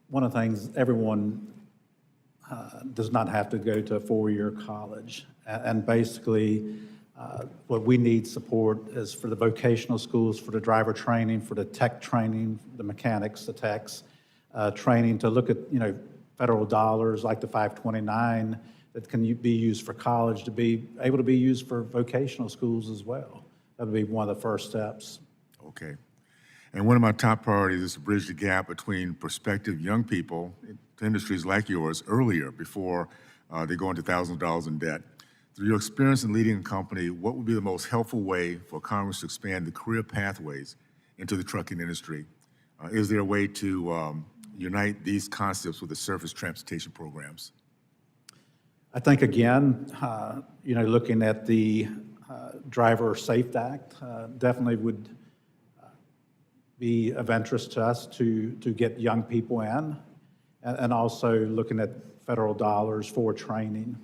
One of the things, everyone does not have to go to a four-year college. And basically, what we need support is for the vocational schools, for the driver training, for the tech training, the mechanics, the techs, training to look at, federal dollars like the 529 that can be used for college to be able to be used for vocational schools as well. That would be one of the first steps. Okay. And one of my top priorities is to bridge the gap between prospective young people to industries like yours earlier before they go into thousands of dollars in debt. Through your experience in leading a company, what would be the most helpful way for Congress to expand the career pathways into the trucking industry? Is there a way to unite these concepts with the surface transportation programs? I think, again, looking at the Driver Safe Act definitely would be of interest to us to get young people in, and also looking at federal dollars for training.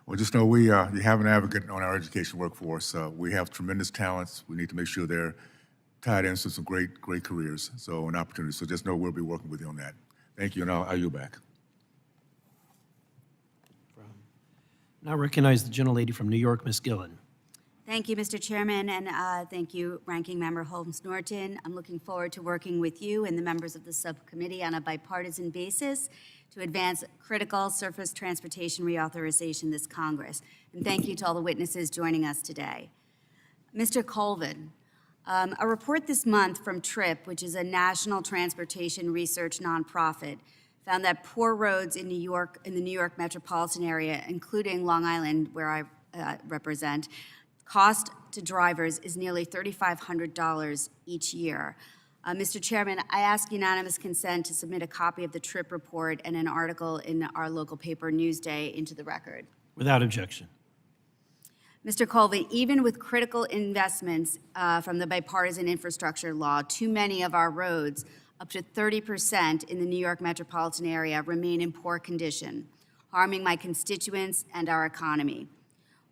Well, just know we have an advocate on our education workforce. We have tremendous talents. We need to make sure they're tied into some great careers, so an opportunity. So just know we'll be working with you on that. Thank you, and I'll yield back. Now recognize the gentlelady from New York, Ms. Gillen. Thank you, Mr. Chairman, and thank you, Ranking Member Holmes-Norton. I'm looking forward to working with you and the members of the subcommittee on a bipartisan basis to advance critical surface transportation reauthorization this Congress. And thank you to all the witnesses joining us today. Mr. Colvin, a report this month from TRIP, which is a national transportation research nonprofit, found that poor roads in New York, in the New York metropolitan area, including Long Island, where I represent, cost to drivers is nearly $3,500 each year. Mr. Chairman, I ask unanimous consent to submit a copy of the TRIP report and an article in our local paper, Newsday, into the record. Without objection. Mr. Colvin, even with critical investments from the bipartisan infrastructure law, too many of our roads, up to 30% in the New York metropolitan area, remain in poor condition, harming my constituents and our economy.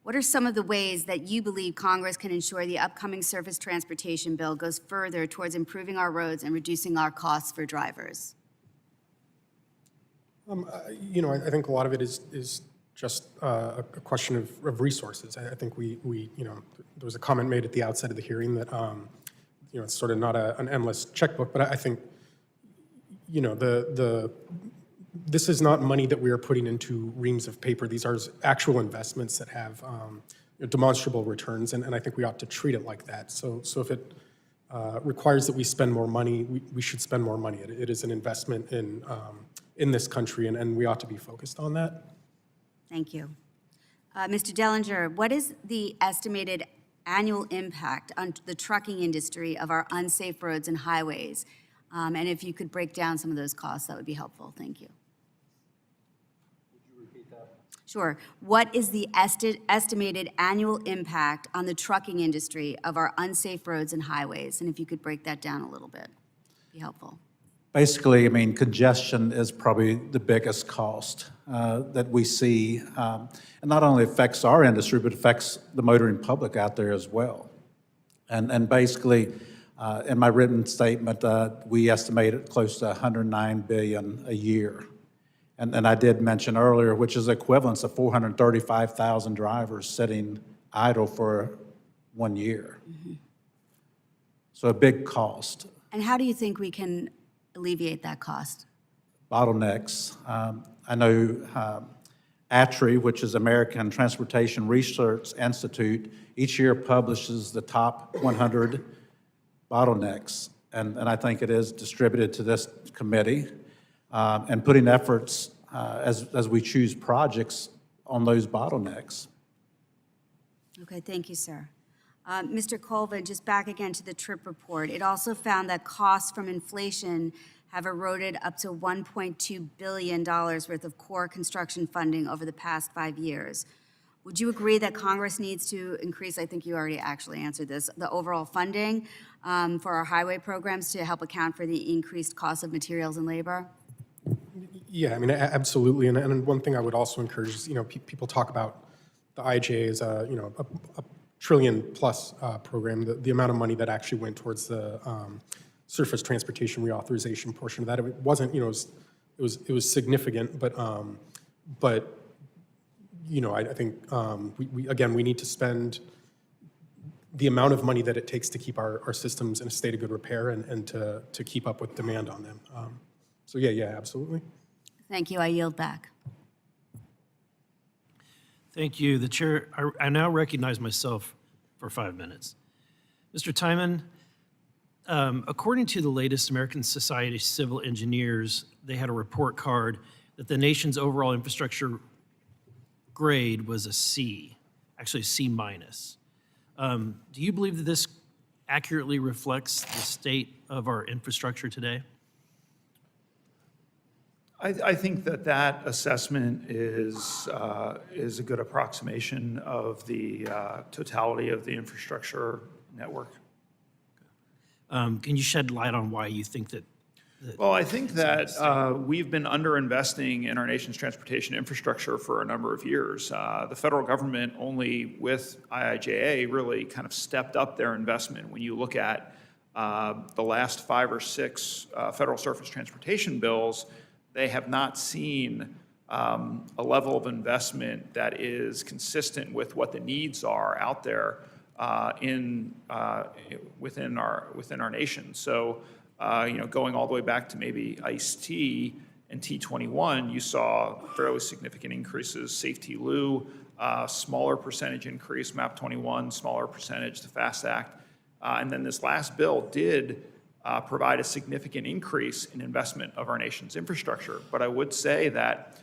What are some of the ways that you believe Congress can ensure the upcoming surface transportation bill goes further towards improving our roads and reducing our costs for drivers? I think a lot of it is just a question of resources. I think there was a comment made at the outset of the hearing that, it's sort of not an endless checkbook, but I think, the this is not money that we are putting into reams of paper. These are actual investments that have demonstrable returns, and I think we ought to treat it like that. So if it requires that we spend more money, we should spend more money. It is an investment in this country, and we ought to be focused on that. Thank you. Mr. Dellinger, what is the estimated annual impact on the trucking industry of our unsafe roads and highways? And if you could break down some of those costs, that would be helpful. Thank you. Would you repeat that? Sure. What is the estimated annual impact on the trucking industry of our unsafe roads and highways? And if you could break that down a little bit, be helpful. Basically, I mean, congestion is probably the biggest cost that we see. And not only affects our industry, but affects the motoring public out there as well. And basically, in my written statement, we estimated close to $109 billion a year. And I did mention earlier, which is equivalent to 435,000 drivers sitting idle for 1 year. Mm-hmm. So a big cost. And how do you think we can alleviate that cost? Bottlenecks. I know ATRI, which is American Transportation Research Institute, each year publishes the top 100 bottlenecks. And I think it is distributed to this committee and putting efforts as we choose projects on those bottlenecks. Okay, thank you, sir. Mr. Colvin, just back again to the TRIP report. It also found that costs from inflation have eroded up to $1.2 billion worth of core construction funding over the past 5 years. Would you agree that Congress needs to increase, I think you already actually answered this, the overall funding for our highway programs to help account for the increased cost of materials and labor? Yeah, I mean, absolutely. And one thing I would also encourage is, people talk about the IIJA as a trillion plus program, the amount of money that actually went towards the surface transportation reauthorization portion of that. It wasn't, it was significant, but I think we need to spend the amount of money that it takes to keep our systems in a state of good repair and to keep up with demand on them. So yeah, absolutely. Thank you. I yield back. Thank you. The chair, I now recognize myself for 5 minutes. Mr. Tymon, according to the latest American Society of Civil Engineers, they had a report card that the nation's overall infrastructure grade was a C, actually a C minus. Do you believe that this accurately reflects the state of our infrastructure today? I think that assessment is a good approximation of the totality of the infrastructure network. Can you shed light on why you think that? Well, I think that we've been underinvesting in our nation's transportation infrastructure for a number of years. The federal government only with IIJA really kind of stepped up their investment. When you look at the last 5 or 6 federal surface transportation bills, they have not seen a level of investment that is consistent with what the needs are out there within our nation. So, going all the way back to maybe ICE-T and T21, you saw fairly significant increases. Safety-Lou, smaller percentage increase, MAP 21, smaller percentage, the FAST Act. And then this last bill did provide a significant increase in investment of our nation's infrastructure. But I would say that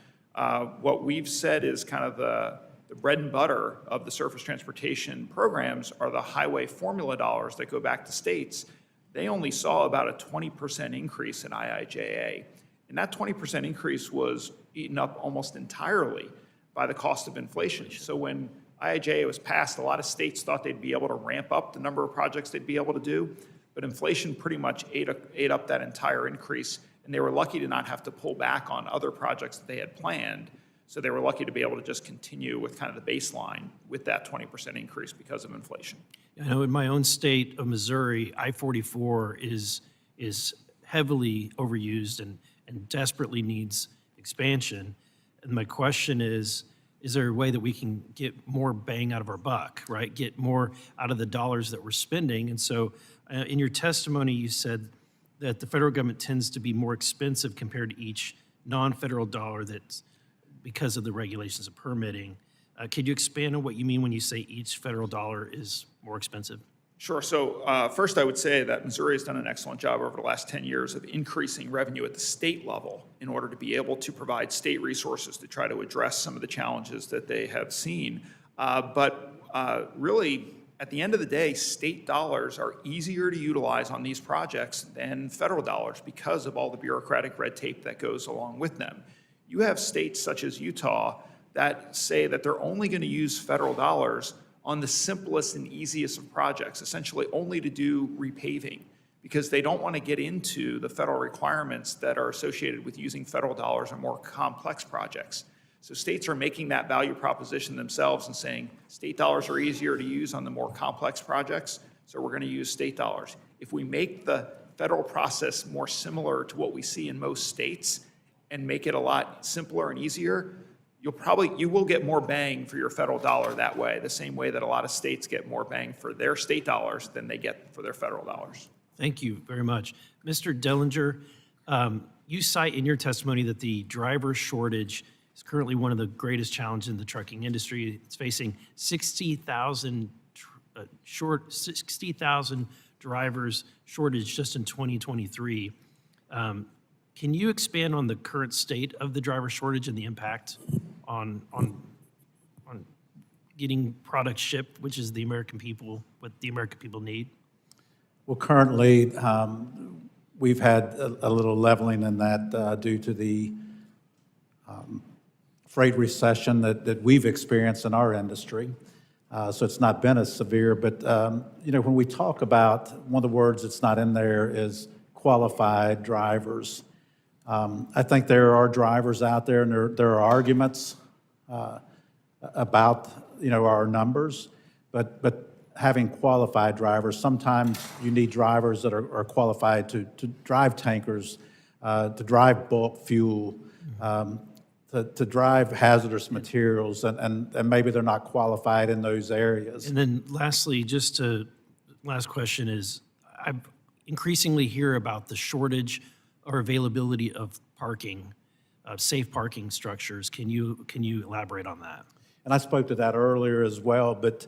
what we've said is kind of the bread and butter of the surface transportation programs are the highway formula dollars that go back to states. They only saw about a 20% increase in IIJA. And that 20% increase was eaten up almost entirely by the cost of inflation. So when IIJA was passed, a lot of states thought they'd be able to ramp up the number of projects they'd be able to do. But inflation pretty much ate up that entire increase, and they were lucky to not have to pull back on other projects that they had planned. So they were lucky to be able to just continue with kind of the baseline with that 20% increase because of inflation. I know in my own state of Missouri, I-44 is heavily overused and desperately needs expansion. And my question is there a way that we can get more bang out of our buck, right? Get more out of the dollars that we're spending? And so in your testimony, you said that the federal government tends to be more expensive compared to each non-federal dollar that's because of the regulations of permitting. Could you expand on what you mean when you say each federal dollar is more expensive? Sure. So first, I would say that Missouri has done an excellent job over the last 10 years of increasing revenue at the state level in order to be able to provide state resources to try to address some of the challenges that they have seen. But really, at the end of the day, state dollars are easier to utilize on these projects than federal dollars because of all the bureaucratic red tape that goes along with them. You have states such as Utah that say that they're only going to use federal dollars on the simplest and easiest of projects, essentially only to do repaving, because they don't want to get into the federal requirements that are associated with using federal dollars on more complex projects. So states are making that value proposition themselves and saying state dollars are easier to use on the more complex projects, so we're going to use state dollars. If we make the federal process more similar to what we see in most states and make it a lot simpler and easier, you will get more bang for your federal dollar that way, the same way that a lot of states get more bang for their state dollars than they get for their federal dollars. Thank you very much. Mr. Dellinger, you cite in your testimony that the driver shortage is currently one of the greatest challenges in the trucking industry. It's facing 60,000 drivers shortage just in 2023. Can you expand on the current state of the driver shortage and the impact on getting products shipped, which is the American people, what the American people need? Well, currently, we've had a little leveling in that due to the freight recession that we've experienced in our industry. So it's not been as severe, but when we talk about, one of the words that's not in there is qualified drivers. I think there are drivers out there, and there are arguments about our numbers, but having qualified drivers, sometimes you need drivers that are qualified to drive tankers, to drive bulk fuel, to drive hazardous materials, and maybe they're not qualified in those areas. And then lastly, last question is, I increasingly hear about the shortage or availability of parking, safe parking structures. Can you elaborate on that? And I spoke to that earlier as well, but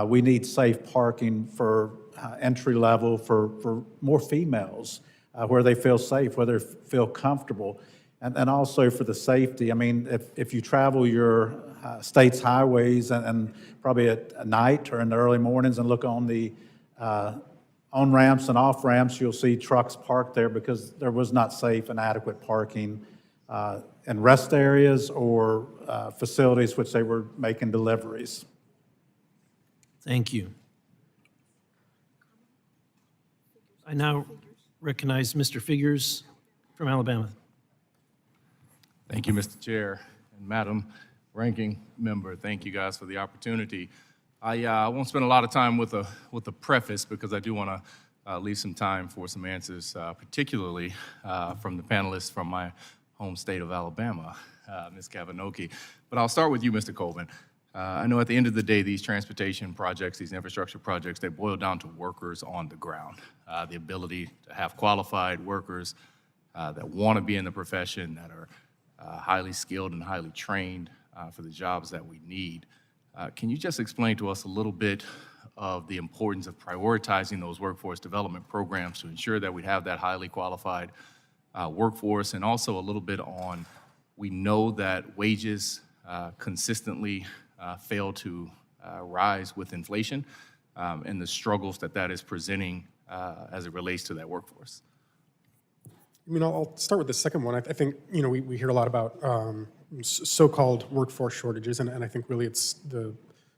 we need safe parking for entry level, for more females, where they feel safe, where they feel comfortable, and also for the safety. I mean, if you travel your state's highways and probably at night or in the early mornings and look on the on-ramps and off-ramps, you'll see trucks parked there because there was not safe and adequate parking in rest areas or facilities which they were making deliveries. Thank you. I now recognize Mr. Figures from Alabama. Thank you, Mr. Chair and Madam Ranking Member. Thank you guys for the opportunity. I won't spend a lot of time with a preface because I do want to leave some time for some answers, particularly from the panelists from my home state of Alabama, Ms. Kavinoky. But I'll start with you, Mr. Colvin. I know at the end of the day, these transportation projects, these infrastructure projects, they boil down to workers on the ground. The ability to have qualified workers that want to be in the profession, that are highly skilled and highly trained for the jobs that we need. Can you just explain to us a little bit of the importance of prioritizing those workforce development programs to ensure that we have that highly qualified workforce, and also a little bit on, we know that wages consistently fail to rise with inflation, and the struggles that is presenting as it relates to that workforce? I mean, I'll start with the second one. I think, we hear a lot about so-called workforce shortages, and I think really it's the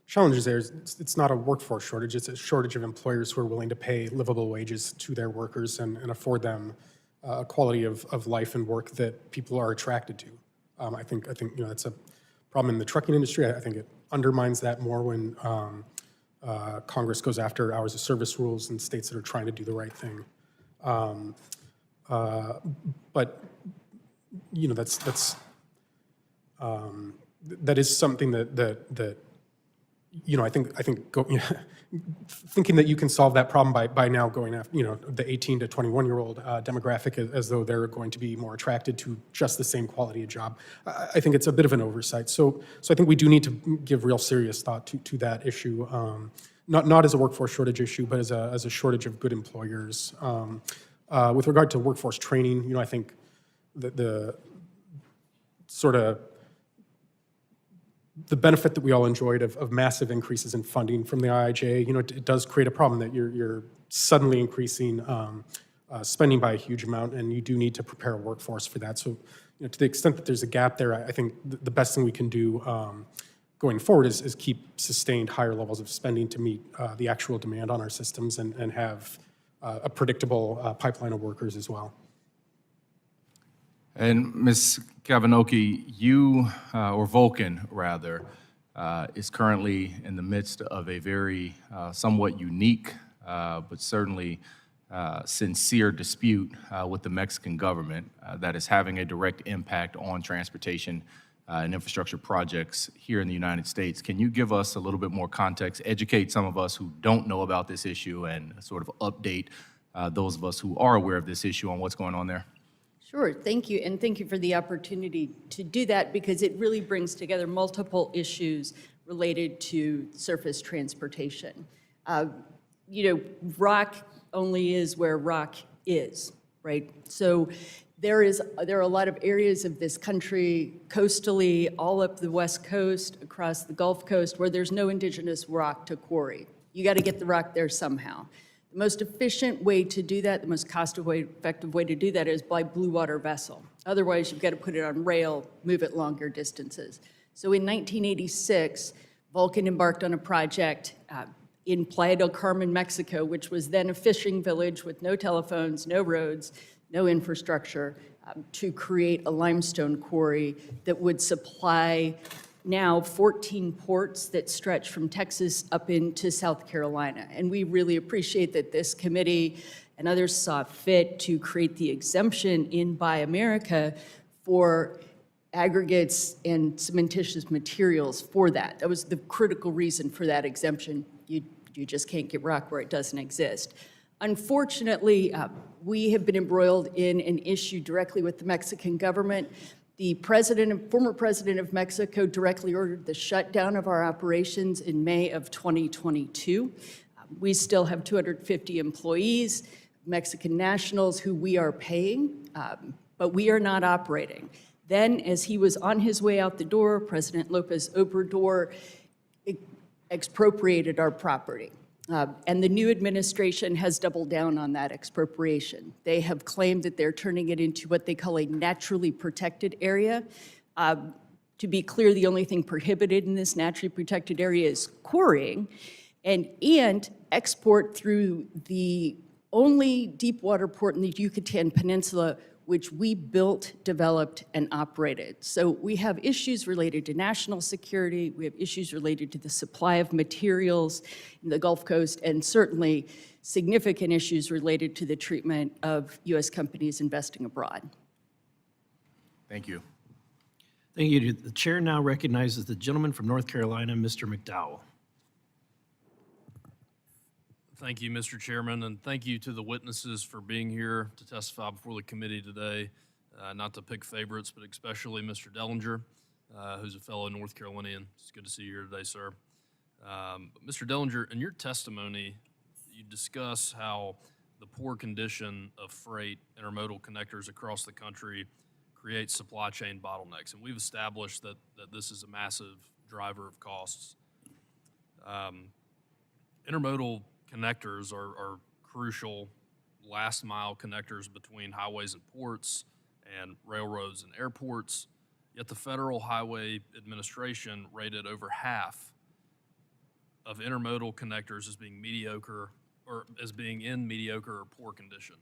challenges there. It's not a workforce shortage, it's a shortage of employers who are willing to pay livable wages to their workers and afford them a quality of life and work that people are attracted to. I think that's a problem in the trucking industry. I think it undermines that more when Congress goes after hours of service rules in states that are trying to do the right thing. But that is something that I think thinking that you can solve that problem by now going after, the 18 to 21-year-old demographic as though they're going to be more attracted to just the same quality of job, I think it's a bit of an oversight. So I think we do need to give real serious thought to that issue, not as a workforce shortage issue, but as a shortage of good employers. With regard to workforce training, I think the sort of the benefit that we all enjoyed of massive increases in funding from the IIJA, it does create a problem that you're suddenly increasing spending by a huge amount, and you do need to prepare a workforce for that. So, to the extent that there's a gap there, I think the best thing we can do going forward is keep sustained higher levels of spending to meet the actual demand on our systems and have a predictable pipeline of workers as well. And Ms. Kavinoky, you, or Vulcan rather, is currently in the midst of a very somewhat unique, but certainly sincere dispute with the Mexican government that is having a direct impact on transportation and infrastructure projects here in the United States. Can you give us a little bit more context, educate some of us who don't know about this issue, and sort of update those of us who are aware of this issue on what's going on there? Sure, thank you, and thank you for the opportunity to do that because it really brings together multiple issues related to surface transportation. Rock only is where rock is, right? So there are a lot of areas of this country, coastally, all up the West Coast, across the Gulf Coast, where there's no indigenous rock to quarry. You got to get the rock there somehow. The most efficient way to do that, the most cost-effective way to do that is by blue water vessel. Otherwise, you've got to put it on rail, move it longer distances. So in 1986, Vulcan embarked on a project in Playa del Carmen, Mexico, which was then a fishing village with no telephones, no roads, no infrastructure, to create a limestone quarry that would supply now 14 ports that stretch from Texas up into South Carolina. And we really appreciate that this committee and others saw fit to create the exemption in Buy America for aggregates and cementitious materials for that. That was the critical reason for that exemption. You just can't get rock where it doesn't exist. Unfortunately, we have been embroiled in an issue directly with the Mexican government. The former president of Mexico directly ordered the shutdown of our operations in May of 2022. We still have 250 employees, Mexican nationals who we are paying, but we are not operating. Then, as he was on his way out the door, President López Obrador expropriated our property. And the new administration has doubled down on that expropriation. They have claimed that they're turning it into what they call a naturally protected area. To be clear, the only thing prohibited in this naturally protected area is quarrying and export through the only deep water port in the Yucatan Peninsula which we built, developed, and operated. So we have issues related to national security, we have issues related to the supply of materials in the Gulf Coast, and certainly significant issues related to the treatment of U.S. companies investing abroad. Thank you. Thank you. The chair now recognizes the gentleman from North Carolina, Mr. McDowell. Thank you, Mr. Chairman, and thank you to the witnesses for being here to testify before the committee today. Not to pick favorites, but especially Mr. Dellinger, who's a fellow North Carolinian. It's good to see you here today, sir. Mr. Dellinger, in your testimony, you discuss how the poor condition of freight intermodal connectors across the country creates supply chain bottlenecks, and we've established that this is a massive driver of costs. Intermodal connectors are crucial last mile connectors between highways and ports and railroads and airports, yet the Federal Highway Administration rated over half of intermodal connectors as being mediocre or as being in mediocre or poor condition.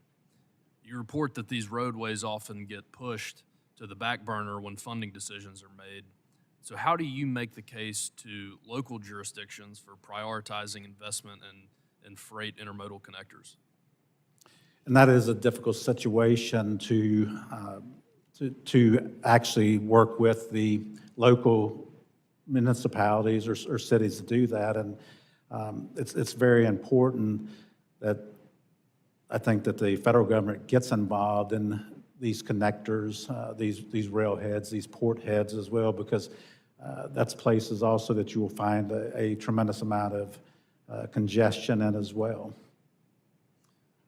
You report that these roadways often get pushed to the back burner when funding decisions are made. So how do you make the case to local jurisdictions for prioritizing investment in freight intermodal connectors? And that is a difficult situation to actually work with the local municipalities or cities to do that. And it's very important that I think that the federal government gets involved in these connectors, these railheads, these port heads as well, because that's places also that you will find a tremendous amount of congestion in as well.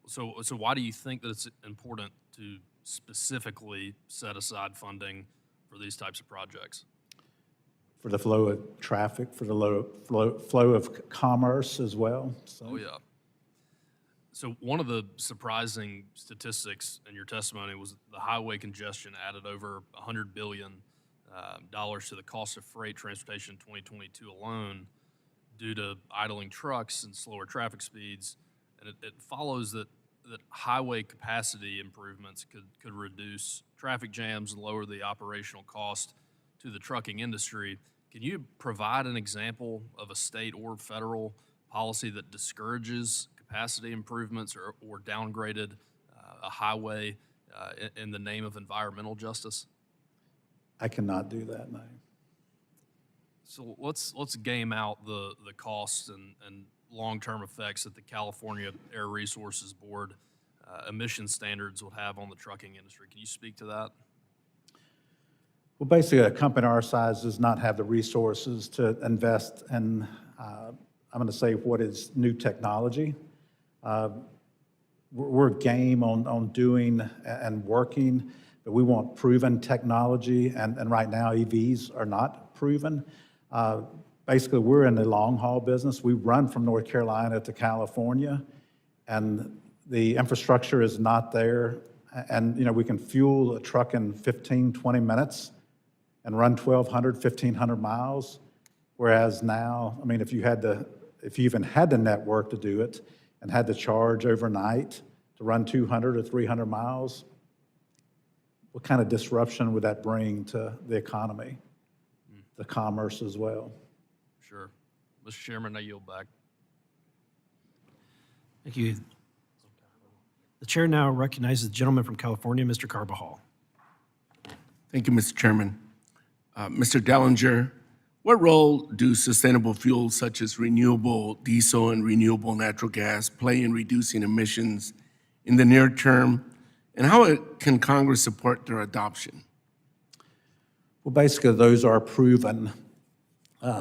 So why do you think that it's important to specifically set aside funding for these types of projects? For the flow of traffic, for the flow of commerce as well. So. Oh, yeah. So one of the surprising statistics in your testimony was the highway congestion added over $100 billion to the cost of freight transportation in 2022 alone due to idling trucks and slower traffic speeds. And it follows that highway capacity improvements could reduce traffic jams and lower the operational cost to the trucking industry. Can you provide an example of a state or federal policy that discourages capacity improvements or downgraded a highway in the name of environmental justice? I cannot do that, no. So let's game out the costs and long-term effects that the California Air Resources Board emission standards would have on the trucking industry. Can you speak to that? Well, basically, a company our size does not have the resources to invest in, I'm going to say, what is new technology. We're game on doing and working, but we want proven technology, and right now EVs are not proven. Basically, we're in the long-haul business. We run from North Carolina to California, and the infrastructure is not there. And, we can fuel a truck in 15, 20 minutes and run 1,200, 1,500 miles. Whereas now, if you even had the network to do it and had to charge overnight to run 200 or 300 miles, what kind of disruption would that bring to the economy, the commerce as well? Sure. Mr. Chairman, I yield back. Thank you. The chair now recognizes the gentleman from California, Mr. Carbajal. Thank you, Mr. Chairman. Mr. Dellinger, what role do sustainable fuels such as renewable diesel and renewable natural gas play in reducing emissions in the near term, and how can Congress support their adoption? Well, basically, those are proven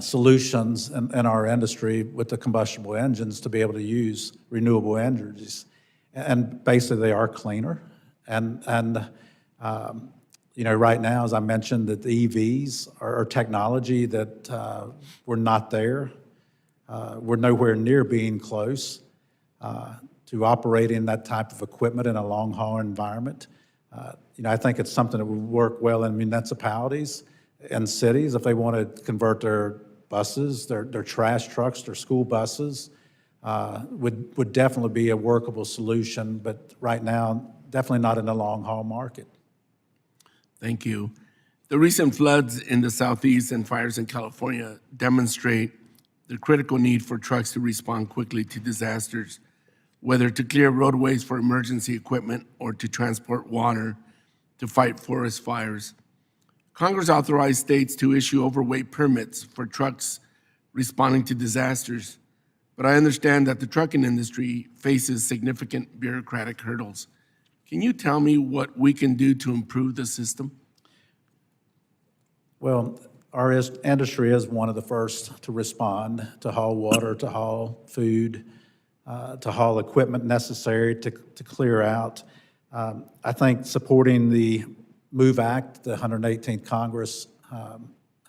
solutions in our industry with the combustible engines to be able to use renewable energies. And basically, they are cleaner. And right now, as I mentioned, that the EVs are technology that we're not there. We're nowhere near being close to operating that type of equipment in a long-haul environment. I think it's something that would work well in municipalities and cities if they want to convert their buses, their trash trucks, their school buses. Would definitely be a workable solution, but right now, definitely not in the long-haul market. Thank you. The recent floods in the Southeast and fires in California demonstrate the critical need for trucks to respond quickly to disasters, whether to clear roadways for emergency equipment or to transport water to fight forest fires. Congress authorized states to issue overweight permits for trucks responding to disasters, but I understand that the trucking industry faces significant bureaucratic hurdles. Can you tell me what we can do to improve the system? Well, our industry is one of the first to respond, to haul water, to haul food, to haul equipment necessary to clear out. I think supporting the MOVE Act, the 118th Congress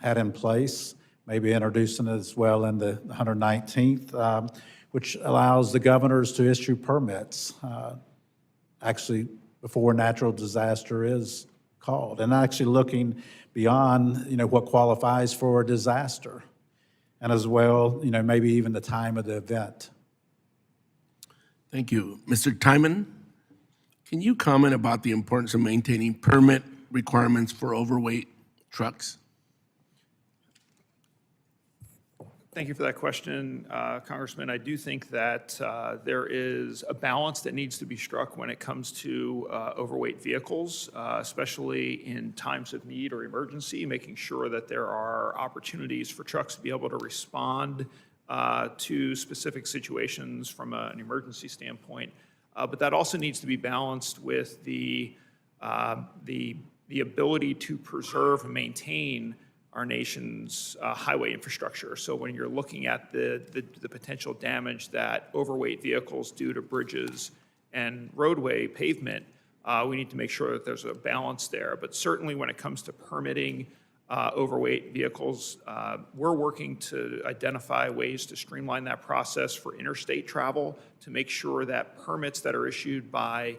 had in place, maybe introducing it as well in the 119th, which allows the governors to issue permits actually before a natural disaster is called, and actually looking beyond, what qualifies for a disaster, and as well, maybe even the time of the event. Thank you. Mr. Tymon, can you comment about the importance of maintaining permit requirements for overweight trucks? Thank you for that question, Congressman. I do think that there is a balance that needs to be struck when it comes to overweight vehicles, especially in times of need or emergency, making sure that there are opportunities for trucks to be able to respond to specific situations from an emergency standpoint. But that also needs to be balanced with the ability to preserve and maintain our nation's highway infrastructure. So when you're looking at the potential damage that overweight vehicles do to bridges and roadway pavement, we need to make sure that there's a balance there. But certainly when it comes to permitting overweight vehicles, we're working to identify ways to streamline that process for interstate travel to make sure that permits that are issued by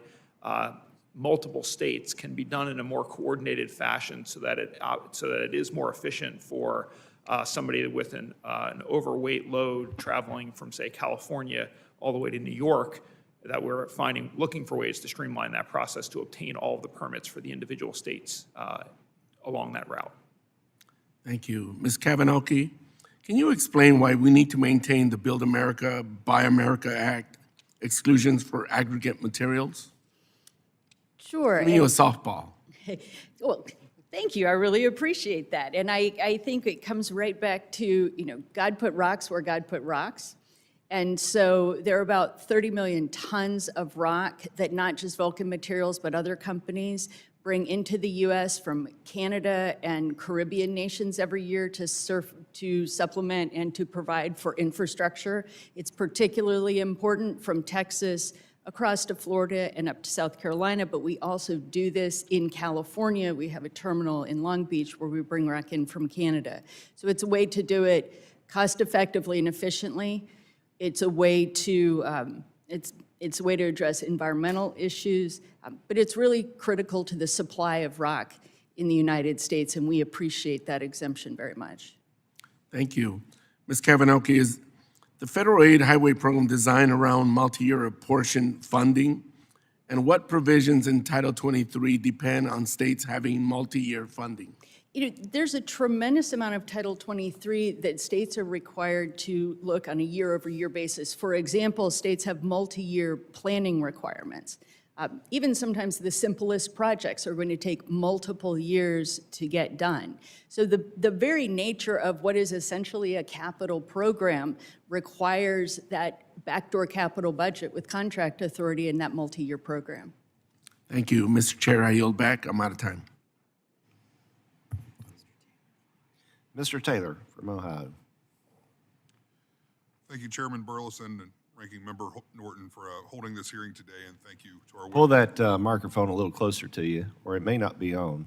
multiple states can be done in a more coordinated fashion so that it is more efficient for somebody with an overweight load traveling from, say, California all the way to New York, that we're looking for ways to streamline that process to obtain all of the permits for the individual states along that route. Thank you. Ms. Kavinoky, can you explain why we need to maintain the Build America, Buy America Act exclusions for aggregate materials? Sure. Giving you a softball. Well, thank you. I really appreciate that. And I think it comes right back to, God put rocks where God put rocks. And so there are about 30 million tons of rock that not just Vulcan Materials, but other companies bring into the U.S. from Canada and Caribbean nations every year to supplement and to provide for infrastructure. It's particularly important from Texas across to Florida and up to South Carolina, but we also do this in California. We have a terminal in Long Beach where we bring rock in from Canada. So it's a way to do it cost effectively and efficiently. It's a way to it's a way to address environmental issues, but it's really critical to the supply of rock in the United States, and we appreciate that exemption very much. Thank you. Ms. Kavinoky, is the federal aid highway program designed around multi-year apportion funding? And what provisions in Title 23 depend on states having multi-year funding? There's a tremendous amount of Title 23 that states are required to look on a year-over-year basis. For example, states have multi-year planning requirements. Even sometimes the simplest projects are going to take multiple years to get done. So the very nature of what is essentially a capital program requires that backdoor capital budget with contract authority in that multi-year program. Thank you. Mr. Chair, I yield back. I'm out of time. Mr. Taylor from Ohio. Thank you, Chairman Burleson and Ranking Member Norton for holding this hearing today, and thank you to our... Pull that microphone a little closer to you, or it may not be on.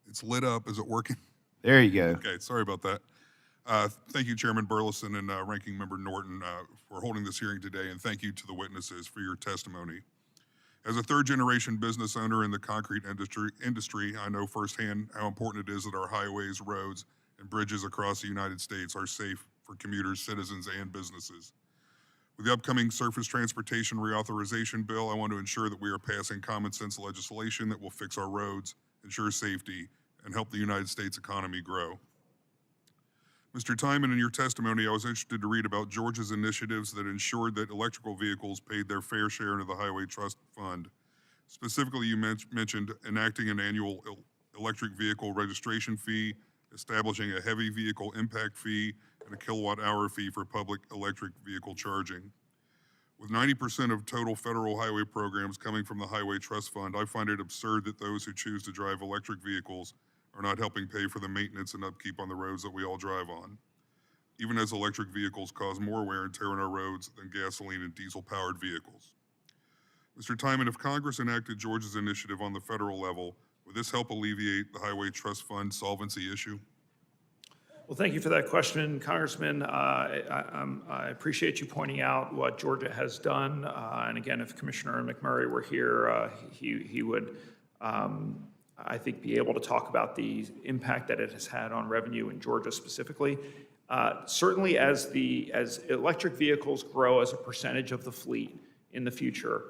It's lit up. Is it working? There you go. Okay, sorry about that. Thank you, Chairman Burleson and Ranking Member Norton for holding this hearing today, and thank you to the witnesses for your testimony. As a third-generation business owner in the concrete industry, I know firsthand how important it is that our highways, roads, and bridges across the United States are safe for commuters, citizens, and businesses. With the upcoming Surface Transportation Reauthorization Bill, I want to ensure that we are passing common sense legislation that will fix our roads, ensure safety, and help the United States economy grow. Mr. Tymon, in your testimony, I was interested to read about Georgia's initiatives that ensured that electrical vehicles paid their fair share into the Highway Trust Fund. Specifically, you mentioned enacting an annual electric vehicle registration fee, establishing a heavy vehicle impact fee, and a kilowatt-hour fee for public electric vehicle charging. With 90% of total federal highway programs coming from the Highway Trust Fund, I find it absurd that those who choose to drive electric vehicles are not helping pay for the maintenance and upkeep on the roads that we all drive on, even as electric vehicles cause more wear and tear on our roads than gasoline and diesel-powered vehicles. Mr. Tymon, if Congress enacted Georgia's initiative on the federal level, would this help alleviate the Highway Trust Fund solvency issue? Well, thank you for that question, Congressman. I appreciate you pointing out what Georgia has done. And again, if Commissioner McMurray were here, he would, I think, be able to talk about the impact that it has had on revenue in Georgia specifically. Certainly, as electric vehicles grow as a percentage of the fleet in the future,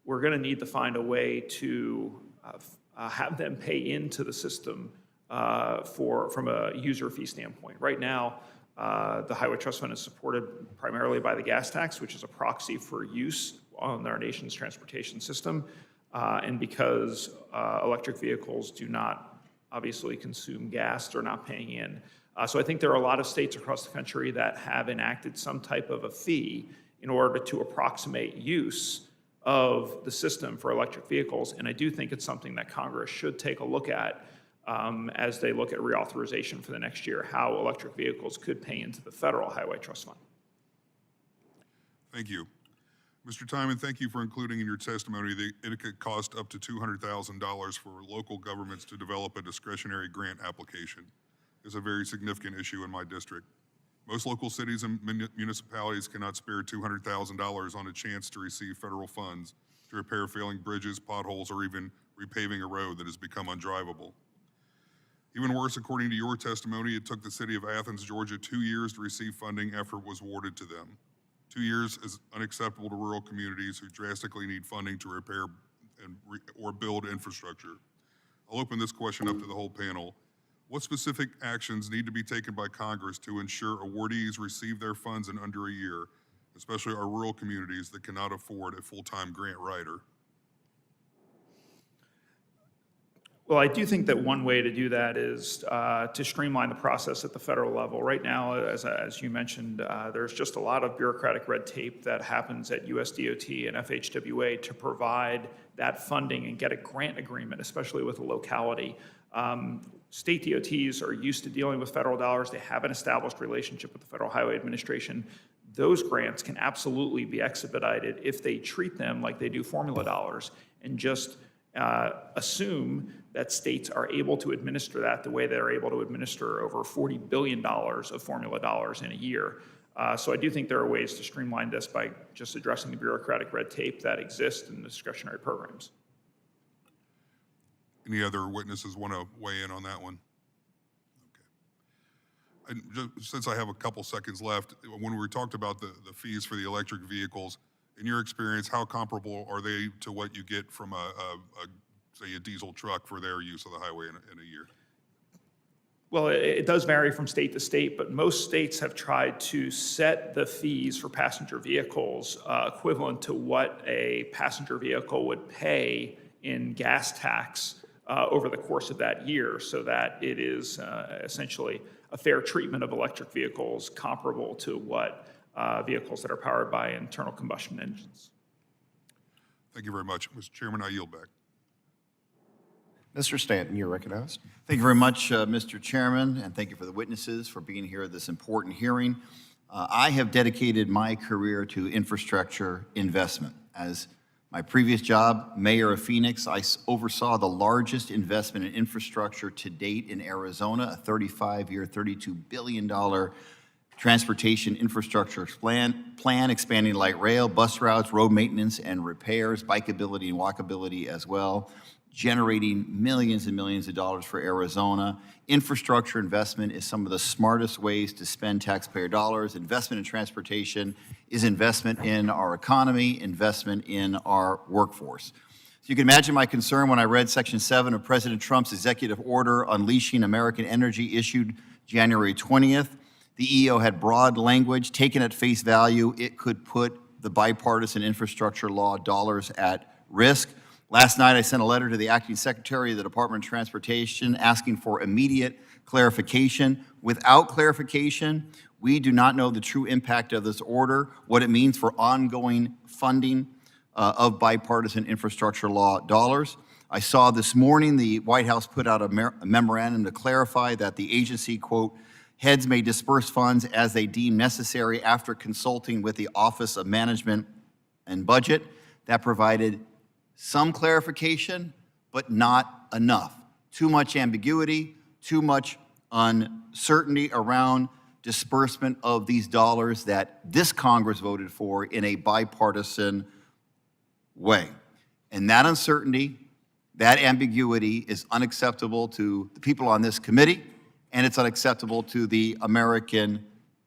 we're going to need to find a way to have them pay into the system from a user fee standpoint. Right now, the Highway Trust Fund is supported primarily by the gas tax, which is a proxy for use on our nation's transportation system. And because electric vehicles do not obviously consume gas, they're not paying in. So I think there are a lot of states across the country that have enacted some type of a fee in order to approximate use of the system for electric vehicles. And I do think it's something that Congress should take a look at as they look at reauthorization for the next year, how electric vehicles could pay into the federal Highway Trust Fund. Thank you. Mr. Tymon, thank you for including in your testimony that it could cost up to $200,000 for local governments to develop a discretionary grant application. It's a very significant issue in my district. Most local cities and municipalities cannot spare $200,000 on a chance to receive federal funds to repair failing bridges, potholes, or even repaving a road that has become undrivable. Even worse, according to your testimony, it took the city of Athens, Georgia, 2 years to receive funding after it was awarded to them. 2 years is unacceptable to rural communities who drastically need funding to repair or build infrastructure. I'll open this question up to the whole panel. What specific actions need to be taken by Congress to ensure awardees receive their funds in under a year, especially our rural communities that cannot afford a full-time grant writer? Well, I do think that one way to do that is to streamline the process at the federal level. Right now, as you mentioned, there's just a lot of bureaucratic red tape that happens at USDOT and FHWA to provide that funding and get a grant agreement, especially with a locality. State DOTs are used to dealing with federal dollars. They have an established relationship with the Federal Highway Administration. Those grants can absolutely be expedited if they treat them like they do formula dollars and just assume that states are able to administer that the way they're able to administer over $40 billion of formula dollars in a year. So I do think there are ways to streamline this by just addressing the bureaucratic red tape that exists in the discretionary programs. Any other witnesses want to weigh in on that one? Okay. And just, since I have a couple seconds left, when we talked about the fees for the electric vehicles, in your experience, how comparable are they to what you get from say, a diesel truck for their use of the highway in a year? Well, it does vary from state to state, but most states have tried to set the fees for passenger vehicles equivalent to what a passenger vehicle would pay in gas tax over the course of that year, so that it is essentially a fair treatment of electric vehicles comparable to what vehicles that are powered by internal combustion engines. Thank you very much. Mr. Chairman, I yield back. Mr. Stanton, you're recognized. Thank you very much, Mr. Chairman, and thank you for the witnesses for being here at this important hearing. I have dedicated my career to infrastructure investment. As my previous job, mayor of Phoenix, I oversaw the largest investment in infrastructure to date in Arizona, a 35-year, $32 billion transportation infrastructure plan expanding light rail, bus routes, road maintenance and repairs, bikeability and walkability as well, generating millions and millions of dollars for Arizona. Infrastructure investment is some of the smartest ways to spend taxpayer dollars. Investment in transportation is investment in our economy, investment in our workforce. So you can imagine my concern when I read Section 7 of President Trump's executive order unleashing American energy issued January 20th. The EO had broad language. Taken at face value, it could put the bipartisan infrastructure law dollars at risk. Last night, I sent a letter to the acting secretary of the Department of Transportation asking for immediate clarification. Without clarification, we do not know the true impact of this order, what it means for ongoing funding of bipartisan infrastructure law dollars. I saw this morning the White House put out a memorandum to clarify that the agency, quote, heads may disperse funds as they deem necessary after consulting with the Office of Management and Budget. That provided some clarification, but not enough. Too much ambiguity, too much uncertainty around disbursement of these dollars that this Congress voted for in a bipartisan way. And that uncertainty, that ambiguity is unacceptable to the people on this committee, and it's unacceptable to the American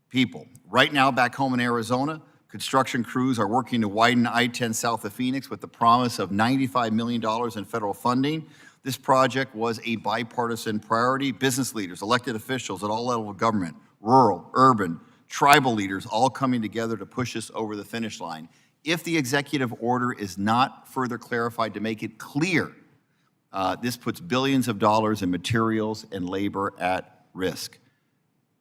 people. Right now, back home in Arizona, construction crews are working to widen I-10 south of Phoenix with the promise of $95 million in federal funding. This project was a bipartisan priority. Business leaders, elected officials at all levels of government, rural, urban, tribal leaders, all coming together to push us over the finish line. If the executive order is not further clarified to make it clear, this puts billions of dollars in materials and labor at risk.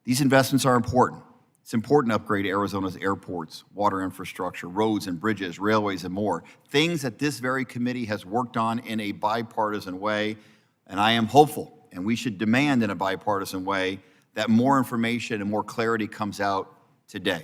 These investments are important. It's important to upgrade Arizona's airports, water infrastructure, roads and bridges, railways, and more. Things that this very committee has worked on in a bipartisan way, and I am hopeful, and we should demand in a bipartisan way, that more information and more clarity comes out today.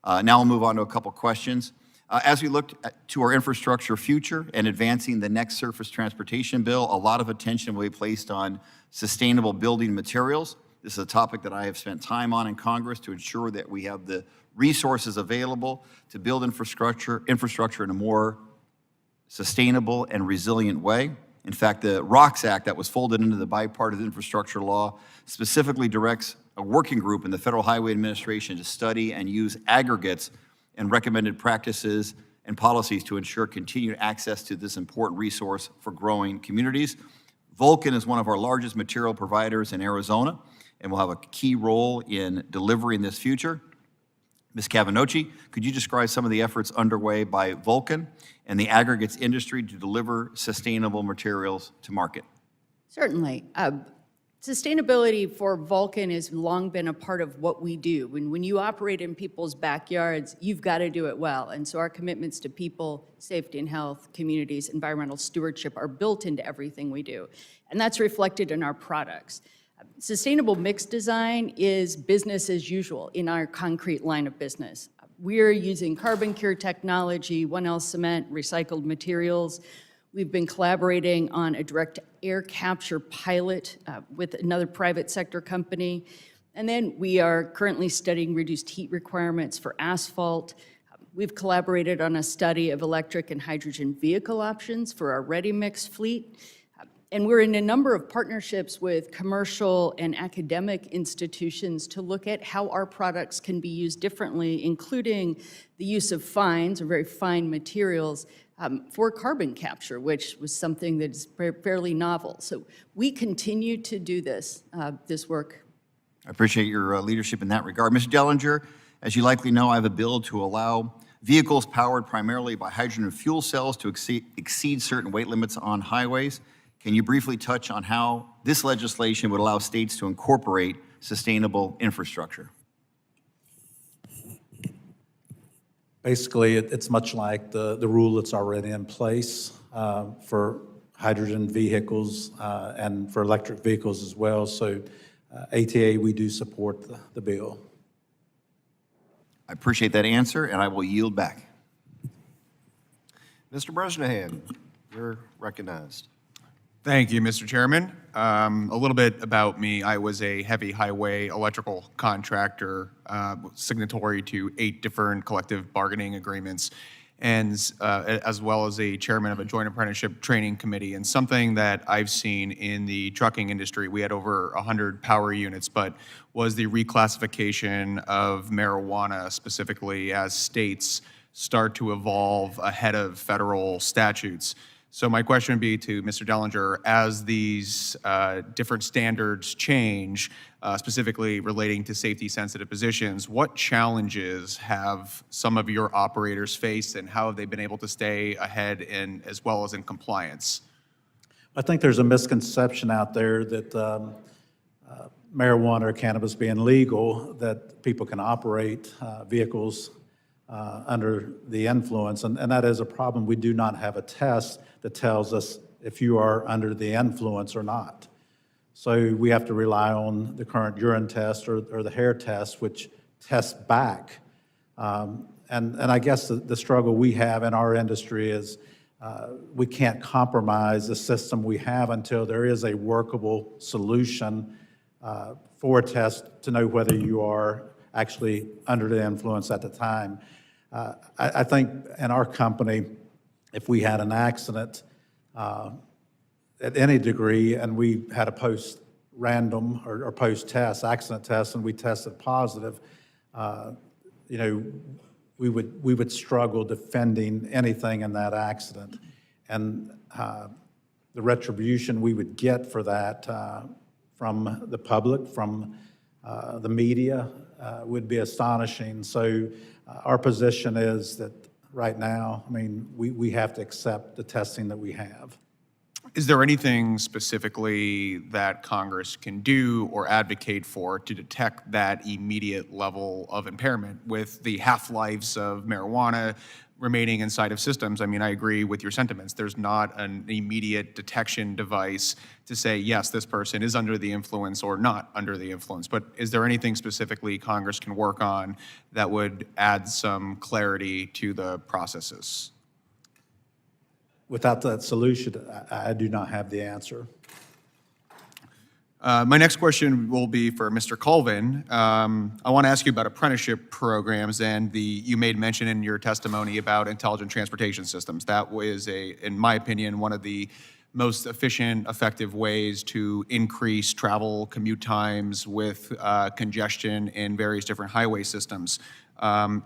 Now I'll move on to a couple questions. As we look to our infrastructure future and advancing the next surface transportation bill, a lot of attention will be placed on sustainable building materials. This is a topic that I have spent time on in Congress to ensure that we have the resources available to build infrastructure in a more sustainable and resilient way. In fact, the ROCKS Act that was folded into the bipartisan infrastructure law specifically directs a working group in the Federal Highway Administration to study and use aggregates and recommended practices and policies to ensure continued access to this important resource for growing communities. Vulcan is one of our largest material providers in Arizona and will have a key role in delivering this future. Ms. Kavinoky, could you describe some of the efforts underway by Vulcan and the aggregates industry to deliver sustainable materials to market? Certainly. Sustainability for Vulcan has long been a part of what we do. When you operate in people's backyards, you've got to do it well. And so our commitments to people, safety and health, communities, environmental stewardship are built into everything we do. And that's reflected in our products. Sustainable mix design is business as usual in our concrete line of business. We're using carbon cure technology, 1L cement, recycled materials. We've been collaborating on a direct air capture pilot with another private sector company. And then we are currently studying reduced heat requirements for asphalt. We've collaborated on a study of electric and hydrogen vehicle options for our ready-mix fleet. And we're in a number of partnerships with commercial and academic institutions to look at how our products can be used differently, including the use of fines, or very fine materials, for carbon capture, which was something that is fairly novel. So we continue to do this work. I appreciate your leadership in that regard. Mr. Dellinger, as you likely know, I have a bill to allow vehicles powered primarily by hydrogen fuel cells to exceed certain weight limits on highways. Can you briefly touch on how this legislation would allow states to incorporate sustainable infrastructure? Basically, it's much like the rule that's already in place for hydrogen vehicles and for electric vehicles as well. So ATA, we do support the bill. I appreciate that answer, and I will yield back. Mr. Bresnahan, you're recognized. Thank you, Mr. Chairman. A little bit about me. I was a heavy highway electrical contractor, signatory to 8 different collective bargaining agreements, and as well as a chairman of a joint apprenticeship training committee. And something that I've seen in the trucking industry, we had over 100 power units, but was the reclassification of marijuana specifically as states start to evolve ahead of federal statutes. So my question would be to Mr. Dellinger, as these different standards change, specifically relating to safety-sensitive positions, what challenges have some of your operators faced, and how have they been able to stay ahead in, as well as in compliance? I think there's a misconception out there that marijuana or cannabis being legal, that people can operate vehicles under the influence, and that is a problem. We do not have a test that tells us if you are under the influence or not. So we have to rely on the current urine test or the hair test, which tests back. And I guess the struggle we have in our industry is we can't compromise the system we have until there is a workable solution for a test to know whether you are actually under the influence at the time. I think in our company, if we had an accident at any degree and we had a post-random or post-test, accident test, and we tested positive, you know, we would struggle defending anything in that accident. And the retribution we would get for that from the public, from the media, would be astonishing. So our position is that right now, I mean, we have to accept the testing that we have. Is there anything specifically that Congress can do or advocate for to detect that immediate level of impairment with the half-lives of marijuana remaining inside of systems? I mean, I agree with your sentiments. There's not an immediate detection device to say, yes, this person is under the influence or not under the influence. But is there anything specifically Congress can work on that would add some clarity to the processes? Without that solution, I do not have the answer. My next question will be for Mr. Colvin. I want to ask you about apprenticeship programs, and you made mention in your testimony about intelligent transportation systems. That was, in my opinion, one of the most efficient, effective ways to increase travel commute times with congestion in various different highway systems.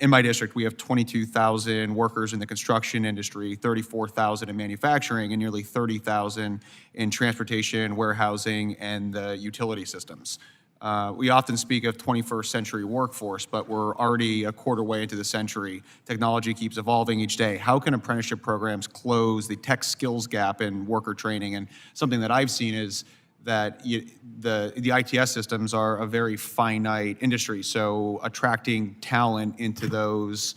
In my district, we have 22,000 workers in the construction industry, 34,000 in manufacturing, and nearly 30,000 in transportation, warehousing, and the utility systems. We often speak of 21st century workforce, but we're already a quarter way into the century. Technology keeps evolving each day. How can apprenticeship programs close the tech skills gap in worker training? And something that I've seen is that the ITS systems are a very finite industry. So attracting talent into those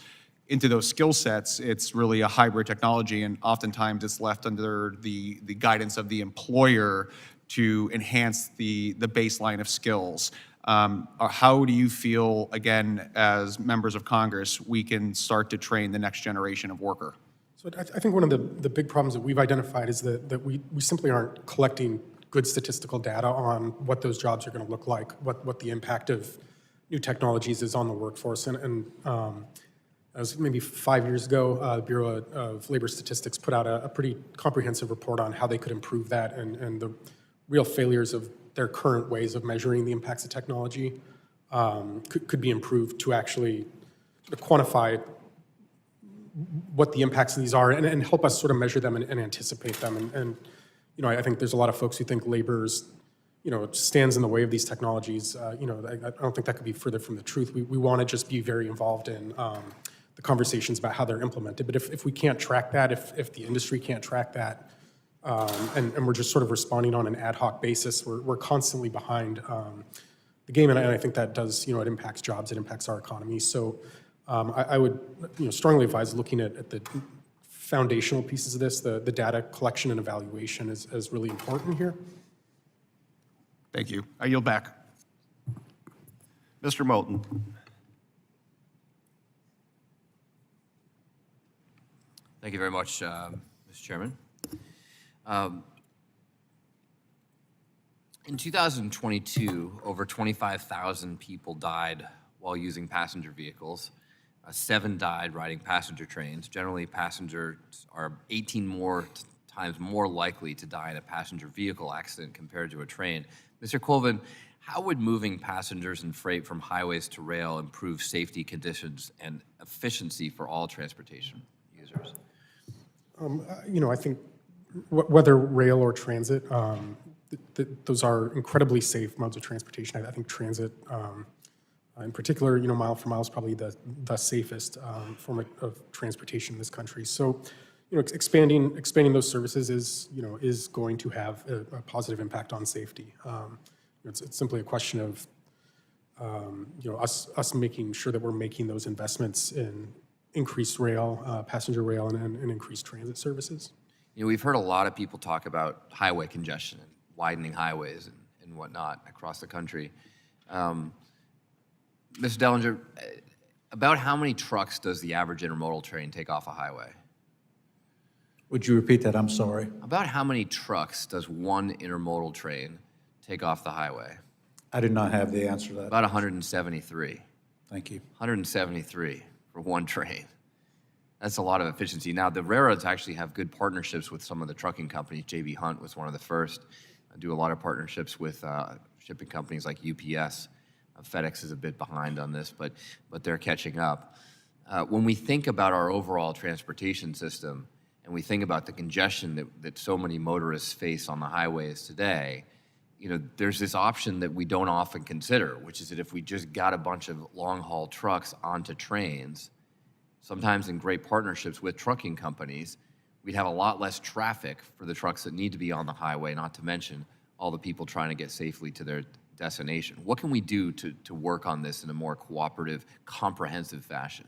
skill sets, it's really a hybrid technology, and oftentimes it's left under the guidance of the employer to enhance the baseline of skills. How do you feel, again, as members of Congress, we can start to train the next generation of worker? So I think one of the big problems that we've identified is that we simply aren't collecting good statistical data on what those jobs are going to look like, what the impact of new technologies is on the workforce. And as maybe 5 years ago, the Bureau of Labor Statistics put out a pretty comprehensive report on how they could improve that and the real failures of their current ways of measuring the impacts of technology could be improved to actually sort of quantify what the impacts of these are and help us sort of measure them and anticipate them. And you know, I think there's a lot of folks who think labor's, stands in the way of these technologies. I don't think that could be further from the truth. We want to just be very involved in the conversations about how they're implemented. But if we can't track that, if the industry can't track that, and we're just sort of responding on an ad hoc basis, we're constantly behind the game. And I think that does, it impacts jobs, it impacts our economy. So I would strongly advise looking at the foundational pieces of this. The data collection and evaluation is really important here. Thank you. I yield back. Mr. Moulton. Thank you very much, Mr. Chairman. In 2022, over 25,000 people died while using passenger vehicles. 7 died riding passenger trains. Generally, passengers are 18 times more likely to die in a passenger vehicle accident compared to a train. Mr. Colvin, how would moving passengers and freight from highways to rail improve safety conditions and efficiency for all transportation users? I think whether rail or transit, those are incredibly safe modes of transportation. I think transit, in particular, mile for mile is probably the safest form of transportation in this country. So, expanding those services is going to have a positive impact on safety. It's simply a question of us making sure that we're making those investments in increased rail, passenger rail, and increased transit services. We've heard a lot of people talk about highway congestion and widening highways and whatnot across the country. Mr. Dellinger, about how many trucks does the average intermodal train take off a highway? Would you repeat that? I'm sorry. About how many trucks does one intermodal train take off the highway? I do not have the answer to that. About 173. Thank you. 173 for one train. That's a lot of efficiency. Now, the railroads actually have good partnerships with some of the trucking companies. J.B. Hunt was one of the first. I do a lot of partnerships with shipping companies like UPS. FedEx is a bit behind on this, but they're catching up. When we think about our overall transportation system, and we think about the congestion that so many motorists face on the highways today, there's this option that we don't often consider, which is that if we just got a bunch of long-haul trucks onto trains, sometimes in great partnerships with trucking companies, we'd have a lot less traffic for the trucks that need to be on the highway, not to mention all the people trying to get safely to their destination. What can we do to work on this in a more cooperative, comprehensive fashion?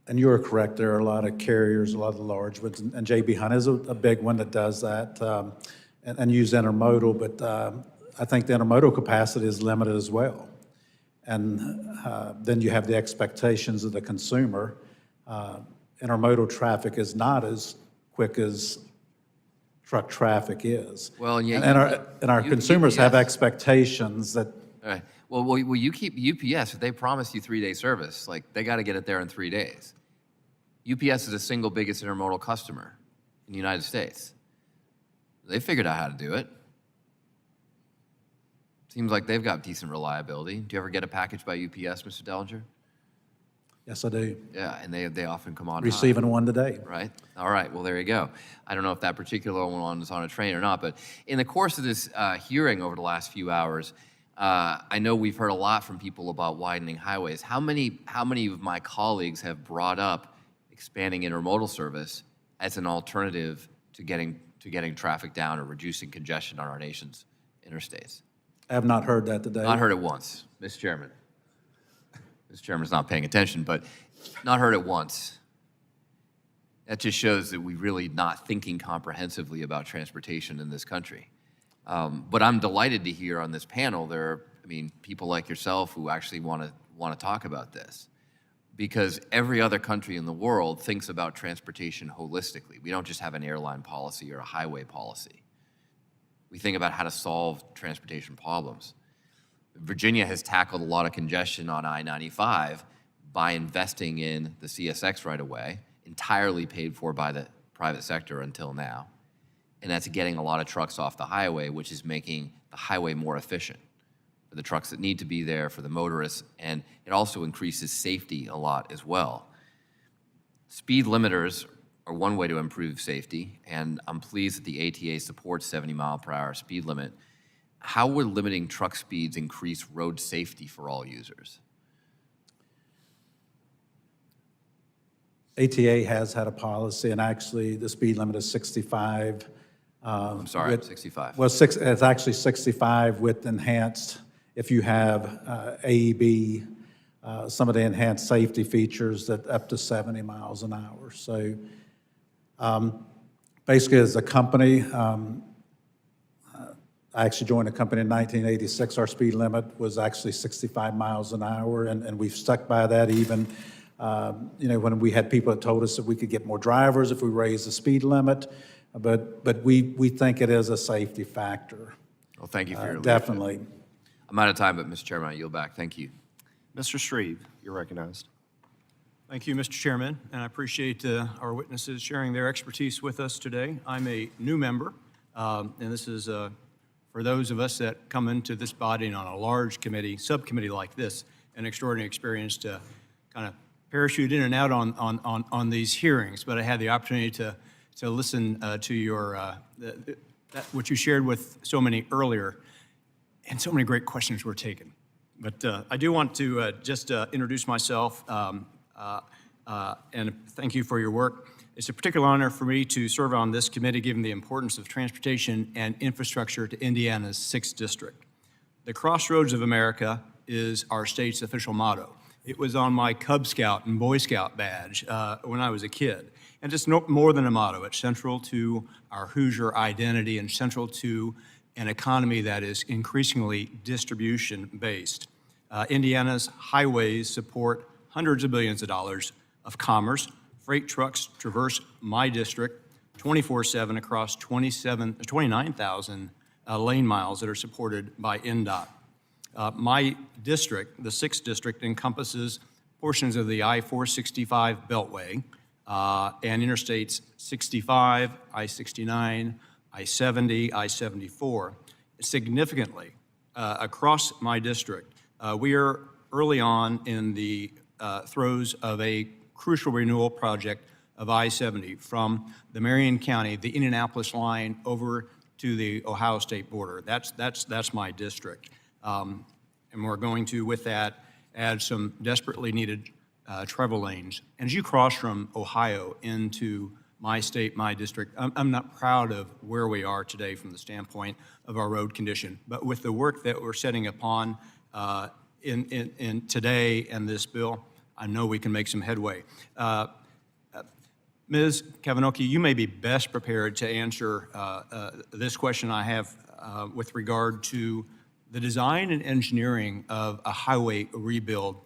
And you are correct, there are a lot of carriers, a lot of the large ones, and J.B. Hunt is a big one that does that and use intermodal, but I think the intermodal capacity is limited as well. And then you have the expectations of the consumer. Intermodal traffic is not as quick as truck traffic is. Well, and our consumers have expectations that. All right. Well, you keep UPS, if they promise you 3-day service, like they got to get it there in 3 days. UPS is the single biggest intermodal customer in the United States. They figured out how to do it. Seems like they've got decent reliability. Do you ever get a package by UPS, Mr. Dellinger? Yes, I do. Yeah, and they often come on. Receiving one today. Right. All right. Well, there you go. I don't know if that particular one is on a train or not, but in the course of this hearing over the last few hours, I know we've heard a lot from people about widening highways. How many of my colleagues have brought up expanding intermodal service as an alternative to getting traffic down or reducing congestion on our nation's interstates? I have not heard that today. Not heard it once, Mr. Chairman. Mr. Chairman's not paying attention, but not heard it once. That just shows that we're really not thinking comprehensively about transportation in this country. But I'm delighted to hear on this panel there are, people like yourself who actually want to talk about this, because every other country in the world thinks about transportation holistically. We don't just have an airline policy or a highway policy. We think about how to solve transportation problems. Virginia has tackled a lot of congestion on I-95 by investing in the CSX right away, entirely paid for by the private sector until now. And that's getting a lot of trucks off the highway, which is making the highway more efficient for the trucks that need to be there, for the motorists, and it also increases safety a lot as well. Speed limiters are one way to improve safety, and I'm pleased that the ATA supports 70-mile-per-hour speed limit. How would limiting truck speeds increase road safety for all users? ATA has had a policy, and actually the speed limit is 65. I'm sorry, 65. Well, it's actually 65 with enhanced, if you have AEB, some of the enhanced safety features that up to 70 miles an hour. So basically as a company, I actually joined a company in 1986. Our speed limit was actually 65 miles an hour, and we've stuck by that even, when we had people that told us that we could get more drivers if we raised the speed limit, but we think it is a safety factor. Well, thank you for your leadership. Definitely. I'm out of time, but Mr. Chairman, I yield back. Thank you. Mr. Shreve, you're recognized. Thank you, Mr. Chairman, and I appreciate our witnesses sharing their expertise with us today. I'm a new member, and this is for those of us that come into this body on a large committee, subcommittee like this, an extraordinary experience to kind of parachute in and out on these hearings. But I had the opportunity to listen to your what you shared with so many earlier, and so many great questions were taken. But I do want to just introduce myself and thank you for your work. It's a particular honor for me to serve on this committee given the importance of transportation and infrastructure to Indiana's 6th District. The Crossroads of America is our state's official motto. It was on my Cub Scout and Boy Scout badge when I was a kid. And it's no more than a motto. It's central to our Hoosier identity and central to an economy that is increasingly distribution-based. Indiana's highways support hundreds of billions of dollars of commerce. Freight trucks traverse my district 24/7 across 29,000 lane miles that are supported by NDOT. My district, the 6th District, encompasses portions of the I-465 Beltway and Interstates 65, I-69, I-70, I-74. Significantly, across my district, we are early on in the throes of a crucial renewal project of I-70 from the Marion County, the Indianapolis line, over to the Ohio State border. That's my district. And we're going to, with that, add some desperately needed travel lanes. And as you cross from Ohio into my state, my district, I'm not proud of where we are today from the standpoint of our road condition. But with the work that we're setting upon in today and this bill, I know we can make some headway. Ms. Kavinoky, you may be best prepared to answer this question I have with regard to the design and engineering of a highway rebuild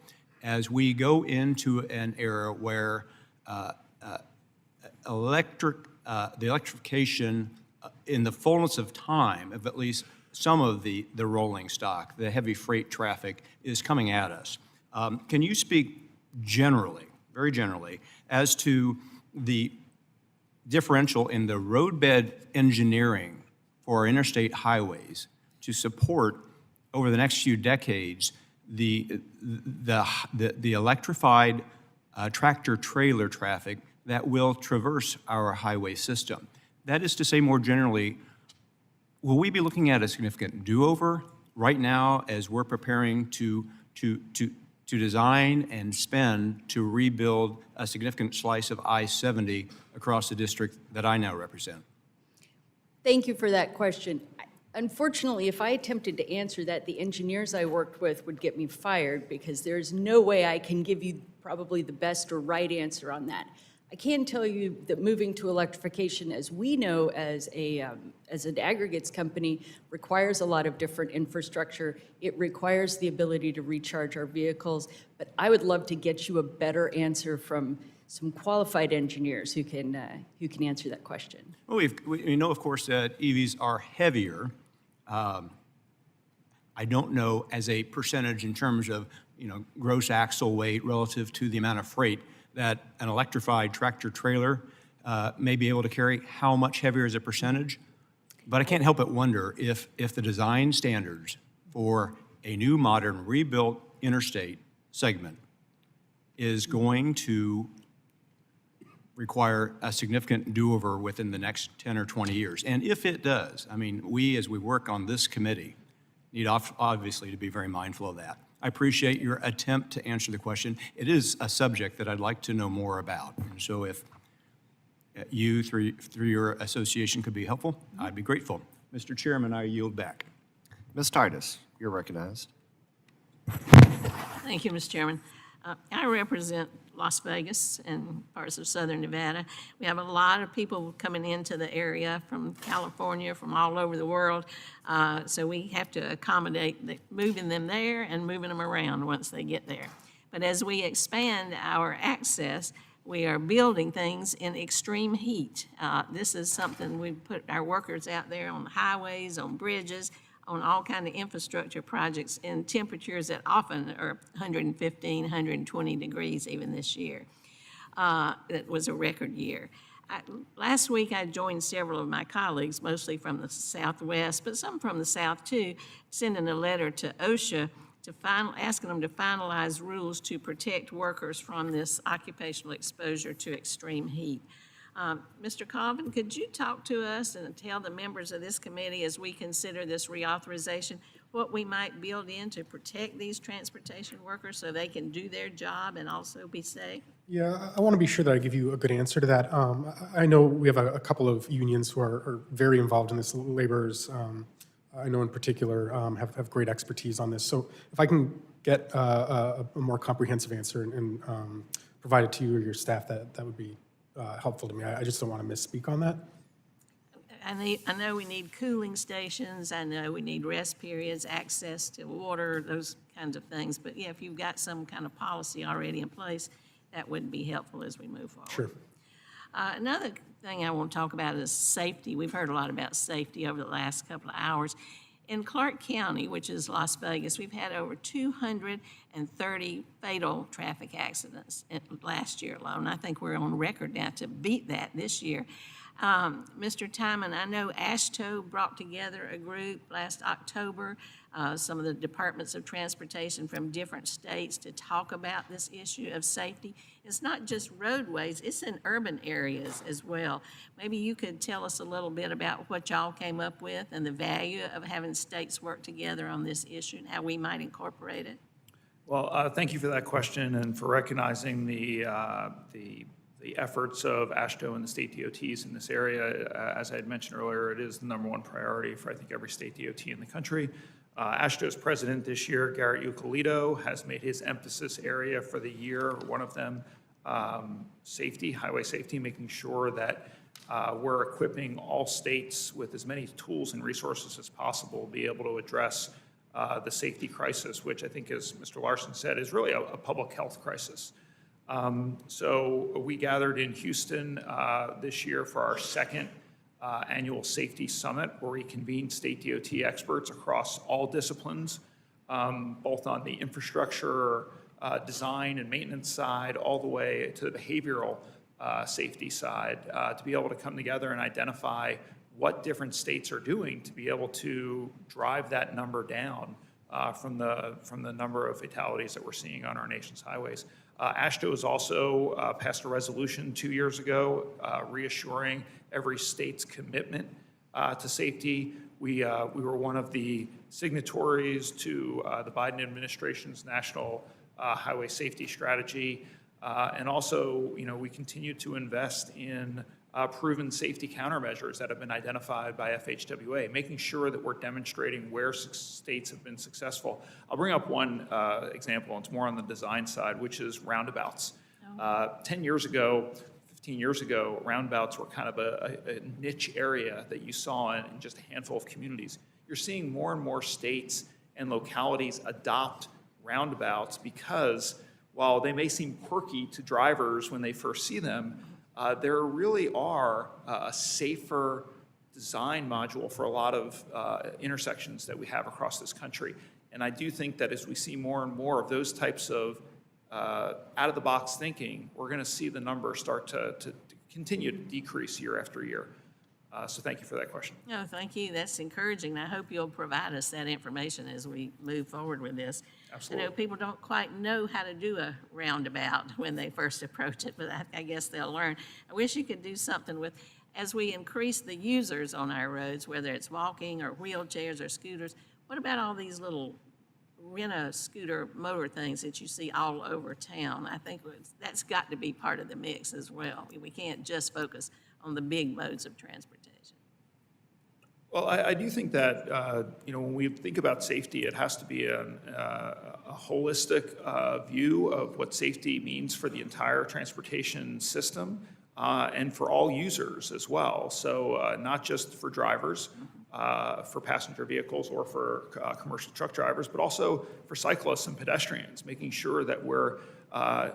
as we go into an era where the electrification in the fullness of time of at least some of the rolling stock, the heavy freight traffic is coming at us. Can you speak generally, very generally, as to the differential in the roadbed engineering for our interstate highways to support over the next few decades the electrified tractor trailer traffic that will traverse our highway system? That is to say, more generally, will we be looking at a significant do-over right now as we're preparing to design and spend to rebuild a significant slice of I-70 across the district that I now represent? Thank you for that question. Unfortunately, if I attempted to answer that, the engineers I worked with would get me fired because there's no way I can give you probably the best or right answer on that. I can tell you that moving to electrification, as we know as an aggregates company, requires a lot of different infrastructure. It requires the ability to recharge our vehicles, but I would love to get you a better answer from some qualified engineers who can answer that question. Well, we know, of course, that EVs are heavier. I don't know as a percentage in terms of gross axle weight relative to the amount of freight that an electrified tractor trailer may be able to carry, how much heavier as a percentage. But I can't help but wonder if the design standards for a new modern rebuilt interstate segment is going to require a significant do-over within the next 10 or 20 years. And if it does, I mean, we, as we work on this committee, need obviously to be very mindful of that. I appreciate your attempt to answer the question. It is a subject that I'd like to know more about. And so if you, through your association, could be helpful, I'd be grateful. Mr. Chairman, I yield back. Ms. Titus, you're recognized. Thank you, Mr. Chairman. I represent Las Vegas and parts of southern Nevada. We have a lot of people coming into the area from California, from all over the world. So we have to accommodate moving them there and moving them around once they get there. But as we expand our access, we are building things in extreme heat. This is something we put our workers out there on the highways, on bridges, on all kind of infrastructure projects in temperatures that often are 115, 120 degrees even this year. It was a record year. Last week I joined several of my colleagues, mostly from the Southwest, but some from the South too, sending a letter to OSHA asking them to finalize rules to protect workers from this occupational exposure to extreme heat. Mr. Colvin, could you talk to us and tell the members of this committee as we consider this reauthorization what we might build in to protect these transportation workers so they can do their job and also be safe? Yeah, I want to be sure that I give you a good answer to that. I know we have a couple of unions who are very involved in this. Laborers, I know in particular, have great expertise on this. So if I can get a more comprehensive answer and provide it to you or your staff, that would be helpful to me. I just don't want to misspeak on that. I know we need cooling stations. I know we need rest periods, access to water, those kinds of things. But yeah, if you've got some kind of policy already in place, that would be helpful as we move forward. Sure. Another thing I want to talk about is safety. We've heard a lot about safety over the last couple of hours. In Clark County, which is Las Vegas, we've had over 230 fatal traffic accidents last year alone. I think we're on record now to beat that this year. Mr. Tymon, I know AASHTO brought together a group last October, some of the departments of transportation from different states to talk about this issue of safety. It's not just roadways, it's in urban areas as well. Maybe you could tell us a little bit about what y'all came up with and the value of having states work together on this issue and how we might incorporate it. Well, thank you for that question and for recognizing the efforts of AASHTO and the state DOTs in this area. As I had mentioned earlier, it is the #1 priority for, I think, every state DOT in the country. AASHTO's president this year, Garrett Eucalito, has made his emphasis area for the year, one of them, safety, highway safety, making sure that we're equipping all states with as many tools and resources as possible to be able to address the safety crisis, which I think, as Mr. Larson said, is really a public health crisis. So we gathered in Houston this year for our second annual safety summit, where we convened state DOT experts across all disciplines, both on the infrastructure, design and maintenance side, all the way to the behavioral safety side, to be able to come together and identify what different states are doing to be able to drive that number down from the number of fatalities that we're seeing on our nation's highways. AASHTO has also passed a resolution 2 years ago reassuring every state's commitment to safety. We were one of the signatories to the Biden administration's National Highway Safety Strategy. And also, we continue to invest in proven safety countermeasures that have been identified by FHWA, making sure that we're demonstrating where states have been successful. I'll bring up one example, and it's more on the design side, which is roundabouts. 10 years ago, 15 years ago, roundabouts were kind of a niche area that you saw in just a handful of communities. You're seeing more and more states and localities adopt roundabouts because while they may seem quirky to drivers when they first see them, there really are a safer design module for a lot of intersections that we have across this country. And I do think that as we see more and more of those types of out-of-the-box thinking, we're going to see the number start to continue to decrease year after year. So thank you for that question. No, thank you. That's encouraging. I hope you'll provide us that information as we move forward with this. Absolutely. I know people don't quite know how to do a roundabout when they first approach it, but I guess they'll learn. I wish you could do something with, as we increase the users on our roads, whether it's walking or wheelchairs or scooters, what about all these little rent-a-scooter motor things that you see all over town? I think that's got to be part of the mix as well. We can't just focus on the big modes of transportation. Well, I do think that, when we think about safety, it has to be a holistic view of what safety means for the entire transportation system and for all users as well. So not just for drivers, for passenger vehicles or for commercial truck drivers, but also for cyclists and pedestrians, making sure that we're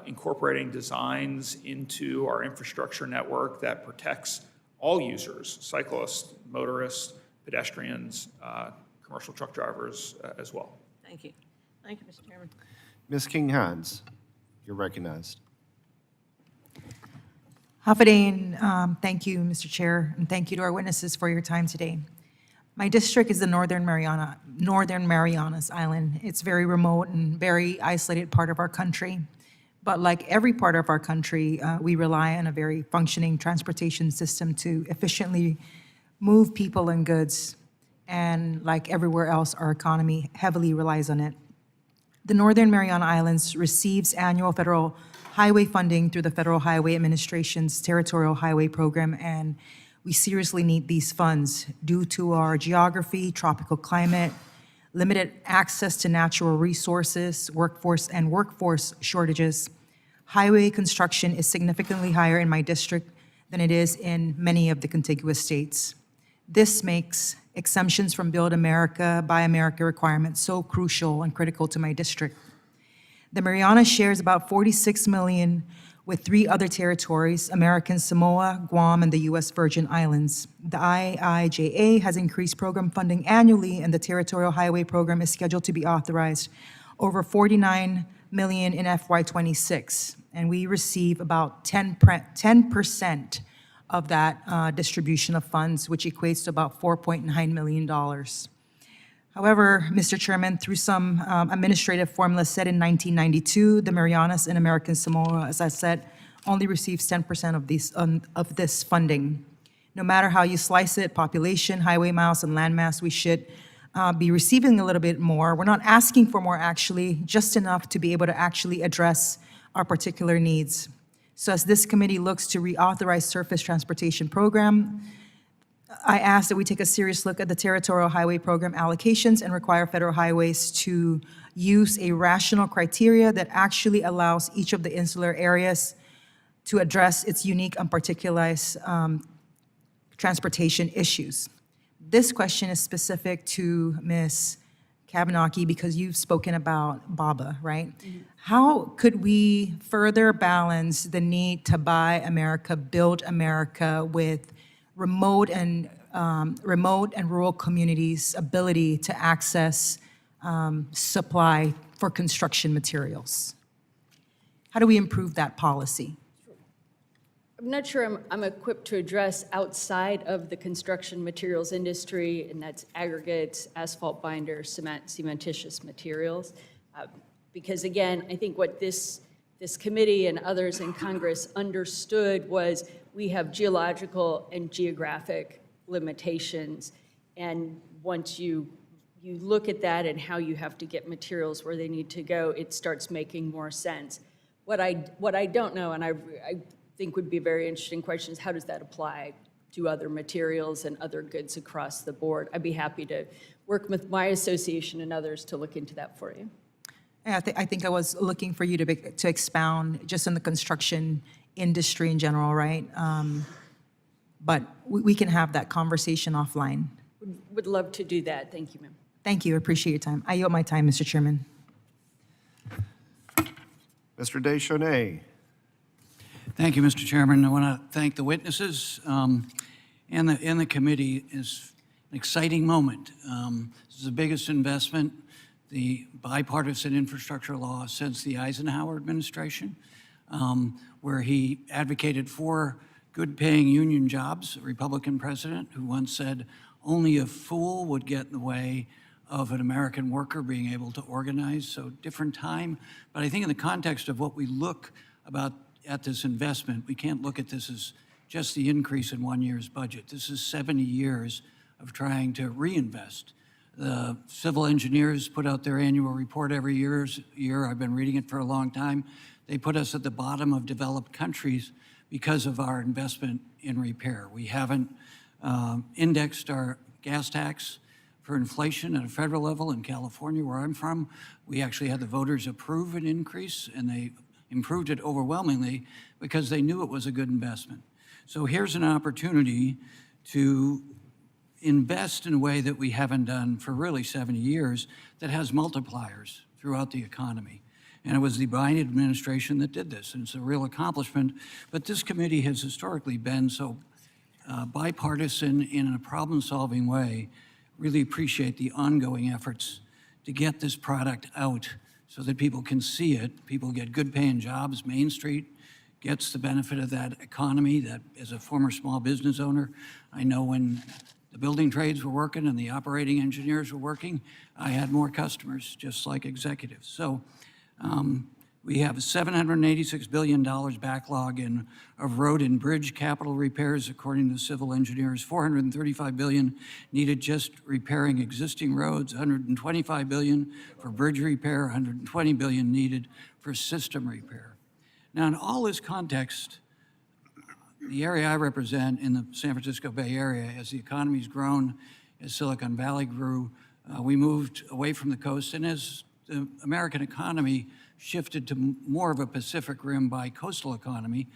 incorporating designs into our infrastructure network that protects all users, cyclists, motorists, pedestrians, commercial truck drivers as well. Thank you. Thank you, Mr. Chairman. Ms. King-Hines, you're recognized. Hafidane, thank you, Mr. Chair, and thank you to our witnesses for your time today. My district is the Northern Marianas Island. It's very remote and very isolated part of our country. But like every part of our country, we rely on a very functioning transportation system to efficiently move people and goods. And like everywhere else, our economy heavily relies on it. The Northern Mariana Islands receives annual federal highway funding through the Federal Highway Administration's Territorial Highway Program, and we seriously need these funds due to our geography, tropical climate, limited access to natural resources, workforce shortages. Highway construction is significantly higher in my district than it is in many of the contiguous states. This makes exemptions from Build America, Buy America requirements so crucial and critical to my district. The Marianas shares about $46 million with 3 other territories, American Samoa, Guam, and the U.S. Virgin Islands. The IIJA has increased program funding annually, and the Territorial Highway Program is scheduled to be authorized over $49 million in FY26, and we receive about 10% of that distribution of funds, which equates to about $4.9 million. However, Mr. Chairman, through some administrative formula set in 1992, the Marianas and American Samoa, as I said, only receives 10% of this funding. No matter how you slice it, population, highway miles, and landmass, we should be receiving a little bit more. We're not asking for more, actually, just enough to be able to actually address our particular needs. So as this committee looks to reauthorize surface transportation program, I ask that we take a serious look at the territorial highway program allocations and require federal highways to use a rational criteria that actually allows each of the insular areas to address its unique and particularized transportation issues. This question is specific to Ms. Kavinoky because you've spoken about BABA, right? How could we further balance the need to buy America, build America with remote and rural communities' ability to access supply for construction materials? How do we improve that policy? I'm not sure I'm equipped to address outside of the construction materials industry, and that's aggregates, asphalt binders, cement, cementitious materials. Because again, I think what this committee and others in Congress understood was we have geological and geographic limitations. And once you look at that and how you have to get materials where they need to go, it starts making more sense. What I don't know, and I think would be a very interesting question, is how does that apply to other materials and other goods across the board? I'd be happy to work with my association and others to look into that for you. Yeah, I think I was looking for you to expound just in the construction industry in general, right? But we can have that conversation offline. Would love to do that. Thank you, ma'am. Thank you. Appreciate your time. I yield my time, Mr. Chairman. Mr. Deschanel. Thank you, Mr. Chairman. I want to thank the witnesses and the committee. It's an exciting moment. This is the biggest investment, the bipartisan infrastructure law since the Eisenhower administration, where he advocated for good-paying union jobs, a Republican president who once said, only a fool would get in the way of an American worker being able to organize. So different time. But I think in the context of what we look at this investment, we can't look at this as just the increase in 1 year's budget. This is 70 years of trying to reinvest. The civil engineers put out their annual report every year. I've been reading it for a long time. They put us at the bottom of developed countries because of our investment in repair. We haven't indexed our gas tax for inflation at a federal level. In California, where I'm from, we actually had the voters approve an increase, and they improved it overwhelmingly because they knew it was a good investment. So here's an opportunity to invest in a way that we haven't done for really 70 years that has multipliers throughout the economy. And it was the Biden administration that did this, and it's a real accomplishment. But this committee has historically been so bipartisan in a problem-solving way. Really appreciate the ongoing efforts to get this product out so that people can see it. People get good-paying jobs. Main Street gets the benefit of that economy. That, as a former small business owner, I know when the building trades were working and the operating engineers were working, I had more customers, just like executives. So we have a $786 billion backlog of road and bridge capital repairs, according to civil engineers. $435 billion needed just repairing existing roads, $125 billion for bridge repair, $120 billion needed for system repair. Now, in all this context, the area I represent in the San Francisco Bay Area, as the economy's grown, as Silicon Valley grew, we moved away from the coast, and as the American economy shifted to more of a Pacific Rim bi-coastal economy,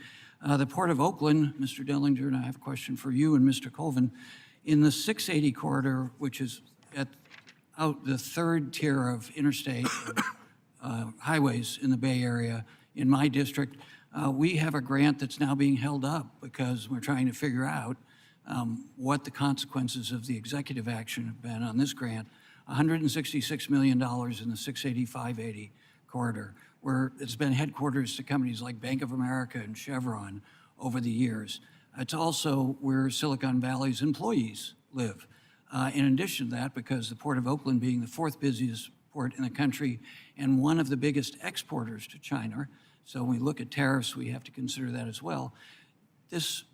the Port of Oakland, Mr. Dellinger, and I have a question for you and Mr. Colvin, in the 680 corridor, which is out the third tier of interstate highways in the Bay Area, in my district, we have a grant that's now being held up because we're trying to figure out what the consequences of the executive action have been on this grant. $166 million in the 680-580 corridor, where it's been headquarters to companies like Bank of America and Chevron over the years. It's also where Silicon Valley's employees live. In addition to that, because the Port of Oakland being the fourth busiest port in the country and one of the biggest exporters to China, so when we look at tariffs, we have to consider that as well. This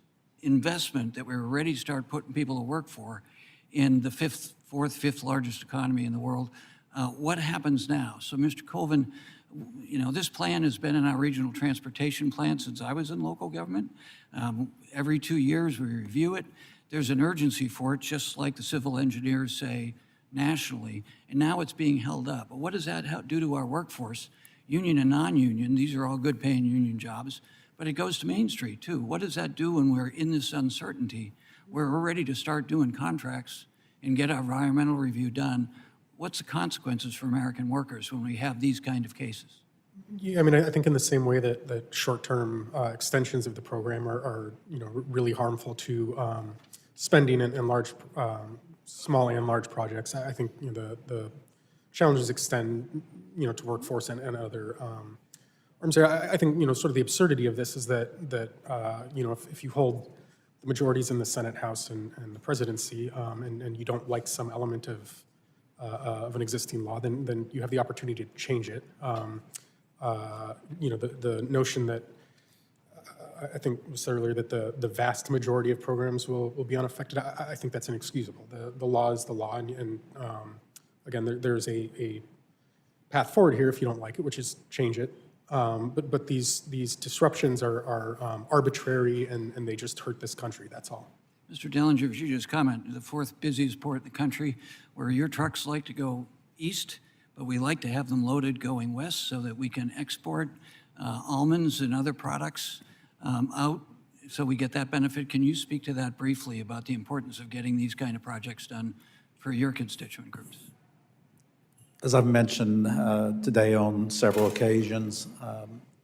investment that we're ready to start putting people to work for in the fourth, fifth largest economy in the world, what happens now? So Mr. Colvin, you know, this plan has been in our regional transportation plan since I was in local government. Every 2 years we review it. There's an urgency for it, just like the civil engineers say nationally, and now it's being held up. But what does that do to our workforce? Union and non-union, these are all good paying union jobs, but it goes to Main Street too. What does that do when we're in this uncertainty, where we're ready to start doing contracts and get our environmental review done? What's the consequences for American workers when we have these kind of cases? Yeah, I mean, I think in the same way that short-term extensions of the program are you know, really harmful to spending in large, small and large projects. I think, you know, the challenges extend, you know, to workforce and other arms. I think, you know, sort of the absurdity of this is that you know, if you hold the majorities in the Senate, House, and the presidency, and you don't like some element of an existing law, then you have the opportunity to change it. You know, the notion that I think was said earlier that the vast majority of programs will be unaffected, I think that's inexcusable. The law is the law, and again, there's a path forward here if you don't like it, which is change it. But these disruptions are arbitrary, and they just hurt this country, that's all. Mr. Dellinger, if you just comment, the fourth busiest port in the country, where your trucks like to go east, but we like to have them loaded going west so that we can export almonds and other products out, so we get that benefit. Can you speak to that briefly about the importance of getting these kind of projects done for your constituent groups? As I've mentioned today on several occasions,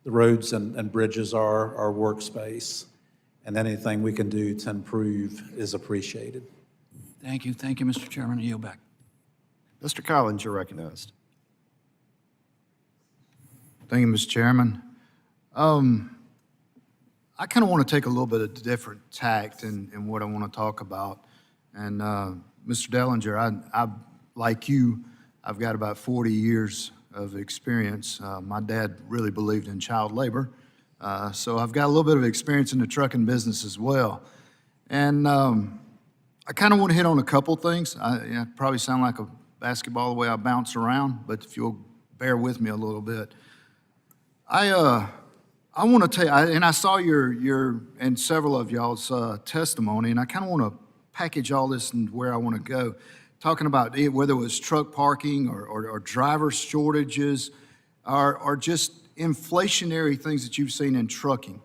the roads and bridges are our workspace, and anything we can do to improve is appreciated. Thank you. Thank you, Mr. Chairman. I yield back. Mr. Collins, you're recognized. Thank you, Mr. Chairman. I kind of want to take a little bit of different tact in what I want to talk about. And Mr. Dellinger, I like you, I've got about 40 years of experience. My dad really believed in child labor, so I've got a little bit of experience in the trucking business as well. And I kind of want to hit on a couple things. I probably sound like a basketball the way I bounce around, but if you'll bear with me a little bit. I want to tell you, and I saw your and several of y'all's testimony, and I kind of want to package all this and where I want to go. Talking about whether it was truck parking or driver shortages or just inflationary things that you've seen in trucking.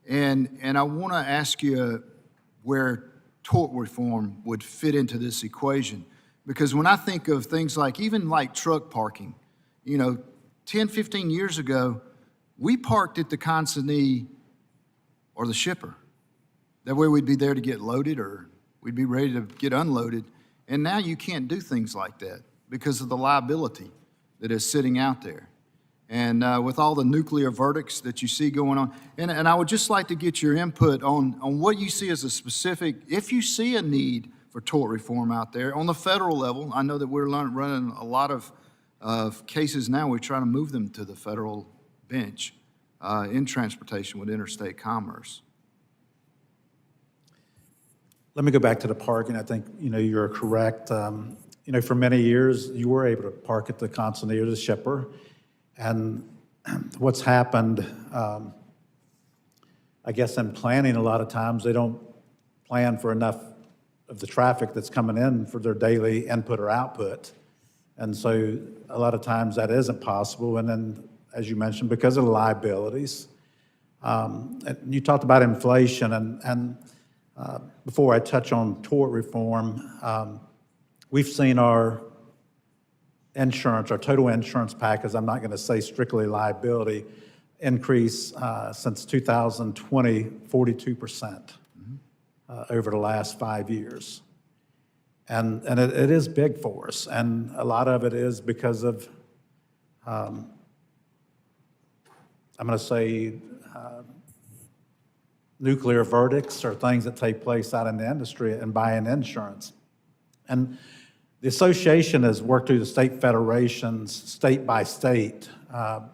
And I want to ask you where tort reform would fit into this equation. Because when I think of things like, even like truck parking, you know, 10, 15 years ago, we parked at the consignee or the shipper. That way we'd be there to get loaded or we'd be ready to get unloaded. And now you can't do things like that because of the liability that is sitting out there. And with all the nuclear verdicts that you see going on, and I would just like to get your input on what you see as a specific, if you see a need for tort reform out there on the federal level. I know that we're running a lot of cases now. We're trying to move them to the federal bench in transportation with interstate commerce. Let me go back to the parking. I think, you know, you're correct. You know, for many years, you were able to park at the consignee or the shipper. And what's happened, I guess in planning, a lot of times they don't plan for enough of the traffic that's coming in for their daily input or output. And so a lot of times that isn't possible. And then, as you mentioned, because of the liabilities. And you talked about inflation, and before I touch on tort reform, we've seen our insurance, our total insurance package, I'm not going to say strictly liability, increase since 2020, 42% over the last 5 years. And it is big for us. And a lot of it is because of, I'm going to say, nuclear verdicts or things that take place out in the industry and buying insurance. And the association has worked through the state federations, state by state,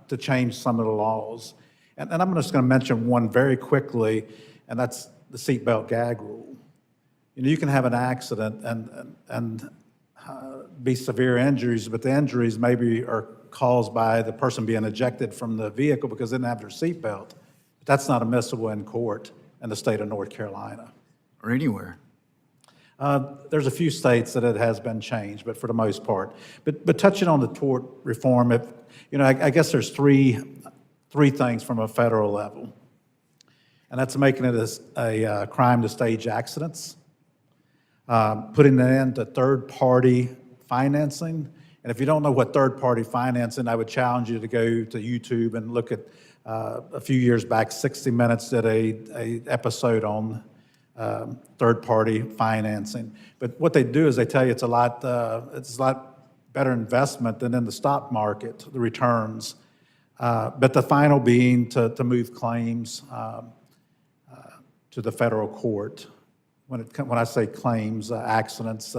to change some of the laws. And I'm just going to mention one very quickly, and that's the seatbelt gag rule. You know, you can have an accident and be severe injuries, but the injuries maybe are caused by the person being ejected from the vehicle because they didn't have their seatbelt. But that's not admissible in court in the state of North Carolina. Or anywhere. There's a few states that it has been changed, but for the most part. But touching on the tort reform, I guess there's three things from a federal level. And that's making it a crime to stage accidents, putting an end to third-party financing. And if you don't know what third-party financing, I would challenge you to go to YouTube and look at a few years back, 60 Minutes did a episode on third-party financing. But what they do is they tell you it's a lot better investment than in the stock market, the returns. But the final being to move claims to the federal court. When I say claims, accidents,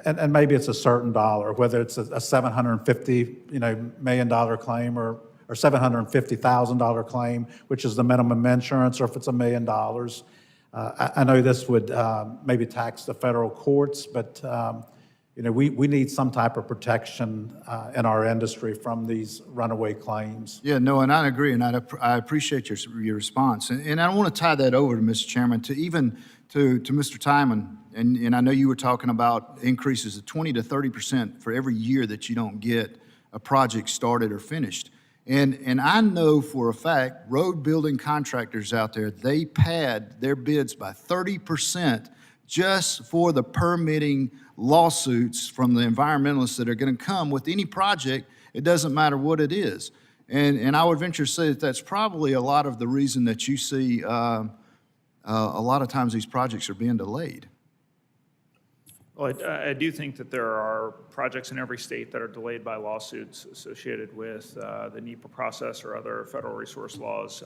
and maybe it's a certain dollar, whether it's a $750 million claim or $750,000 claim, which is the minimum insurance, or if it's $1 million. I know this would maybe tax the federal courts, but we need some type of protection in our industry from these runaway claims. Yeah, no, and I agree, and I appreciate your response. And I want to tie that over to Mr. Chairman, to Mr. Tymon, and I know you were talking about increases of 20 to 30% for every year that you don't get a project started or finished. And I know for a fact, road building contractors out there, they pad their bids by 30% just for the permitting lawsuits from the environmentalists that are going to come with any project. It doesn't matter what it is. And I would venture to say that that's probably a lot of the reason that you see a lot of times these projects are being delayed. Well, I do think that there are projects in every state that are delayed by lawsuits associated with the NEPA process or other federal resource laws.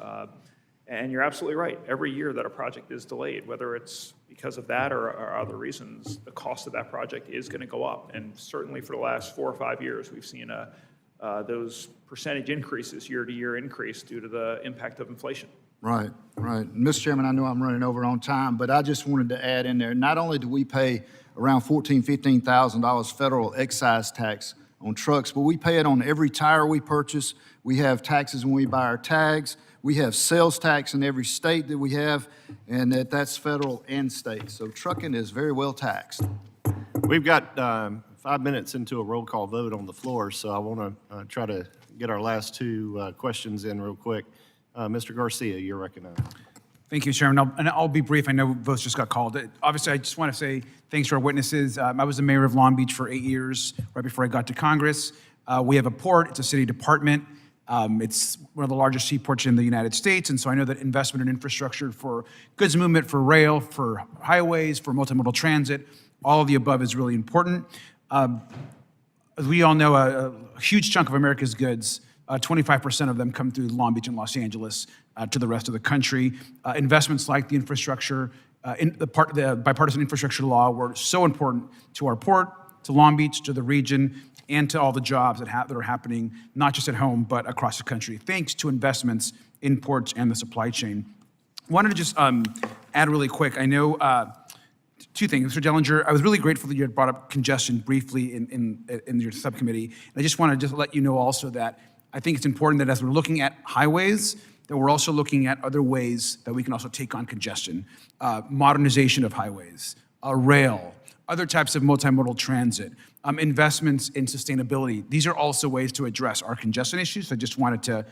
And you're absolutely right. Every year that a project is delayed, whether it's because of that or other reasons, the cost of that project is going to go up. And certainly for the last 4 or 5 years, we've seen those percentage increases, year-to-year increase due to the impact of inflation. Right, right. Mr. Chairman, I know I'm running over on time, but I just wanted to add in there, not only do we pay around $14,000, $15,000 federal excise tax on trucks, but we pay it on every tire we purchase. We have taxes when we buy our tags. We have sales tax in every state that we have, and that's federal and state. So trucking is very well taxed. We've got 5 minutes into a roll call vote on the floor, so I want to try to get our last two questions in real quick. Mr. Garcia, you're recognized. Thank you, Chairman. I'll be brief. I know votes just got called. Obviously, I just want to say thanks to our witnesses. I was the mayor of Long Beach for 8 years, right before I got to Congress. We have a port. It's a city department. It's one of the largest seaports in the United States, and so I know that investment in infrastructure for goods movement, for rail, for highways, for multimodal transit, all of the above is really important. As we all know, a huge chunk of America's goods, 25% of them come through Long Beach and Los Angeles to the rest of the country. Investments like the infrastructure, the bipartisan infrastructure law were so important to our port, to Long Beach, to the region, and to all the jobs that are happening, not just at home, but across the country, thanks to investments in ports and the supply chain. Wanted to just add really quick, I know two things. Mr. Dellinger, I was really grateful that you had brought up congestion briefly in your subcommittee. And I just want to let you know also that I think it's important that as we're looking at highways, that we're also looking at other ways that we can also take on congestion. Modernization of highways, rail, other types of multimodal transit, investments in sustainability. These are also ways to address our congestion issues. So I just wanted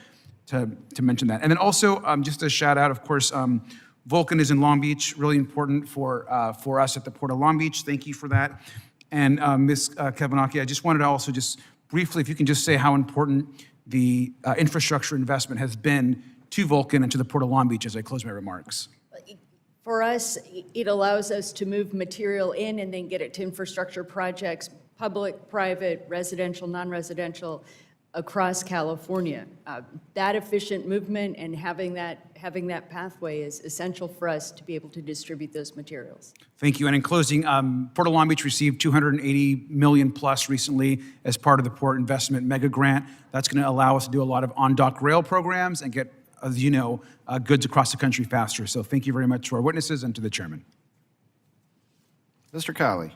to mention that. And then also, just a shout out, of course, Vulcan is in Long Beach, really important for us at the Port of Long Beach. Thank you for that. And Ms. Kavinoky, I just wanted to also just briefly, if you can just say how important the infrastructure investment has been to Vulcan and to the Port of Long Beach as I close my remarks. For us, it allows us to move material in and then get it to infrastructure projects, public, private, residential, non-residential. across California. That efficient movement and having that pathway is essential for us to be able to distribute those materials. Thank you. And in closing, Port of Long Beach received $280 million plus recently as part of the Port Investment Mega Grant. That's going to allow us to do a lot of on-dock rail programs and get, as you know, goods across the country faster. So thank you very much to our witnesses and to the chairman. Mr. Kiley.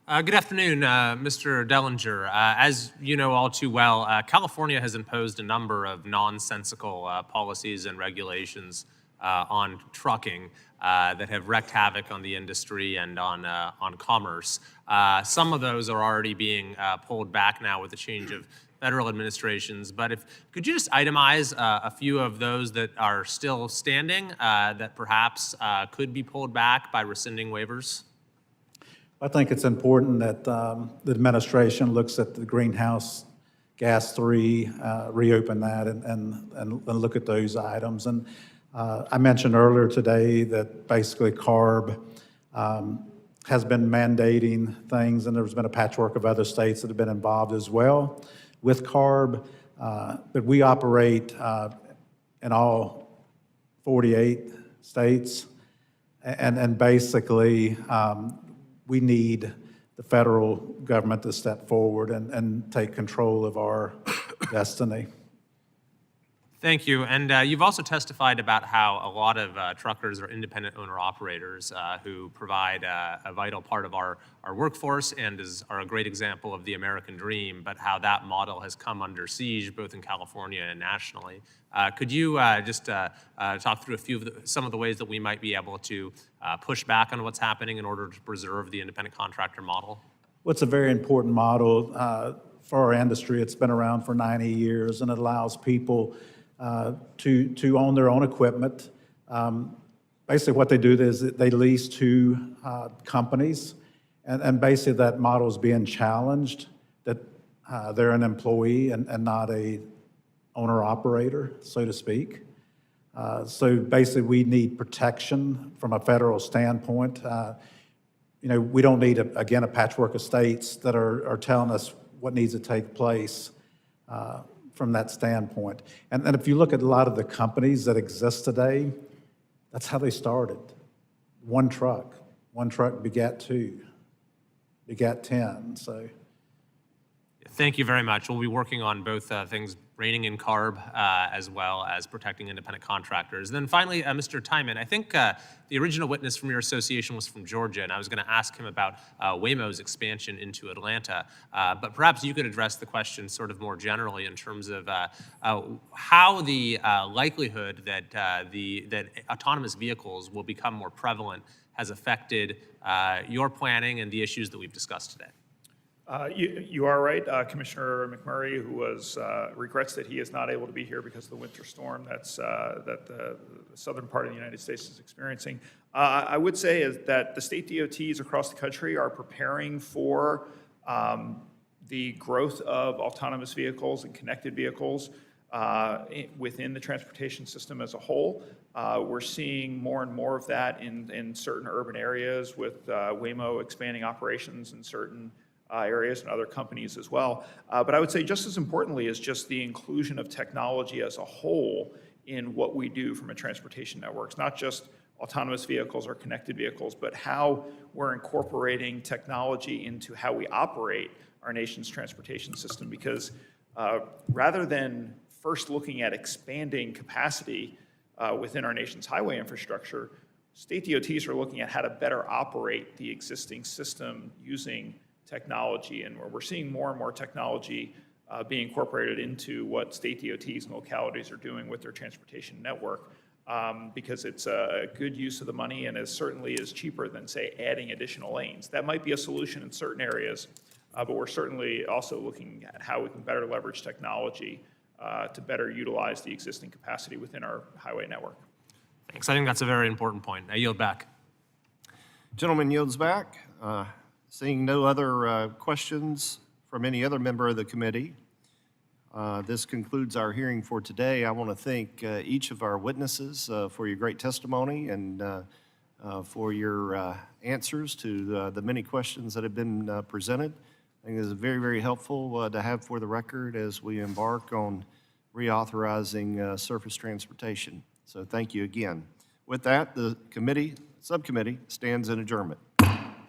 Good afternoon, Mr. Dellinger. As you know all too well, California has imposed a number of nonsensical policies and regulations on trucking that have wreaked havoc on the industry and on commerce. Some of those are already being pulled back now with the change of federal administrations. But could you just itemize a few of those that are still standing that perhaps could be pulled back by rescinding waivers? I think it's important that the administration looks at the greenhouse gas 3, reopen that and look at those items. And I mentioned earlier today that basically CARB has been mandating things, and there's been a patchwork of other states that have been involved as well with CARB. But we operate in all 48 states, and basically we need the federal government to step forward and take control of our destiny. Thank you. And you've also testified about how a lot of truckers are independent owner-operators who provide a vital part of our workforce and are a great example of the American dream, but how that model has come under siege both in California and nationally. Could you just talk through some of the ways that we might be able to push back on what's happening in order to preserve the independent contractor model? Well, it's a very important model for our industry. It's been around for 90 years, and it allows people to own their own equipment. Basically what they do is they lease to companies, and basically that model is being challenged, that they're an employee and not a owner-operator, so to speak. So basically we need protection from a federal standpoint. We don't need, again, a patchwork of states that are telling us what needs to take place from that standpoint. And if you look at a lot of the companies that exist today, that's how they started. One truck begat 2, begat 10, so. Thank you very much. We'll be working on both things, reining in CARB as well as protecting independent contractors. And then finally, Mr. Tymon, I think the original witness from your association was from Georgia, and I was going to ask him about Waymo's expansion into Atlanta. But perhaps you could address the question sort of more generally in terms of how the likelihood that that autonomous vehicles will become more prevalent has affected your planning and the issues that we've discussed today. You are right. Commissioner McMurray, who regrets that he is not able to be here because of the winter storm that the southern part of the United States is experiencing. I would say is that the state DOTs across the country are preparing for the growth of autonomous vehicles and connected vehicles within the transportation system as a whole. We're seeing more and more of that in certain urban areas with Waymo expanding operations in certain areas and other companies as well. But I would say just as importantly is just the inclusion of technology as a whole in what we do from a transportation network. It's not just autonomous vehicles or connected vehicles, but how we're incorporating technology into how we operate our nation's transportation system. Because rather than first looking at expanding capacity within our nation's highway infrastructure, state DOTs are looking at how to better operate the existing system using technology, and we're seeing more and more technology being incorporated into what state DOTs and localities are doing with their transportation network because it's a good use of the money and is certainly is cheaper than, say, adding additional lanes. That might be a solution in certain areas, but we're certainly also looking at how we can better leverage technology to better utilize the existing capacity within our highway network. Thanks. I think that's a very important point. I yield back. Gentleman yields back. Seeing no other questions from any other member of the committee, this concludes our hearing for today. I want to thank each of our witnesses for your great testimony and for your answers to the many questions that have been presented. I think this is very, very helpful to have for the record as we embark on reauthorizing surface transportation. So thank you again. With that, the subcommittee stands in adjournment.